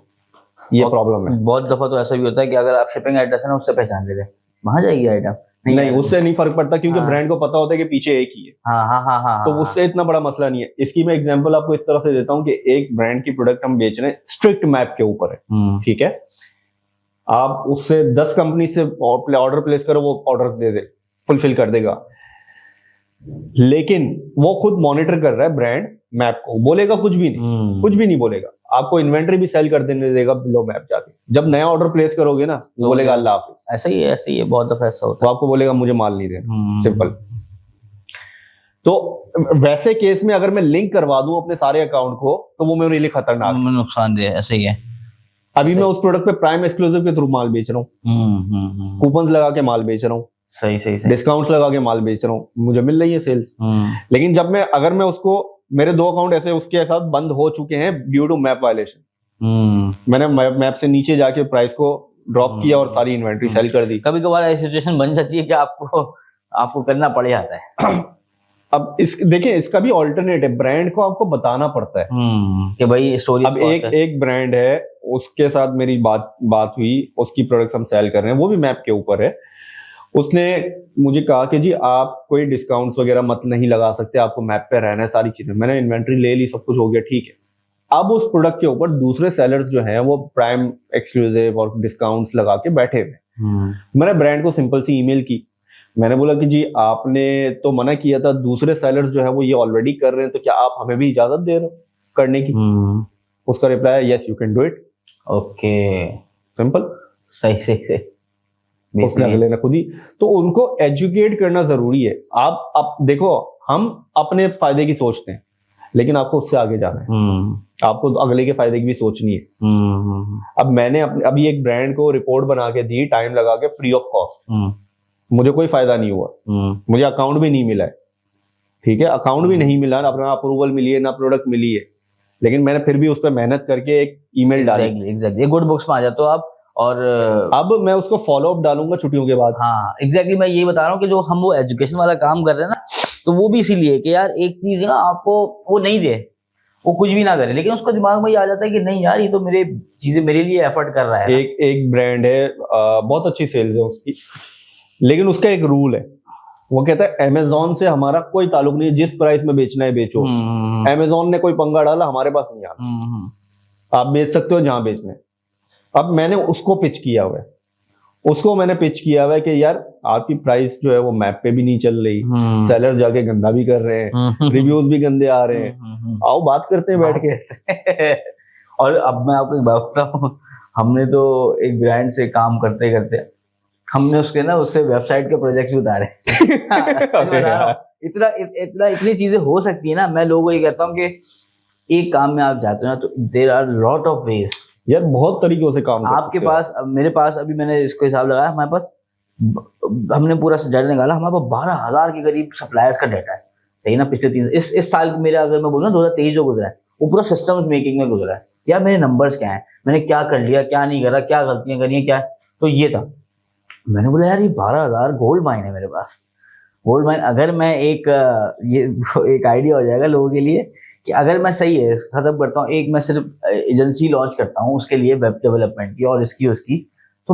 ये प्रॉब्लम है। बहुत दफा तो ऐसा भी होता है कि अगर आप शिपिंग एड्रेस है ना उससे पहचान लेते हैं, वहां जाएगी आइटम, नहीं उससे नहीं फर्क पड़ता क्योंकि ब्रांड को पता होता है कि पीछे एक ही है। हाँ, तो उससे इतना बड़ा मसला नहीं है। इसकी मैं एग्जांपल आपको इस तरह से देता हूं कि एक ब्रांड की प्रोडक्ट हम बेच रहे हैं, स्ट्रिक्ट मैप के ऊपर है। ठीक है, आप उससे 10 कंपनी से ऑर्डर प्लेस करो, वो ऑर्डर दे दे, फुलफिल कर देगा, लेकिन वो खुद मॉनिटर कर रहा है ब्रांड मैप को, बोलेगा कुछ भी नहीं बोलेगा। आपको इन्वेंटरी भी सेल कर देने देगा बिलो मैप जाके। जब नया ऑर्डर प्लेस करोगे ना तो बोलेगा अल्लाह हाफिज। ऐसा ही है, बहुत दफा ऐसा होता है। तो आपको बोलेगा मुझे माल नहीं देना, सिंपल। तो वैसे केस में अगर मैं लिंक करवा दूं अपने सारे अकाउंट को तो वो मेरे लिए खतरनाक, नुकसानदेह है। ऐसे ही है। अभी मैं उस प्रोडक्ट पे प्राइम एक्सक्लूसिव के थ्रू माल बेच रहा हूँ, कूपन लगा के माल बेच रहा हूँ, सही डिस्काउंट्स लगा के माल बेच रहा हूँ, मुझे मिल रही है सेल्स। लेकिन जब अगर मैं उसको, मेरे 2 अकाउंट ऐसे उसके साथ बंद हो चुके हैं ड्यू टू मैप वायलेशन, मैंने मैप से नीचे जाके प्राइस को ड्रॉप किया और सारी इन्वेंट्री सेल कर दी। कभी कभार ऐसी सिचुएशन बन जाती है कि आपको करना पड़ जाता है। अब देखिए इसका भी ऑल्टरनेट है, ब्रांड को आपको बताना पड़ता है कि भाई स्टोरी। अब एक ब्रांड है, उसके साथ मेरी बात हुई, उसकी प्रोडक्ट्स हम सेल कर रहे हैं, वो भी मैप के ऊपर है। उसने मुझे कहा कि जी आप कोई डिस्काउंट्स वगैरह मत नहीं लगा सकते, आपको मैप पे रहना है, सारी चीजें। मैंने इन्वेंट्री ले ली, सब कुछ हो गया, ठीक है। अब उस प्रोडक्ट के ऊपर दूसरे सेलर्स जो हैं वो प्राइम एक्सक्लूसिव और डिस्काउंट्स लगा के बैठे हुए। मैंने ब्रांड को सिंपल सी ईमेल की, मैंने बोला कि जी आपने तो मना किया था, दूसरे सेलर्स जो है वो ये ऑलरेडी कर रहे हैं, तो क्या आप हमें भी इजाजत दे रहे हो करने की? उसका रिप्लाई है yes you can do it. Okay, simple, सही। उसने अगले ने खुद ही, तो उनको एजुकेट करना जरूरी है। आप देखो, हम अपने फायदे की सोचते हैं लेकिन आपको उससे आगे जाना है, आपको तो अगले के फायदे की भी सोचनी है। अब मैंने अभी एक ब्रांड को रिपोर्ट बना के दी, टाइम लगा के, फ्री ऑफ कॉस्ट। मुझे कोई फायदा नहीं हुआ, मुझे अकाउंट भी नहीं मिला है, ठीक है, अकाउंट भी नहीं मिला, अपना अप्रूवल मिली है ना प्रोडक्ट मिली है, लेकिन मैंने फिर भी उस पर मेहनत करके एक ईमेल डाली। एग्जैक्टली गुड बुक्स में आ जाते हो आप। और अब मैं उसको फॉलो अप डालूंगा छुट्टियों के बाद। हाँ एग्जैक्टली मैं ये बता रहा हूँ कि जो हम वो एजुकेशन वाला काम कर रहे हैं ना, तो वो भी इसीलिए कि यार एक चीज ना आपको वो नहीं दे, वो कुछ भी ना करे, लेकिन उसको दिमाग में ये आ जाता है कि नहीं यार ये तो मेरे चीजें मेरे लिए एफर्ट कर रहा है। एक ब्रांड है, बहुत अच्छी सेल्स है उसकी, लेकिन उसका एक रूल है, वो कहता है अमेजोन से हमारा कोई ताल्लुक नहीं है, जिस प्राइस में बेचना है बेचो। अमेजोन ने कोई पंगा डाला हमारे पास नहीं आना, आप बेच सकते हो जहां बेचना है। अब मैंने उसको पिच किया हुआ है, कि यार आपकी प्राइस जो है वो मैप पे भी नहीं चल रही, सेलर जाके गंदा भी कर रहे हैं, रिव्यूज भी गंदे आ रहे हैं, आओ बात करते हैं बैठ के। और अब मैं आपको एक बात बताऊं, हमने तो एक ब्रांड से काम करते करते हमने उसके ना उससे वेबसाइट के प्रोजेक्ट्स भी उतारे। इतनी चीजें हो सकती है ना। मैं लोगों को ये कहता हूँ कि एक काम में आप जाते हो ना तो there are lot of ways यार, बहुत तरीकों से काम आपके पास। मेरे पास अभी मैंने इसको हिसाब लगाया, हमारे पास हमने पूरा डाटा निकाला, हमारे पास 12,000 के करीब सप्लायर्स का डाटा है, सही ना। पिछले 3 इस साल मेरा अगर मैं बोलूँ 2023 जो गुजरा है वो पूरा सिस्टम्स मेकिंग में गुजरा है। यार मेरे नंबर्स क्या है, मैंने क्या कर लिया, क्या नहीं करा, क्या गलतियां करी हैं, क्या, तो ये था। मैंने बोला यार ये 12,000 गोल्ड माइन है मेरे पास, गोल्ड माइन। अगर मैं एक आइडिया हो जाएगा लोगों के लिए कि अगर मैं सही है खत्म करता हूँ, एक मैं सिर्फ एजेंसी लॉन्च करता हूँ उसके लिए वेब डेवलपमेंट की और इसकी उसकी, तो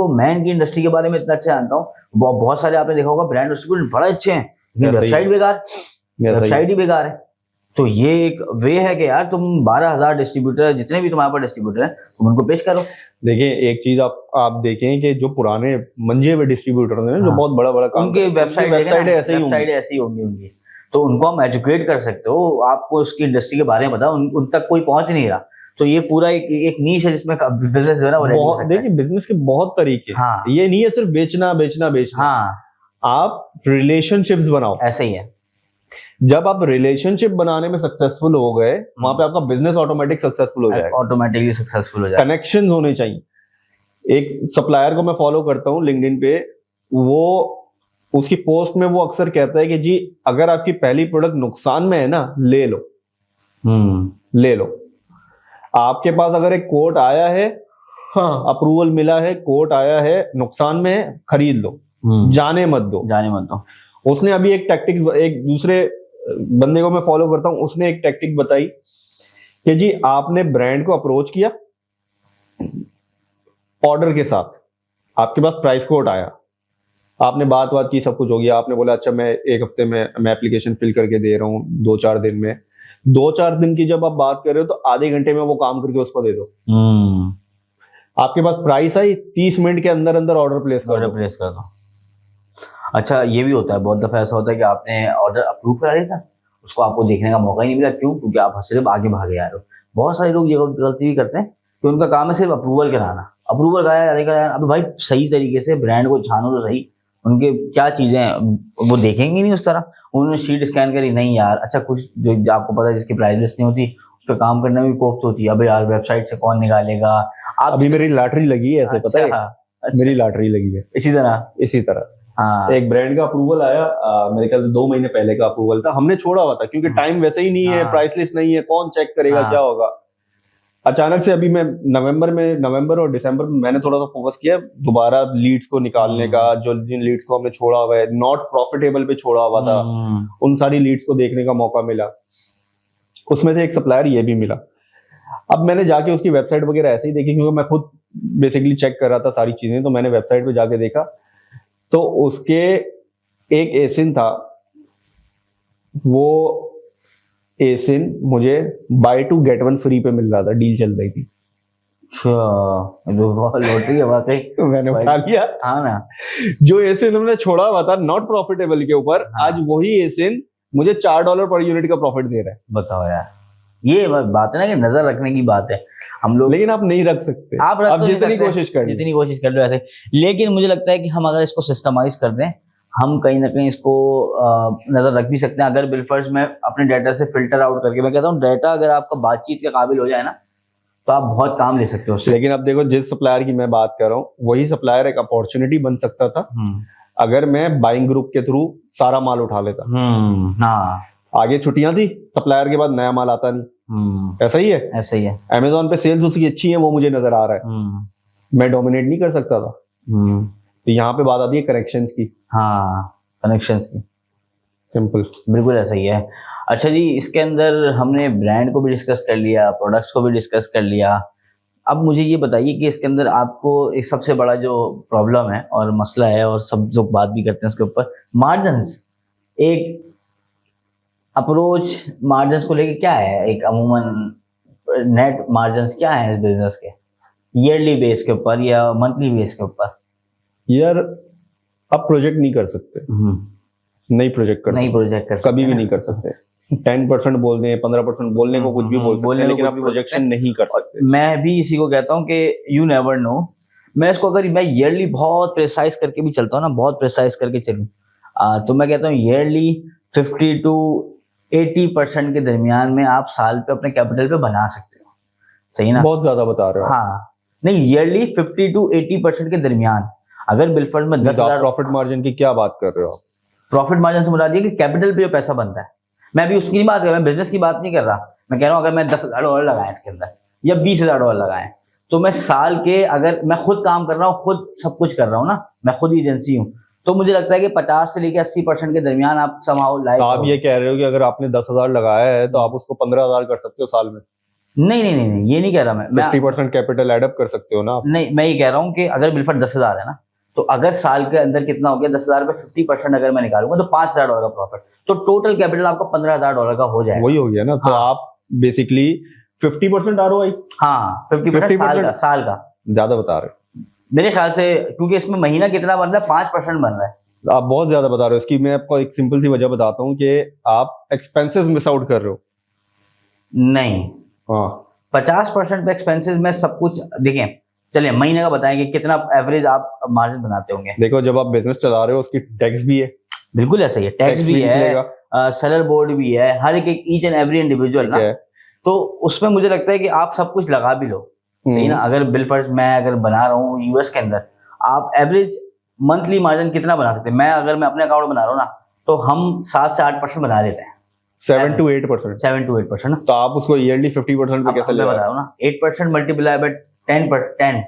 मैं इनकी इंडस्ट्री के बारे में इतना अच्छा जानता हूँ। बहुत सारे आपने देखा होगा ब्रांड डिस्ट्रीब्यूटर बड़े अच्छे हैं, लेकिन वेबसाइट बेकार, वेबसाइट ही बेकार है। तो ये एक वे है कि यार तुम 12,000 डिस्ट्रीब्यूटर, जितने भी तुम्हारे पास डिस्ट्रीब्यूटर हैं, तुम उनको पेश करो। देखिए एक चीज आप देखें कि जो पुराने मंजे हुए डिस्ट्रीब्यूटर हैं, जो बहुत बड़ा काम, उनके वेबसाइट ऐसी होंगी उनकी, तो उनको हम एजुकेट कर सकते हो। आपको उसकी इंडस्ट्री के बारे में बताओ, उन तक कोई पहुंच नहीं रहा, तो ये पूरा एक नीश है जिसमें बिजनेस है ना। देखिए बिजनेस के बहुत तरीके, हाँ। ये नहीं है सिर्फ बेचना। हाँ। आप रिलेशनशिप्स बनाओ, ऐसे ही है। जब आप रिलेशनशिप बनाने में सक्सेसफुल हो गए, वहां पे आपका बिजनेस ऑटोमेटिक सक्सेसफुल हो जाएगा, ऑटोमेटिकली सक्सेसफुल हो जाएगा। कनेक्शंस होने चाहिए। एक सप्लायर को मैं फॉलो करता हूँ लिंक्डइन पे, वो उसकी पोस्ट में वो अक्सर कहता है कि जी अगर आपकी पहली प्रोडक्ट नुकसान में है ना, ले लो। आपके पास अगर एक कोट आया है, हाँ, अप्रूवल मिला है, कोट आया है, नुकसान में है, खरीद लो, जाने मत दो। उसने अभी एक टैक्टिक, एक दूसरे बंदे को मैं फॉलो करता हूं, उसने एक टैक्टिक बताई कि जी आपने ब्रांड को अप्रोच किया ऑर्डर के साथ, आपके पास प्राइस कोड आया, आपने बात की, सब कुछ हो गया, आपने बोला अच्छा मैं एक हफ्ते में मैं एप्लीकेशन फिल करके दे रहा हूँ, 2-4 दिन में, 2-4 दिन की जब आप बात कर रहे हो तो आधे घंटे में वो काम करके उसको दे दो। आपके पास प्राइस आई, 30 मिनट के अंदर ऑर्डर प्लेस कर दो। अच्छा ये भी होता है, बहुत दफा ऐसा होता है कि आपने ऑर्डर अप्रूव करा लिया था, उसको आपको देखने का मौका ही नहीं मिला। क्यों? क्योंकि आप सिर्फ आगे भागे जा रहे हो। बहुत सारे लोग ये गलती भी करते हैं कि उनका काम है सिर्फ अप्रूवल कराना, अप्रूवल कराया। अभी भाई सही तरीके से ब्रांड को छानो तो सही, उनके क्या चीजें वो देखेंगे नहीं उस तरह। उन्होंने शीट स्कैन करी, नहीं यार अच्छा कुछ जो आपको पता है जिसकी प्राइस लिस्ट नहीं होती उस पर काम करने में भी कोफ्त होती है। अबे यार वेबसाइट से कौन निकालेगा। आप अभी मेरी लॉटरी लगी है, ऐसे पता है, मेरी लॉटरी लगी है इसी तरह। हाँ। एक ब्रांड का अप्रूवल आया, मेरे ख्याल से 2 महीने पहले का अप्रूवल था, हमने छोड़ा हुआ था क्योंकि टाइम वैसे ही नहीं है, प्राइस लिस्ट नहीं है, कौन चेक करेगा, क्या होगा। अचानक से अभी मैं नवंबर और दिसंबर में मैंने थोड़ा सा फोकस किया दोबारा लीड्स को निकालने का, जो जिन लीड्स को हमने छोड़ा हुआ है, नॉट प्रॉफिटेबल पे छोड़ा हुआ था, उन सारी लीड्स को देखने का मौका मिला। उसमें से एक सप्लायर ये भी मिला। अब मैंने जाके उसकी वेबसाइट वगैरह ऐसे ही देखी, क्योंकि मैं खुद बेसिकली चेक कर रहा था सारी चीजें, तो मैंने वेबसाइट पे जाके देखा तो उसके एक एसिन था, वो एसिन मुझे बाय 2 गेट 1 फ्री पे मिल रहा था, डील चल रही थी। लॉटरी है वाकई। मैंने उठा लिया। हाँ ना, जो एसिन हमने छोड़ा हुआ था नॉट प्रॉफिटेबल के ऊपर, हाँ। आज वही एसिन मुझे $4 पर यूनिट का प्रॉफिट दे रहा है। बताओ यार, ये बात है ना कि नजर रखने की बात है हम लोग, लेकिन आप नहीं रख सकते। आप जितनी कोशिश कर लो ऐसे। लेकिन मुझे लगता है कि हम अगर इसको सिस्टमाइज कर दें, हम कहीं ना कहीं इसको नजर रख भी सकते हैं। अगर बिलफर्ज में अपने डाटा से फिल्टर आउट करके, मैं कहता हूँ डाटा अगर आपका बातचीत के काबिल हो जाए ना तो आप बहुत काम ले सकते हो उससे। लेकिन अब देखो जिस सप्लायर की मैं बात कर रहा हूँ, वही सप्लायर एक अपॉर्चुनिटी बन सकता था अगर मैं बाइंग ग्रुप के थ्रू सारा माल उठा लेता, हाँ आगे छुट्टियां थी, सप्लायर के बाद नया माल आता नहीं, ऐसा ही है। ऐसा ही है। अमेजोन पे सेल्स उसकी अच्छी है, वो मुझे नजर आ रहा है, मैं डोमिनेट नहीं कर सकता था। तो यहाँ पे बात आती है कनेक्शंस की। हाँ, कनेक्शंस की, सिंपल, बिल्कुल ऐसा ही है। अच्छा जी, इसके अंदर हमने ब्रांड को भी डिस्कस कर लिया, प्रोडक्ट्स को भी डिस्कस कर लिया। अब मुझे ये बताइए कि इसके अंदर आपको एक सबसे बड़ा जो प्रॉब्लम है और मसला है, और सब लोग बात भी करते हैं उसके ऊपर, मार्जिन्स। एक अप्रोच मार्जिन्स को लेके क्या है, एक अमूमन नेट मार्जिन्स क्या है इस बिजनेस के, ईयरली बेस के ऊपर या मंथली बेस के ऊपर? यार अब प्रोजेक्ट नहीं कर सकते, नहीं प्रोजेक्ट कर कभी भी नहीं कर सकते। 10% बोल दें, 15% बोलने को कुछ भी बोल सकते हैं, लेकिन आप प्रोजेक्शन नहीं कर सकते। मैं भी इसी को कहता हूँ कि यू नेवर नो। मैं इसको अगर मैं ईयरली बहुत प्रिसाइज करके भी चलता हूँ ना, बहुत प्रिसाइज करके चलूँ, तो मैं कहता हूँ ईयरली 50 to 80% के दरमियान में आप साल पे अपने कैपिटल पे बना सकते हो। सही ना? बहुत ज्यादा बता रहे हो। हाँ, नहीं, ईयरली 50 to 80% के दरमियान। अगर बिलफर्ड में 10,000 प्रॉफिट मार्जिन की क्या बात कर रहे हो आप? प्रॉफिट मार्जिन से मुराद ये कि कैपिटल पे जो पैसा बनता है। मैं अभी उसकी नहीं बात कर रहा, मैं बिजनेस की बात नहीं कर रहा। मैं कह रहा हूँ अगर मैं $10,000 लगाए इसके अंदर या $20,000 लगाए, तो मैं साल के, अगर मैं खुद काम कर रहा हूँ, खुद सब कुछ कर रहा हूँ ना, मैं खुद एजेंसी हूँ, तो मुझे लगता है कि 50 से लेकर 80% के दरमियान आप समाओ लाइक। आप ये कह रहे हो कि अगर आपने 10,000 लगाया है तो आप उसको 15,000 कर सकते हो साल में? नहीं नहीं नहीं, ये नहीं कह रहा मैं। 50% कैपिटल एडअप कर सकते हो ना आप? नहीं, मैं ये कह रहा हूँ कि अगर बिलफर्ड 10,000 है ना, तो अगर साल के अंदर कितना हो गया, 10,000 पे 50% अगर मैं निकालूंगा तो $5,000 का प्रॉफिट, तो टोटल कैपिटल आपका $15,000 का हो जाएगा। वही हो गया ना। तो हाँ। आप बेसिकली 50% ROI। हाँ, 50% साल का ज्यादा बता रहे हो मेरे ख्याल से, क्योंकि इसमें महीना कितना बन रहा है, 5% बन रहा है। आप बहुत ज्यादा बता रहे हो। इसकी मैं आपको एक सिंपल सी वजह बताता हूँ कि आप एक्सपेंसेस मिस आउट कर रहे हो। नहीं, हाँ, 50% पे एक्सपेंसेस में सब कुछ देखें। चलिए महीने का बताएंगे कितना एवरेज आप मार्जिन बनाते होंगे। देखो, जब आप बिजनेस चला रहे हो उसकी टैक्स भी है। बिल्कुल ऐसा ही है, टैक्स भी है, सेलर बोर्ड भी है, हर एक ईच एंड एवरी इंडिविजुअल ना। तो उसमें मुझे लगता है कि आप सब कुछ लगा भी लो। सही ना? अगर बिलफर्ड मैं अगर बना रहा हूँ यूएस के अंदर, आप एवरेज मंथली मार्जिन कितना बना सकते हैं? मैं अपने अकाउंट बना रहा हूँ ना, तो हम 7 से 8% बना देते हैं। 7 to 8%। ना। तो आप उसको ईयरली 50% पे कैसे ले बता रहा हूँ ना, 8% मल्टीप्लाई बाय 10,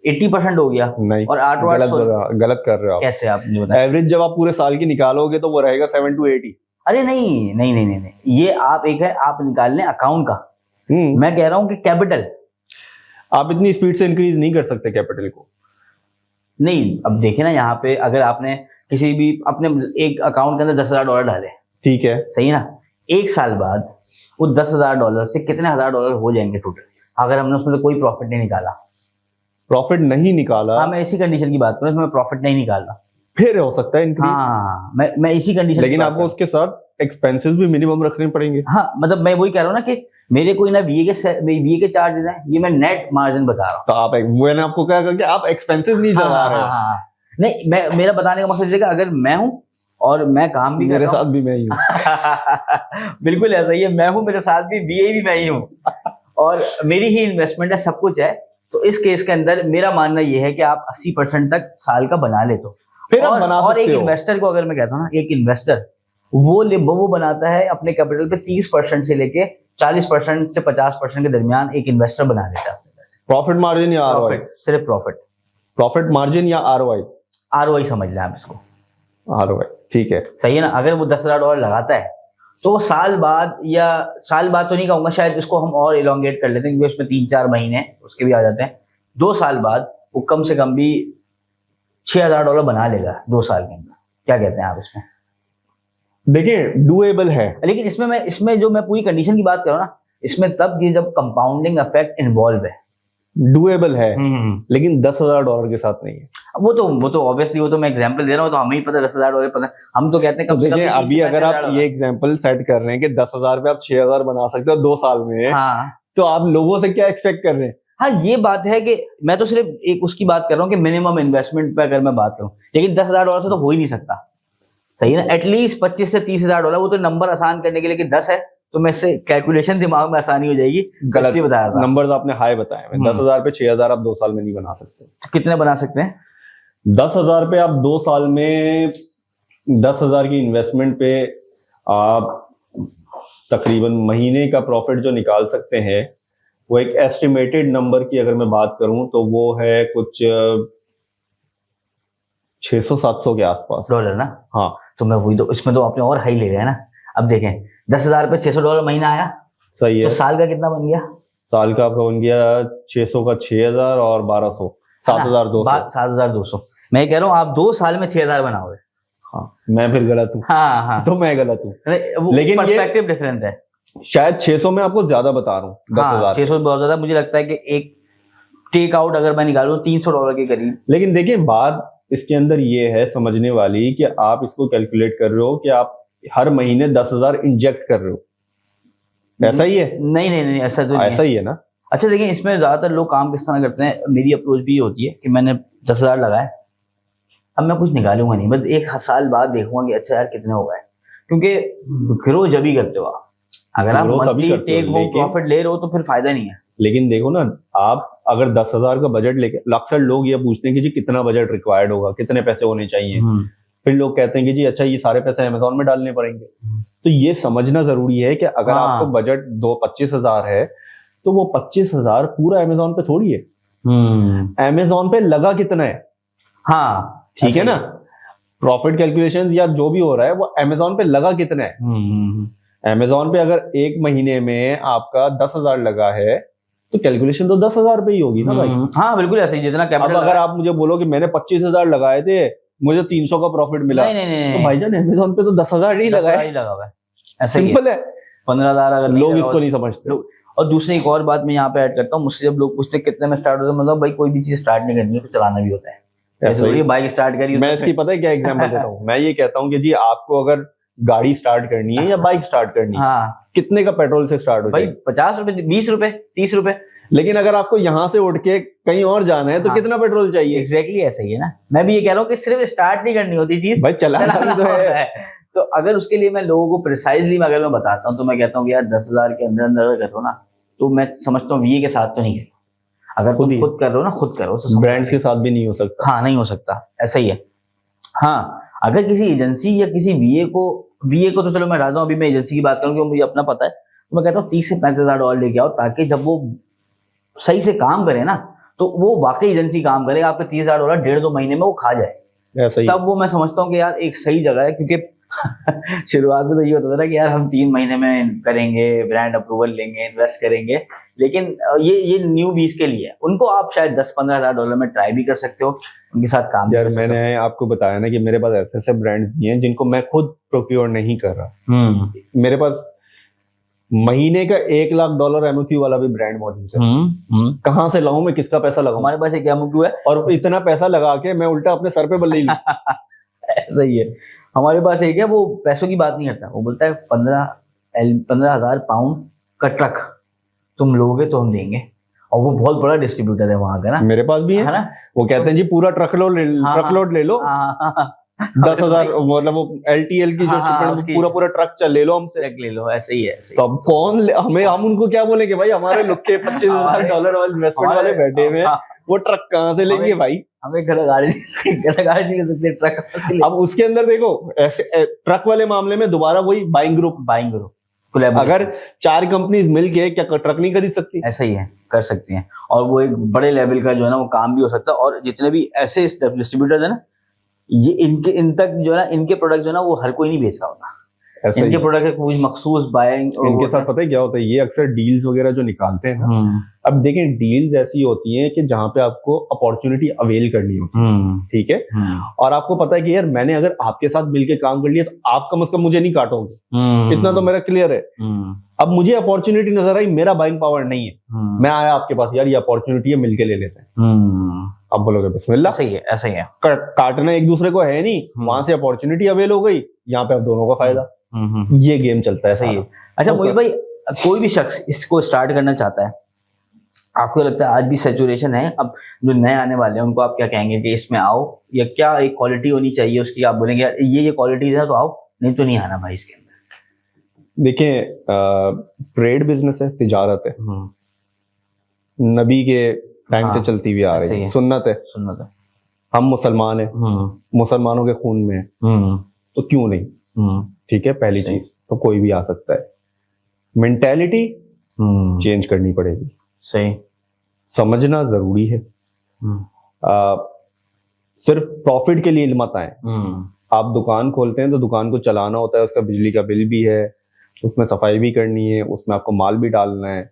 80% हो गया। नहीं, और 8 गलत कर रहे हो आप। कैसे आप मुझे बताएं? एवरेज जब आप पूरे साल की निकालोगे तो वो रहेगा 7 to 8 ही। अरे नहीं नहीं नहीं नहीं, ये आप एक है आप निकाल लें अकाउंट का। मैं कह रहा हूँ कि कैपिटल आप इतनी स्पीड से इंक्रीज नहीं कर सकते कैपिटल को। नहीं, अब देखिए ना, यहाँ पे अगर आपने किसी भी अपने एक अकाउंट के अंदर $10,000 डाले, ठीक है, सही ना, एक साल बाद वो $10,000 से कितने $1,000 हो जाएंगे टोटल, अगर हमने उसमें तो कोई प्रॉफिट नहीं निकाला। प्रॉफिट नहीं निकाला? हाँ, मैं इसी कंडीशन की बात करूँ, इसमें प्रॉफिट नहीं निकाला, फिर हो सकता है इंक्रीज। हाँ, मैं इसी कंडीशन। लेकिन आपको उसके साथ एक्सपेंसेस भी मिनिमम रखने पड़ेंगे। हाँ, मतलब मैं वही कह रहा हूँ ना कि मेरे कोई ना बीए के चार्जेस हैं, ये मैं नेट मार्जिन बता रहा हूँ। तो आप मैंने आपको कहा कि आप एक्सपेंसेस नहीं चला रहे हो। नहीं, मेरा बताने का मकसद ये कि अगर मैं हूँ और मैं काम भी मेरे साथ भी मैं ही हूँ। बिल्कुल ऐसा ही है, मैं हूँ, मेरे साथ भी बीए भी मैं ही हूँ और मेरी ही इन्वेस्टमेंट है, सब कुछ है। तो इस केस के अंदर मेरा मानना ये है कि आप 80% तक साल का बना ले, तो फिर आप बना सकते हो। और एक इन्वेस्टर को अगर मैं कहता हूँ ना, एक इन्वेस्टर वो बनाता है अपने कैपिटल पे 30% से लेके 40% से 50% के दरमियान एक इन्वेस्टर बना देता है। प्रॉफिट मार्जिन या आरओआई? सिर्फ प्रॉफिट मार्जिन या आरओआई? आरओआई समझ लें आप इसको, आरओआई, ठीक है, सही है ना। अगर वो $10,000 लगाता है तो साल बाद, या साल बाद तो नहीं कहूंगा, शायद इसको हम और इलोंगेट कर लेते हैं क्योंकि उसमें 3-4 महीने उसके भी आ जाते हैं। 2 साल बाद वो कम से कम भी $6,000 बना लेगा 2 साल के अंदर। क्या कहते हैं आप इसमें? देखिए, डूएबल है, लेकिन इसमें जो मैं पूरी कंडीशन की बात कर रहा हूँ ना, इसमें तब ये जब कंपाउंडिंग इफेक्ट इन्वॉल्व है। डूएबल है, लेकिन $10,000 के साथ नहीं है। वो तो ऑब्वियसली, वो तो मैं एग्जांपल दे रहा हूँ, तो हमें ही पता $10,000 पता है, हम तो कहते हैं कम से कम। अभी अगर आप ये एग्जांपल सेट कर रहे हैं कि 10,000 पे आप 6,000 बना सकते हो 2 साल में, हाँ, तो आप लोगों से क्या एक्सपेक्ट कर रहे हैं? हाँ, ये बात है कि मैं तो सिर्फ एक उसकी बात कर रहा हूँ कि मिनिमम इन्वेस्टमेंट पे अगर मैं बात करूँ, लेकिन $10,000 से तो हो ही नहीं सकता, सही है ना। एटलीस्ट $25,000 से $30,000, वो तो नंबर आसान करने के लिए कि 10 है तो मैं इससे कैलकुलेशन दिमाग में आसानी हो जाएगी। गलत बताया, नंबर्स आपने हाई बताए। 10,000 पे 6,000 आप 2 साल में नहीं बना सकते। कितने बना सकते हैं? 10,000 पे आप 2 साल में 10,000 की इन्वेस्टमेंट पे आप तकरीबन महीने का प्रॉफिट जो निकाल सकते हैं, वो एक एस्टिमेटेड नंबर की अगर मैं बात करूं तो वो है कुछ 600-700 के आसपास डॉलर ना। हाँ, तो मैं वही, तो इसमें तो आपने और हाई ले गया ना। अब देखें 10,000 पे $600 महीना आया, सही है। तो साल का कितना बन गया? साल का आपका बन गया 600 का 6,000 और 1200 7,200। 7,200। मैं कह रहा हूँ आप 2 साल में 6,000 बनाओगे। हाँ, मैं फिर गलत हूँ। हाँ हाँ, तो मैं गलत हूँ, लेकिन पर्सपेक्टिव डिफरेंट है। शायद 600 में आपको ज्यादा बता रहा हूँ। 10,000 600 बहुत ज्यादा, मुझे लगता है कि एक टेक आउट अगर मैं निकालूं $300 के करीब। लेकिन देखिए बात इसके अंदर ये है समझने वाली कि आप इसको कैलकुलेट कर रहे हो कि आप हर महीने 10,000 इंजेक्ट कर रहे हो, ऐसा ही है? नहीं नहीं नहीं, ऐसा तो नहीं ऐसा ही है ना। अच्छा देखिए, इसमें ज्यादातर लोग काम किस तरह करते हैं, मेरी अप्रोच भी ये होती है कि मैंने 10,000 लगाए, अब मैं कुछ निकालूंगा नहीं, बस 1 साल बाद देखूंगा कि अच्छा यार कितने हो गए, क्योंकि ग्रो जब ही करते हो आप। अगर आप मंथली टेक होम प्रॉफिट ले रहे हो तो फिर फायदा नहीं है। लेकिन देखो ना, आप अगर 10,000 का बजट लेके, अक्सर लोग ये पूछते हैं कि जी कितना बजट रिक्वायर्ड होगा, कितने पैसे होने चाहिए, फिर लोग कहते हैं कि जी अच्छा ये सारे पैसे अमेजोन में डालने पड़ेंगे। तो ये समझना जरूरी है कि अगर आपको बजट 25,000 है तो वो 25,000 पूरा अमेजोन पे थोड़ी है, अमेजोन पे लगा कितना है। हाँ ठीक है ना, प्रॉफिट कैलकुलेशन या जो भी हो रहा है वो अमेजोन पे लगा कितना है। अमेजोन पे अगर एक महीने में आपका 10,000 लगा है तो कैलकुलेशन तो 10,000 पे ही होगी ना भाई। हाँ बिल्कुल ऐसे ही, जितना कैपिटल। अब अगर आप मुझे बोलो कि मैंने 25,000 लगाए थे, मुझे 300 का प्रॉफिट मिला, नहीं, नहीं, नहीं, तो भाईजान अमेजोन पे तो 10,000 ही लगा है, ऐसा सिंपल है। 15,000 अगर लोग इसको नहीं समझते। और दूसरी एक और बात मैं यहाँ पे ऐड करता हूँ, मुझसे जब लोग पूछते हैं कितने में स्टार्ट होता है, मतलब भाई कोई भी चीज स्टार्ट नहीं करनी है, उसको चलाना भी होता है। ऐसा ही बाइक स्टार्ट करी, मैं इसकी पता है क्या एग्जांपल देता हूँ। मैं ये कहता हूँ कि जी आपको अगर गाड़ी स्टार्ट करनी है या बाइक स्टार्ट करनी है, कितने का पेट्रोल से स्टार्ट हो भाई? 50 रुपए, 20 रुपए, 30 रुपए। लेकिन अगर आपको यहाँ से उठ के कहीं और जाना है तो कितना पेट्रोल चाहिए? एग्जैक्टली ऐसा ही है ना। मैं भी ये कह रहा हूँ कि सिर्फ स्टार्ट नहीं करनी होती चीज, भाई चलाना तो है। तो अगर उसके लिए मैं लोगों को प्रिसाइजली अगर मैं बताता हूँ तो मैं कहता हूँ कि यार 10,000 के अंदर अंदर अगर करो ना, तो मैं समझता हूँ VA के साथ तो नहीं करो। अगर तुम खुद कर रहे हो ना, खुद करो। ब्रांड्स के साथ भी नहीं हो सकता। हाँ नहीं हो सकता, ऐसा ही है। हाँ अगर किसी एजेंसी या किसी VA को तो चलो मैं हटाता हूँ, अभी मैं एजेंसी की बात करूँ क्योंकि मुझे अपना पता है, तो मैं कहता हूँ 30 से 35,000 डॉलर लेके आओ, ताकि जब वो सही से काम करे ना, तो वो वाकई एजेंसी काम करे, आपके 30,000 डॉलर 1.5-2 महीने में वो खा जाए। तब वो मैं समझता हूँ कि यार एक सही जगह है, क्योंकि शुरुआत में तो ये होता था ना कि यार हम 3 महीने में करेंगे, ब्रांड अप्रूवल लेंगे, इन्वेस्ट करेंगे, लेकिन ये न्यू बीस के लिए है। उनको आप शायद 10-15,000 डॉलर में ट्राई भी कर सकते हो, उनके साथ काम यार मैंने आपको बताया ना कि मेरे पास ऐसे ऐसे ब्रांड्स भी हैं जिनको मैं खुद प्रोक्योर नहीं कर रहा। मेरे पास महीने का $1 लाख MOQ वाला भी ब्रांड मौजूद है। कहाँ से लाऊं मैं, किसका पैसा लगाऊं? हमारे पास एक MOQ है और इतना पैसा लगा के मैं उल्टा अपने सर पे बल ले लूं। ऐसा ही है। हमारे पास एक है, वो पैसों की बात नहीं करता, वो बोलता है 15,000 पाउंड का ट्रक तुम लोगे तो हम देंगे, और वो बहुत बड़ा डिस्ट्रीब्यूटर है वहां का ना। मेरे पास भी है ना, वो कहते हैं जी पूरा ट्रकलोड ले लो। 10,000 मतलब वो LTL की जो शिपमेंट पूरा ट्रक ले लो हमसे, ले लो, ऐसे ही है। तो अब कौन हम उनको क्या बोलेंगे भाई? हमारे लोग के $25,000 वाले इन्वेस्टमेंट वाले बैठे हुए, वो ट्रक कहाँ से लेंगे भाई? हमें गाड़ी नहीं ले सकते, ट्रक कहाँ से लेंगे? अब उसके अंदर देखो, ऐसे ट्रक वाले मामले में दोबारा वही बाइंग ग्रुप अगर 4 कंपनीज मिलके क्या ट्रक नहीं खरीद सकती? ऐसा ही है, कर सकती हैं, और वो एक बड़े लेवल का जो है ना वो काम भी हो सकता है। और जितने भी ऐसे डिस्ट्रीब्यूटर्स है ना, ये इन तक जो है ना, इनके प्रोडक्ट जो है ना वो हर कोई नहीं बेच रहा होता। इनके प्रोडक्ट कुछ मखसूस बाइंग, इनके साथ पता है क्या होता है, ये अक्सर डील्स वगैरह जो निकालते हैं ना, अब देखें डील्स ऐसी होती हैं कि जहां पे आपको अपॉर्चुनिटी अवेल करनी होती है, ठीक है, और आपको पता है कि यार मैंने अगर आपके साथ मिलके काम कर लिया तो आप कम से कम मुझे नहीं काटोगे, इतना तो मेरा क्लियर है। अब मुझे अपॉर्चुनिटी नजर आई, मेरा बाइंग पावर नहीं है, मैं आया आपके पास, यार ये अपॉर्चुनिटी है, मिलके ले लेते हैं। अब बोलोगे बिस्मिल्लाह। सही है, ऐसा ही है, काटना एक दूसरे को है नहीं, वहां से अपॉर्चुनिटी अवेल हो गई, यहाँ पे अब दोनों का फायदा। ये गेम चलता है। सही है। अच्छा मोहित भाई, कोई भी शख्स इसको स्टार्ट करना चाहता है, आपको लगता है आज भी सैचुरेशन है? अब जो नए आने वाले हैं उनको आप क्या कहेंगे कि इसमें आओ, या क्या एक क्वालिटी होनी चाहिए उसकी, आप बोलेंगे यार ये क्वालिटीज है तो आओ, नहीं तो नहीं आना भाई इसके अंदर? देखिए ट्रेड बिजनेस है, तिजारत है, नबी के टाइम से चलती हुई आ रही है, सुन्नत है। हम मुसलमान हैं, मुसलमानों के खून में है, तो क्यों नहीं? ठीक है, पहली चीज तो कोई भी आ सकता है। मेंटेलिटी चेंज करनी पड़ेगी। सही। समझना जरूरी है। सिर्फ प्रॉफिट के लिए मत आए। आप दुकान खोलते हैं तो दुकान को चलाना होता है, उसका बिजली का बिल भी है, उसमें सफाई भी करनी है, उसमें आपको माल भी डालना है।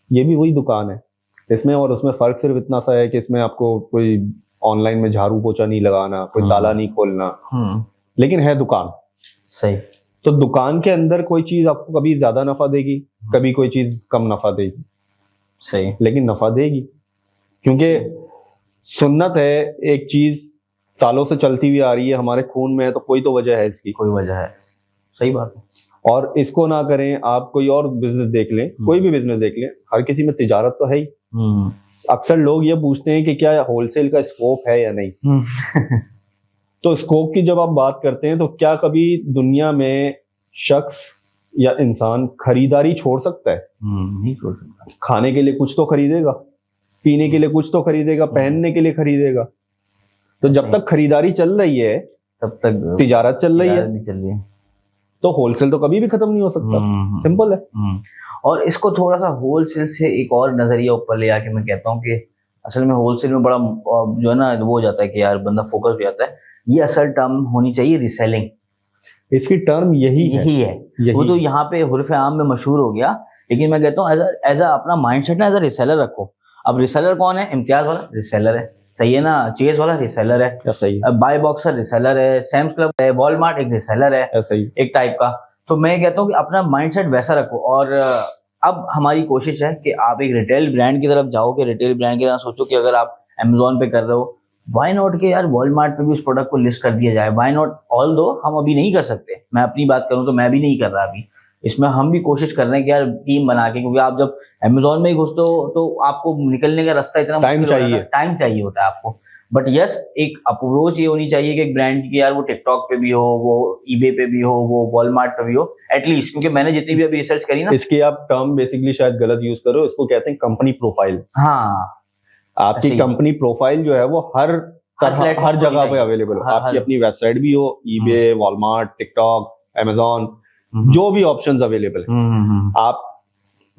ये भी वही दुकान है। इसमें और उसमें फर्क सिर्फ इतना सा है कि इसमें आपको कोई ऑनलाइन में झाड़ू पोछा नहीं लगाना, कोई ताला नहीं खोलना, लेकिन है दुकान। सही। तो दुकान के अंदर कोई चीज आपको कभी ज्यादा नफा देगी, कभी कोई चीज कम नफा देगी। सही। लेकिन नफा देगी, क्योंकि सुन्नत है, एक चीज सालों से चलती हुई आ रही है, हमारे खून में है, तो कोई तो वजह है इसकी। कोई वजह है। सही बात है। और इसको ना करें, आप कोई और बिजनेस देख लें, कोई भी बिजनेस देख लें, हर किसी में तिजारत तो है ही। अक्सर लोग ये पूछते हैं कि क्या होलसेल का स्कोप है या नहीं। तो स्कोप की जब आप बात करते हैं, तो क्या कभी दुनिया में शख्स या इंसान खरीदारी छोड़ सकता है? नहीं छोड़ सकता। खाने के लिए कुछ तो खरीदेगा, पीने के लिए कुछ तो खरीदेगा, पहनने के लिए खरीदेगा। तो जब तक खरीदारी चल रही है तब तक तिजारत चल रही है, चल रही है। तो होलसेल तो कभी भी खत्म नहीं हो सकता। सिंपल है। और इसको थोड़ा सा होलसेल से एक और नजरिया ऊपर ले आके मैं कहता हूँ कि असल में होलसेल में बड़ा जो है ना वो हो जाता है कि यार बंदा फोकस हो जाता है। ये असल टर्म होनी चाहिए रीसेलिंग। इसकी टर्म यही है। वो तो यहाँ पे हुर्फ आम में मशहूर हो गया, लेकिन मैं कहता हूँ एज अपना माइंडसेट ना एज अ रिसेलर रखो। अब रिसेलर कौन है? इम्तियाज वाला रिसेलर है, सही है ना, चेज वाला रिसेलर है, सही। बाय बॉक्सर रिसेलर है, सैम्स क्लब है, वॉलमार्ट एक रिसेलर है, सही, एक टाइप का। तो मैं कहता हूँ कि अपना माइंडसेट वैसा रखो। और अब हमारी कोशिश है कि आप एक रिटेल ब्रांड की तरफ जाओ, कि रिटेल ब्रांड की तरफ सोचो कि अगर आप अमेजोन पे कर रहे हो, वाई नॉट के यार वॉलमार्ट पे भी उस प्रोडक्ट को लिस्ट कर दिया जाए। वाई नॉट, ऑल दो हम अभी नहीं कर सकते, मैं अपनी बात करूं तो मैं भी नहीं कर रहा अभी। इसमें हम भी कोशिश कर रहे हैं कि यार टीम बना के, क्योंकि आप जब अमेजोन में ही घुसते हो तो आपको निकलने का रास्ता इतना टाइम चाहिए होता है आपको। बट यस, एक अप्रोच ये होनी चाहिए कि एक ब्रांड की यार वो टिकटॉक पे भी हो, वो ईबे पे भी हो, वो वॉलमार्ट पे भी हो एटलीस्ट। क्योंकि मैंने जितनी भी अभी रिसर्च करी ना, इसकी आप टर्म बेसिकली शायद गलत यूज करो, इसको कहते हैं कंपनी प्रोफाइल। हाँ, आपकी कंपनी प्रोफाइल जो है वो हर जगह पे अवेलेबल हो। आपकी अपनी वेबसाइट भी हो, ईबे, वॉलमार्ट, टिकटॉक, अमेजोन, जो भी ऑप्शंस अवेलेबल है, आप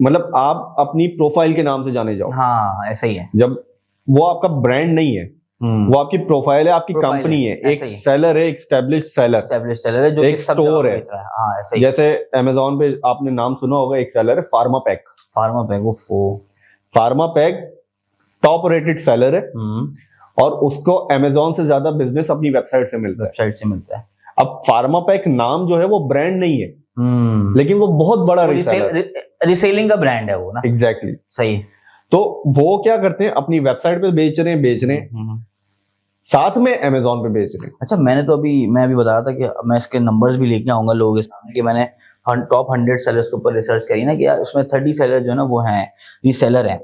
मतलब आप अपनी प्रोफाइल के नाम से जाने जाओ। हाँ, ऐसा ही है। जब वो आपका ब्रांड नहीं है, वो आपकी प्रोफाइल है, आपकी कंपनी है, एक सेलर है, एक एस्टैब्लिश्ड सेलर है, जो एक स्टोर है। हाँ, ऐसा ही। जैसे अमेजोन पे आपने नाम सुना होगा, एक सेलर है फार्मा पैक। वो pharma pack top rated seller है, और उसको अमेजोन से ज्यादा बिजनेस अपनी वेबसाइट से मिलता है। अब फार्मा पैक नाम जो है वो ब्रांड नहीं है, लेकिन वो बहुत बड़ा रिसेलिंग का ब्रांड है वो ना। एग्जैक्टली, सही। तो वो क्या करते हैं, अपनी वेबसाइट पे बेच रहे हैं, साथ में अमेजोन पे बेच रहे हैं। अच्छा, मैं अभी बता रहा था कि मैं इसके नंबर्स भी लेके आऊंगा लोगों के सामने, कि मैंने टॉप 100 सेलर्स के ऊपर रिसर्च करी ना, कि यार उसमें 30 सेलर जो है ना वो हैं रीसेलर हैं।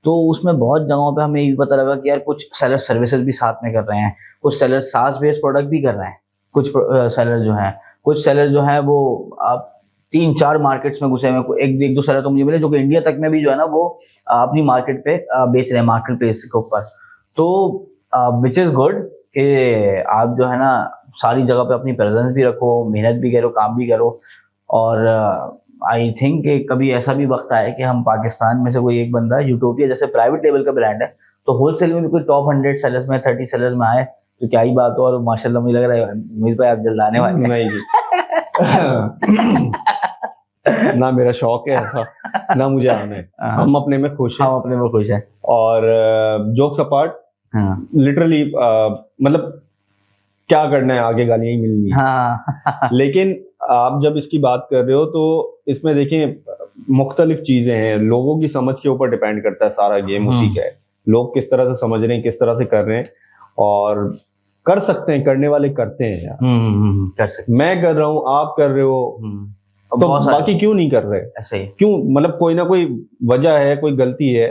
तो उसमें बहुत जगहों पे हमें ये भी पता लगा कि यार कुछ सेलर सर्विसेज भी साथ में कर रहे हैं, कुछ सेलर सास बेस्ड प्रोडक्ट भी कर रहे हैं, कुछ सेलर जो है वो आप 3-4 मार्केट्स में घुसे हुए। एक दो सेलर तो मुझे मिले जो कि इंडिया तक में भी जो है ना वो अपनी मार्केट पे बेच रहे हैं, मार्केट प्लेस के ऊपर। तो विच इज गुड कि आप जो है ना सारी जगह पे अपनी प्रेजेंस भी रखो, मेहनत भी करो, काम भी करो। और आई थिंक कभी ऐसा भी वक्त आए कि हम पाकिस्तान में से कोई एक बंदा यूटोपिया जैसे प्राइवेट लेवल का ब्रांड है, तो होलसेल में भी कोई टॉप 100 सेलर्स में 30 सेलर्स में आए तो क्या ही बात हो। और माशाल्लाह मुझे लग रहा है मोहित भाई आप जल्द आने वाले नहीं ना मेरा शौक है ऐसा, ना मुझे आना है। हम अपने में खुश हैं। और जोक्स अपार्ट, लिटरली मतलब क्या करना है, आगे गालियां ही मिलनी है। लेकिन आप जब इसकी बात कर रहे हो तो इसमें देखें मुख्तलिफ चीजें हैं, लोगों की समझ के ऊपर डिपेंड करता है सारा गेम। उसी का है, लोग किस तरह से समझ रहे हैं, किस तरह से कर रहे हैं। और कर सकते हैं, करने वाले करते हैं यार। कर सकते, मैं कर रहा हूँ, आप कर रहे हो, तो बाकी क्यों नहीं कर रहे? ऐसे ही क्यों, मतलब कोई ना कोई वजह है, कोई गलती है,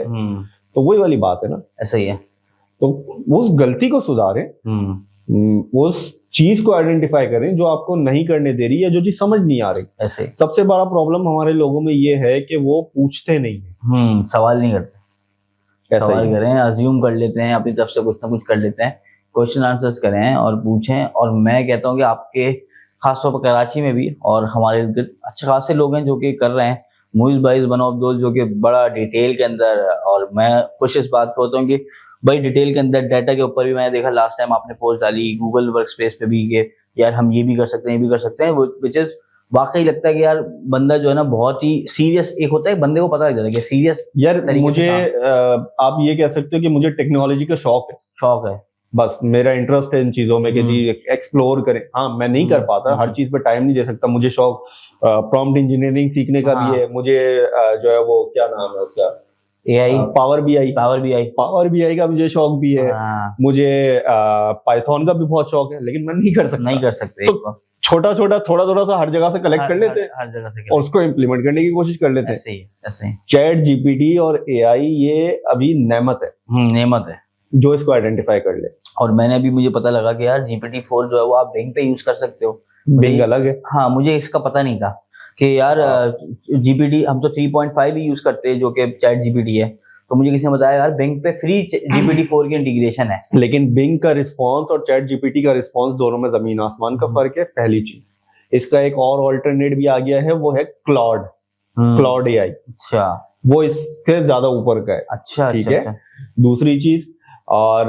तो वही वाली बात है ना। ऐसा ही है। तो उस गलती को सुधारें, उस चीज को आइडेंटिफाई करें जो आपको नहीं करने दे रही है, जो चीज समझ नहीं आ रही। ऐसे सबसे बड़ा प्रॉब्लम हमारे लोगों में ये है कि वो पूछते नहीं है, सवाल नहीं करते। सवाल करें, अज्यूम कर लेते हैं, अपनी तरफ से कुछ ना कुछ कर लेते हैं, क्वेश्चन आंसर्स करें और पूछें। और मैं कहता हूँ कि आपके खासतौर पर कराची में भी और हमारे इर्द गिर्द अच्छे खासे लोग हैं जो कि कर रहे हैं। मुइज़ भाई इज वन ऑफ दोस्त जो कि बड़ा डिटेल के अंदर, और मैं खुश इस बात पे होता हूँ कि भाई डिटेल के अंदर डाटा के ऊपर भी मैंने देखा लास्ट टाइम आपने पोस्ट डाली गूगल वर्कस्पेस पे भी कि यार हम ये भी कर सकते हैं, ये भी कर सकते हैं, विच इज वाकई लगता है कि यार बंदा जो है ना बहुत ही सीरियस, एक होता है बंदे को पता लग जाता है कि सीरियस यार मुझे आप ये कह सकते हो कि मुझे टेक्नोलॉजी का शौक है, बस मेरा इंटरेस्ट है इन चीजों में कि जी एक्सप्लोर करें। हाँ, मैं नहीं कर पाता, हर चीज पे टाइम नहीं दे सकता। मुझे शौक प्रॉम्प्ट इंजीनियरिंग सीखने का भी है, मुझे जो है वो क्या नाम है उसका, एआई, पावर बीआई का मुझे शौक भी है। मुझे पाइथन का भी बहुत शौक है, लेकिन मैं नहीं कर सकते। तो छोटा छोटा थोड़ा सा हर जगह से कलेक्ट कर लेते हैं, हर जगह से और उसको इम्प्लीमेंट करने की कोशिश कर लेते हैं। ऐसे चैट जीपीटी और एआई ये अभी नेमत है जो इसको आइडेंटिफाई कर ले। और मैंने अभी मुझे पता लगा कि यार GPT-4 जो है वो आप बिंग पे यूज कर सकते हो। बिंग अलग है। हाँ, मुझे इसका पता नहीं था कि यार GPT हम तो 3.5 ही यूज करते हैं जो कि चैट जीपीटी है। तो मुझे किसी ने बताया यार बिंग पे फ्री GPT-4 की इंटीग्रेशन है। लेकिन बिंग का रिस्पॉन्स और चैट जीपीटी का रिस्पॉन्स दोनों में जमीन आसमान का फर्क है। पहली चीज, इसका एक और ऑल्टरनेट भी आ गया है, वो है क्लॉड एआई। अच्छा, वो इससे ज्यादा ऊपर का है। अच्छा, ठीक है। दूसरी चीज, और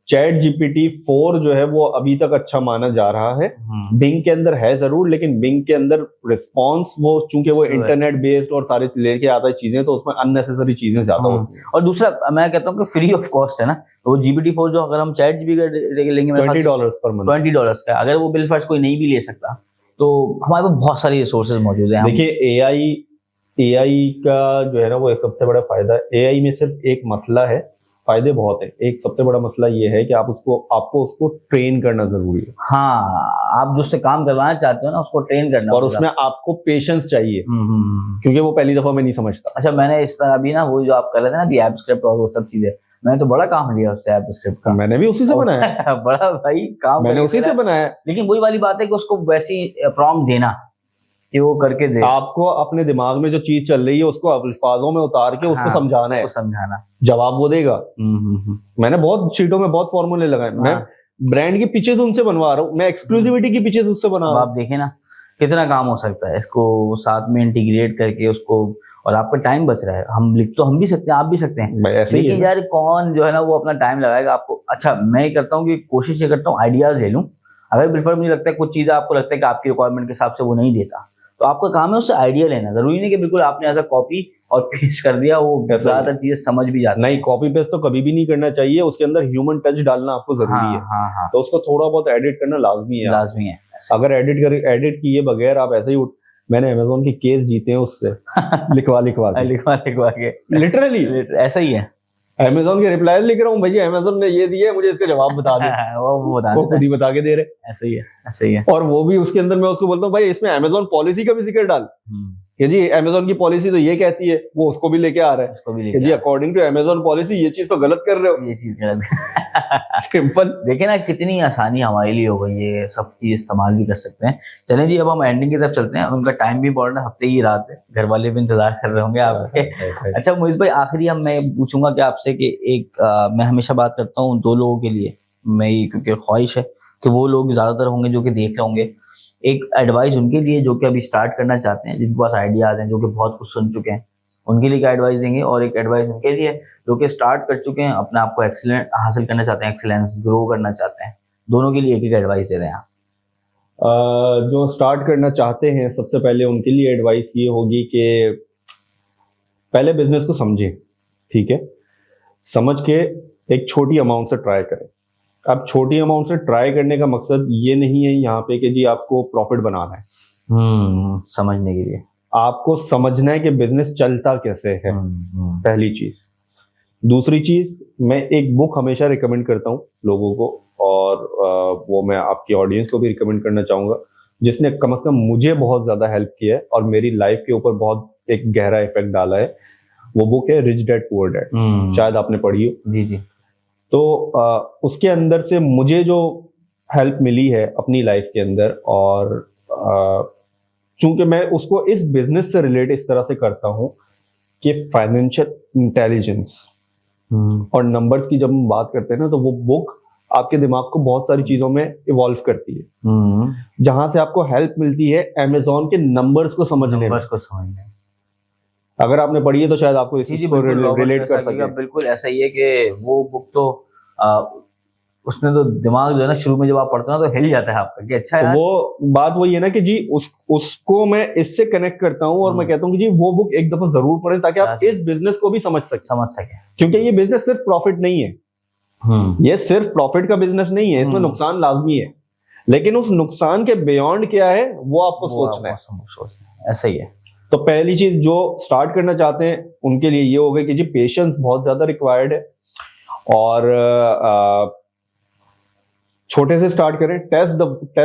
चैट GPT-4 जो है वो अभी तक अच्छा माना जा रहा है। बिंग के अंदर है जरूर, लेकिन बिंग के अंदर रिस्पॉन्स वो चूंकि वो इंटरनेट बेस्ड और सारे लेके आता है चीजें, तो उसमें अननेसेसरी चीजें ज्यादा होती हैं। और दूसरा मैं कहता हूँ कि फ्री ऑफ कॉस्ट है ना वो GPT-4 जो, अगर हम चैट जीपी का लेंगे $20 पर मंथ, $20 का, अगर वो बिल फर्स्ट कोई नहीं भी ले सकता तो हमारे पास बहुत सारी रिसोर्सेज मौजूद हैं। देखिए एआई का जो है ना वो एक सबसे बड़ा फायदा है। एआई में सिर्फ एक मसला है, फायदे बहुत है। एक सबसे बड़ा मसला ये है कि आपको उसको ट्रेन करना जरूरी है। हाँ, आप जिससे काम करवाना चाहते हो ना उसको ट्रेन करना, और उसमें आपको पेशेंस चाहिए, क्योंकि वो पहली दफा में नहीं समझता। अच्छा, मैंने इस तरह भी ना वो जो आप कर रहे थे ना अभी ऐप स्क्रिप्ट और वो सब चीजें, मैंने तो बड़ा काम लिया उससे ऐप स्क्रिप्ट का। मैंने भी उसी से बनाया बड़ा भाई काम मैंने उसी से बनाया। लेकिन वही वाली बात है कि उसको वैसी प्रॉम्प्ट देना कि वो करके दे। आपको अपने दिमाग में जो चीज चल रही है उसको अल्फाजों में उतार के उसको समझाना है, समझाना, जवाब वो देगा। मैंने बहुत शीटों में बहुत फॉर्मूले लगाए। मैं ब्रांड की पिचेस उनसे बनवा रहा हूँ, मैं एक्सक्लूसिविटी की पिचेस उससे बना रहा हूँ। आप देखें ना कितना काम हो सकता है इसको साथ में इंटीग्रेट करके उसको, और आपका टाइम बच रहा है। हम लिख तो हम भी सकते हैं, आप भी सकते हैं, लेकिन यार कौन जो है ना वो अपना टाइम लगाएगा आपको। अच्छा, मैं ये करता हूँ कि कोशिश ये करता हूँ आइडियाज ले लूँ। अगर बिल्कुल मुझे लगता है कुछ चीजें आपको लगता है कि आपकी रिक्वायरमेंट के हिसाब से वो नहीं देता, तो आपका काम है उससे आइडिया लेना। जरूरी नहीं कि बिल्कुल आपने ऐसा कॉपी और पेस्ट कर दिया, वो ज्यादातर चीजें समझ भी जाती नहीं। कॉपी पेस्ट तो कभी भी नहीं करना चाहिए, उसके अंदर ह्यूमन टच डालना आपको जरूरी है। हाँ। तो उसको थोड़ा बहुत एडिट करना लाजमी है। अगर एडिट किए बगैर आप ऐसे ही मैंने अमेज़न के केस जीते हैं उससे लिखवा के लिटरली ऐसा ही है। अमेज़न के रिप्लाई लिख रहा हूँ, भैया अमेज़न ने ये दिया है, मुझे इसका जवाब बता दे। वो खुद ही बता के दे रहे। ऐसे ही है। और वो भी उसके अंदर मैं उसको बोलता हूँ भाई इसमें अमेज़न पॉलिसी का भी जिक्र डाल कि जी अमेज़न की पॉलिसी तो ये कहती है, वो उसको भी लेके आ रहा है कि जी अकॉर्डिंग टू अमेज़न पॉलिसी ये चीज तो गलत कर रहे हो, ये चीज गलत। सिंपल देखे ना कितनी आसानी हमारे लिए हो गई, ये सब चीज इस्तेमाल भी कर सकते हैं। चलें जी, अब हम एंडिंग की तरफ चलते हैं। उनका टाइम भी इम्पोर्टेंट है, हफ्ते की रात है, घर वाले भी इंतजार कर रहे होंगे आपके। अच्छा मुइज़ भाई, आखिरी हम मैं पूछूंगा कि आपसे कि एक मैं हमेशा बात करता हूँ दो लोगों के लिए, मैं क्योंकि ख्वाहिश है कि वो लोग ज्यादातर होंगे जो कि देख रहे होंगे, एक एडवाइस उनके लिए जो कि अभी स्टार्ट करना चाहते हैं, जिनके पास आइडियाज हैं, जो कि बहुत कुछ सुन चुके हैं, उनके लिए क्या एडवाइस देंगे, और एक एडवाइस उनके लिए जो कि स्टार्ट कर चुके हैं, अपने आप को एक्सीलेंट हासिल करना चाहते हैं, एक्सीलेंस ग्रो करना चाहते हैं, दोनों के लिए एक एक एडवाइस दे रहे हैं आप। जो स्टार्ट करना चाहते हैं, सबसे पहले उनके लिए एडवाइस ये होगी कि पहले बिजनेस को समझें, ठीक है, समझ के एक छोटी अमाउंट से ट्राई करें। अब छोटी अमाउंट से ट्राई करने का मकसद ये नहीं है यहाँ पे कि जी आपको प्रॉफिट बनाना है, समझने के लिए आपको समझना है कि बिजनेस चलता कैसे है, पहली चीज। दूसरी चीज, मैं एक बुक हमेशा रिकमेंड करता हूँ लोगों को, और वो मैं आपकी ऑडियंस को भी रिकमेंड करना चाहूंगा, जिसने कम से कम मुझे बहुत ज्यादा हेल्प किया है और मेरी लाइफ के ऊपर बहुत एक गहरा इफेक्ट डाला है। वो बुक है रिच डैड पुअर डैड, शायद आपने पढ़ी हो। जी। तो उसके अंदर से मुझे जो हेल्प मिली है अपनी लाइफ के अंदर, और चूंकि मैं उसको इस बिजनेस से रिलेट इस तरह से करता हूं कि फाइनेंशियल इंटेलिजेंस और नंबर्स की जब हम बात करते हैं ना, तो वो बुक आपके दिमाग को बहुत सारी चीजों में इवॉल्व करती है, जहां से आपको हेल्प मिलती है अमेजोन के नंबर्स को समझने में। नंबर्स को समझने, अगर आपने पढ़ी है तो शायद आपको इस चीज को रिलेट कर सके। बिल्कुल ऐसा ही है कि वो बुक तो उसने तो दिमाग जो है ना, शुरू में जब आप पढ़ते हो ना तो हिल जाता है आपका कि अच्छा यार। वो बात वही है ना कि जी उसको मैं इससे कनेक्ट करता हूँ और मैं कहता हूँ कि जी वो बुक एक दफा जरूर पढ़ें ताकि आप इस बिजनेस को भी समझ सके, क्योंकि ये बिजनेस सिर्फ प्रॉफिट नहीं है, ये सिर्फ प्रॉफिट का बिजनेस नहीं है, इसमें नुकसान लाजमी है, लेकिन उस नुकसान के बियॉन्ड क्या है वो आपको सोचना है। ऐसा ही है। तो पहली चीज जो स्टार्ट करना चाहते हैं उनके लिए ये होगा कि जी पेशेंस बहुत ज्यादा रिक्वायर्ड है, और छोटे से स्टार्ट करें, टेस्ट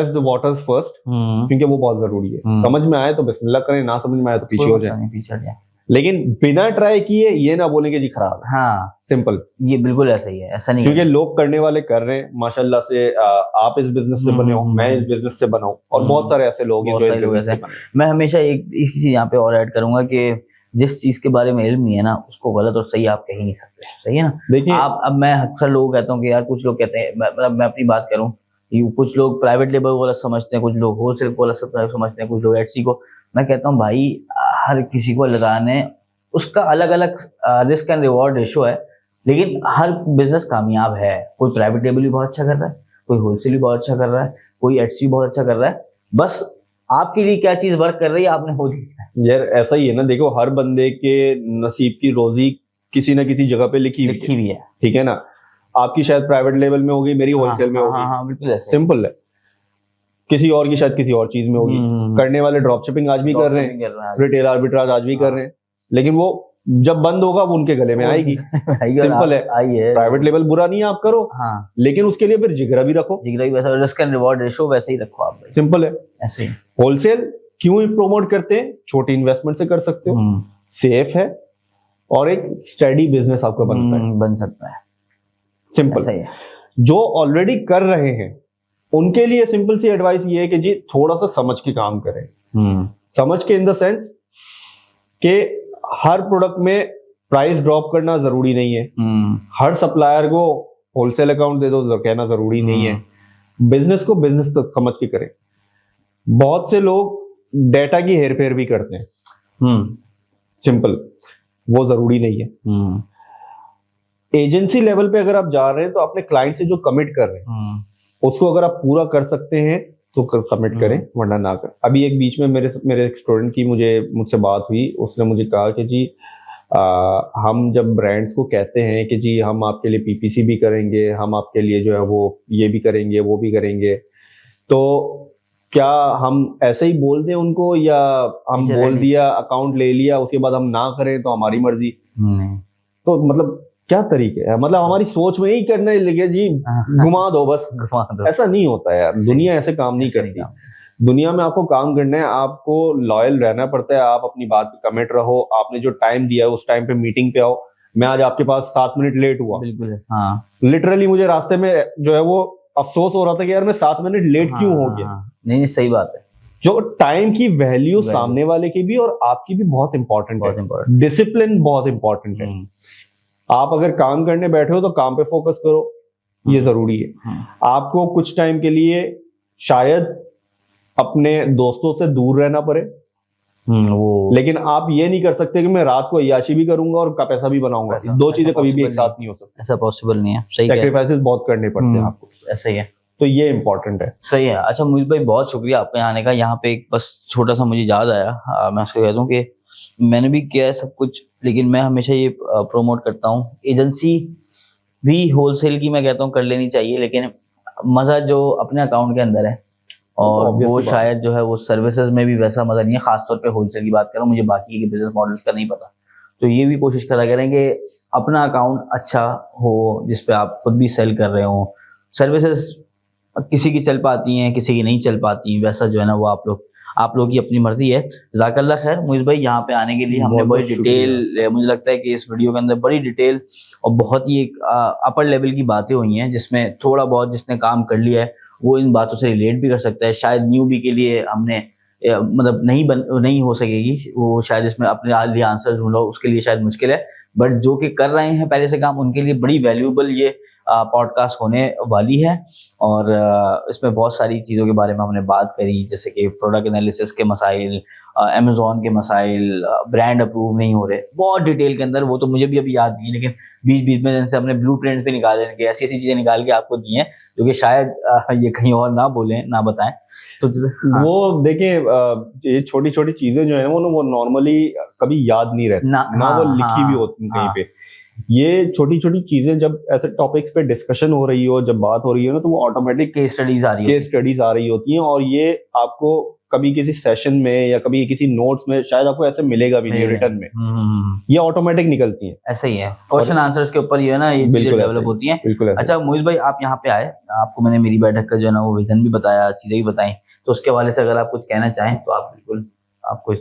द वाटर्स फर्स्ट, क्योंकि वो बहुत जरूरी है। समझ में आए तो बिस्मिल्लाह करें, ना समझ में आए तो पीछे हो जाए, लेकिन बिना ट्राई किए ये ना बोलें कि जी खराब है। हाँ, सिंपल, ये बिल्कुल ऐसा ही है, ऐसा नहीं, क्योंकि लोग करने वाले कर रहे हैं माशाल्लाह से। आप इस बिजनेस से बने हो, मैं इस बिजनेस से बना हूं, और बहुत सारे ऐसे लोग हैं जो इस बिजनेस से बने। मैं हमेशा एक चीज यहाँ पे और ऐड करूंगा कि जिस चीज के बारे में इल्म नहीं है ना, उसको गलत और सही आप कह ही नहीं सकते। सही है ना? देखिए आप, अब मैं अक्सर लोग कहता हूँ कि यार, कुछ लोग कहते हैं, मतलब मैं अपनी बात करूँ, कुछ लोग प्राइवेट लेबल को गलत समझते हैं, कुछ लोग होलसेल को गलत समझते हैं, कुछ लोग एटसी को। मैं कहता हूँ भाई, हर किसी को लगाने उसका अलग अलग रिस्क एंड रिवॉर्ड रेशो है, लेकिन हर बिजनेस कामयाब है। कोई प्राइवेट लेबल भी बहुत अच्छा कर रहा है, कोई होलसेल भी बहुत अच्छा कर रहा है, कोई एटसी भी बहुत अच्छा कर रहा है। बस आपके लिए क्या चीज वर्क कर रही है आपने वो देखना है। यार ऐसा ही है ना, देखो हर बंदे के नसीब की रोजी किसी ना किसी जगह पे लिखी हुई है, ठीक है ना? आपकी शायद प्राइवेट लेवल में होगी, मेरी होलसेल में होगी। हाँ, बिल्कुल सिंपल है। किसी और की शायद किसी और चीज में होगी। करने वाले ड्रॉप शिपिंग आज भी कर रहे हैं, रिटेल आर्बिट्राज आज भी कर रहे हैं, लेकिन वो जब बंद होगा वो उनके गले में आएगी। सिंपल है। प्राइवेट लेवल बुरा नहीं है, आप करो, हाँ, लेकिन उसके लिए फिर जिगरा भी रखो, जिगरा भी वैसा, रिस्क एंड रिवॉर्ड रेशो वैसे ही रखो आप। सिंपल है, ऐसे ही। होलसेल क्यों प्रमोट करते हैं? छोटी इन्वेस्टमेंट से कर सकते हो, सेफ है, और एक स्टडी बिजनेस आपका बन सकता है। सिंपल है। जो ऑलरेडी कर रहे हैं उनके लिए सिंपल सी एडवाइस ये है कि जी थोड़ा सा समझ के काम करें। समझ के इन द सेंस कि हर प्रोडक्ट में प्राइस ड्रॉप करना जरूरी नहीं है, हर सप्लायर को होलसेल अकाउंट दे दो कहना जरूरी नहीं है। बिजनेस को बिजनेस तक समझ के करें। बहुत से लोग डेटा की हेरफेर भी करते हैं। सिंपल, वो जरूरी नहीं है। एजेंसी लेवल पे अगर आप जा रहे हैं तो अपने क्लाइंट से जो कमिट कर रहे हैं उसको अगर आप पूरा कर सकते हैं तो कमिट करें, वरना ना कर। अभी एक बीच में मेरे एक स्टूडेंट की मुझसे बात हुई, उसने मुझे कहा कि जी हम जब ब्रांड्स को कहते हैं कि जी हम आपके लिए पीपीसी भी करेंगे, हम आपके लिए जो है वो ये भी करेंगे वो भी करेंगे, तो क्या हम ऐसे ही बोल दें उनको, या हम बोल दिया अकाउंट ले लिया उसके बाद हम ना करें तो हमारी मर्जी? तो मतलब क्या तरीके है? मतलब हमारी सोच में ही करने लगे जी घुमा दो बस, घुमा दो। ऐसा नहीं होता है यार, दुनिया ऐसे काम नहीं करती। दुनिया में आपको काम करना है, आपको लॉयल रहना पड़ता है, आप अपनी बात पे कमिट रहो। आपने जो टाइम दिया है उस टाइम पे मीटिंग पे आओ। मैं आज आपके पास 7 मिनट लेट हुआ, बिल्कुल, हाँ, लिटरली मुझे रास्ते में जो है वो अफसोस हो रहा था कि यार मैं 7 मिनट लेट क्यों हो गया। नहीं, सही बात है। जो टाइम की वैल्यू सामने वाले की भी और आपकी भी बहुत इंपॉर्टेंट है। डिसिप्लिन बहुत इंपॉर्टेंट है। आप अगर काम करने बैठे हो तो काम पे फोकस करो, ये जरूरी है। आपको कुछ टाइम के लिए शायद अपने दोस्तों से दूर रहना पड़े, लेकिन आप ये नहीं कर सकते कि मैं रात को अय्याशी भी करूंगा और पैसा भी बनाऊंगा। दो चीजें कभी भी एक साथ नहीं हो सकती, ऐसा पॉसिबल नहीं है। सही, सैक्रिफाइसेस बहुत करने पड़ते हैं आपको। ऐसा ही है, तो ये इंपॉर्टेंट है। सही है। अच्छा मोहित भाई, बहुत शुक्रिया आपके आने का। यहाँ पे एक बस छोटा सा मुझे याद आया, मैं उसको कह दूं कि मैंने भी किया है सब कुछ, लेकिन मैं हमेशा ये प्रोमोट करता हूँ, एजेंसी भी होलसेल की मैं कहता हूँ कर लेनी चाहिए, लेकिन मजा जो अपने अकाउंट के अंदर है, और वो शायद जो है वो सर्विसेज में भी वैसा मजा नहीं है। खासतौर पे होलसेल की बात करूँ, मुझे बाकी के बिजनेस मॉडल्स का नहीं पता, तो ये भी कोशिश करा करें कि अपना अकाउंट अच्छा हो जिसपे आप खुद भी सेल कर रहे हो। सर्विसेज किसी की चल पाती हैं, किसी की नहीं चल पाती, वैसा जो है ना वो आप लोग की अपनी मर्जी है। जज़ाकल्लाह खैर मोहित भाई, यहाँ पे आने के लिए हमने बड़ी डिटेल, मुझे लगता है कि इस वीडियो के अंदर बड़ी डिटेल और बहुत ही एक अपर लेवल की बातें हुई हैं, जिसमें थोड़ा बहुत जिसने काम कर लिया है वो इन बातों से रिलेट भी कर सकता है। शायद न्यूबी के लिए हमने मतलब नहीं हो सकेगी वो, शायद इसमें अपने लिए आंसर ढूंढो उसके लिए शायद मुश्किल है, बट जो कि कर रहे हैं पहले से काम, उनके लिए बड़ी वैल्यूएबल ये पॉडकास्ट होने वाली है और इसमें बहुत सारी चीज़ों के बारे में हमने बात करी, जैसे कि प्रोडक्ट एनालिसिस के मसाइल, अमेज़ॉन के मसाइल, ब्रांड अप्रूव नहीं हो रहे, बहुत डिटेल के अंदर, वो तो मुझे भी अभी याद नहीं, लेकिन बीच बीच में जैसे हमने ब्लू प्रिंट्स भी निकाले कि ऐसी ऐसी चीज़ें निकाल के आपको दी हैं जो कि शायद ये कहीं और ना बोलें, ना बताएं। तो हाँ। वो देखिए ये छोटी छोटी चीजें जो है वो नॉर्मली कभी याद नहीं रहती ना वो लिखी भी होती कहीं पे। ये छोटी छोटी चीजें जब ऐसे टॉपिक्स पे डिस्कशन हो रही हो, जब बात हो रही है ना, तो वो ऑटोमेटिक केस स्टडीज आ रही होती हैं और ये आपको कभी किसी सेशन में या कभी किसी नोट्स में शायद आपको ऐसे मिलेगा भी नहीं रिटर्न में, ये ऑटोमेटिक निकलती हैं। ऐसा ही है, क्वेश्चन आंसर्स के ऊपर ये है ना, ये चीजें डेवलप होती हैं। बिल्कुल। अच्छा मोहित भाई, आप यहाँ पे आए, आपको मैंने मेरी बैठक का जो है ना वो विजन भी बताया, चीजें भी बताई, तो उसके हवाले से अगर आप कुछ कहना चाहें तो आप बिल्कुल, आपको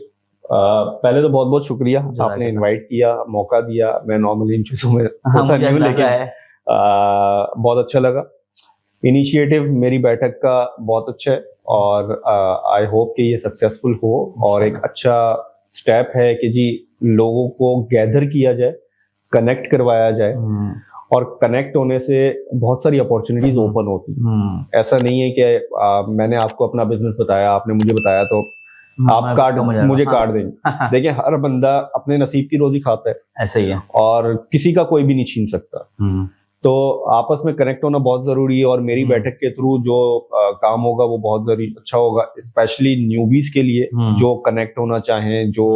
पहले तो बहुत बहुत शुक्रिया, आपने इनवाइट किया, मौका दिया। मैं नॉर्मली इन चीजों में होता नहीं हूं, लेकिन बहुत अच्छा लगा। इनिशिएटिव मेरी बैठक का बहुत अच्छा है और आई होप कि ये सक्सेसफुल हो और एक अच्छा स्टेप है कि जी लोगों को गैदर किया जाए, कनेक्ट करवाया जाए और कनेक्ट होने से बहुत सारी अपॉर्चुनिटीज ओपन होती हैं। ऐसा नहीं है कि मैंने आपको अपना बिजनेस बताया, आपने मुझे बताया तो आप मुझे काट देंगे। देखिए हर बंदा अपने नसीब की रोजी खाता है, ऐसा ही है, और किसी का कोई भी नहीं छीन सकता। तो आपस में कनेक्ट होना बहुत जरूरी है और मेरी बैठक के थ्रू जो काम होगा वो बहुत जरूरी अच्छा होगा, स्पेशली न्यूबीज के लिए जो कनेक्ट होना चाहें, जो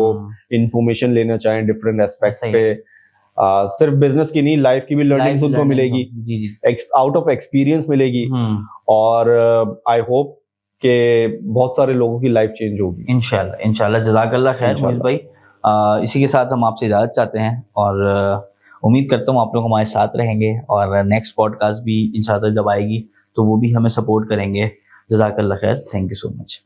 इंफॉर्मेशन लेना चाहें डिफरेंट एस्पेक्ट्स पे। सिर्फ बिजनेस की नहीं, लाइफ की भी लर्निंग उनको मिलेगी, आउट ऑफ एक्सपीरियंस मिलेगी और आई होप कि बहुत सारे लोगों की लाइफ चेंज होगी इंशाल्लाह। इंशाल्लाह। जज़ाकल्लाह खैर मोहित भाई, इसी के साथ हम आपसे इजाज़त चाहते हैं और उम्मीद करता हूँ आप लोग हमारे साथ रहेंगे और नेक्स्ट पॉडकास्ट भी इंशाल्लाह जब आएगी तो वो भी हमें सपोर्ट करेंगे। जज़ाकल्लाह खैर, थैंक यू सो मच।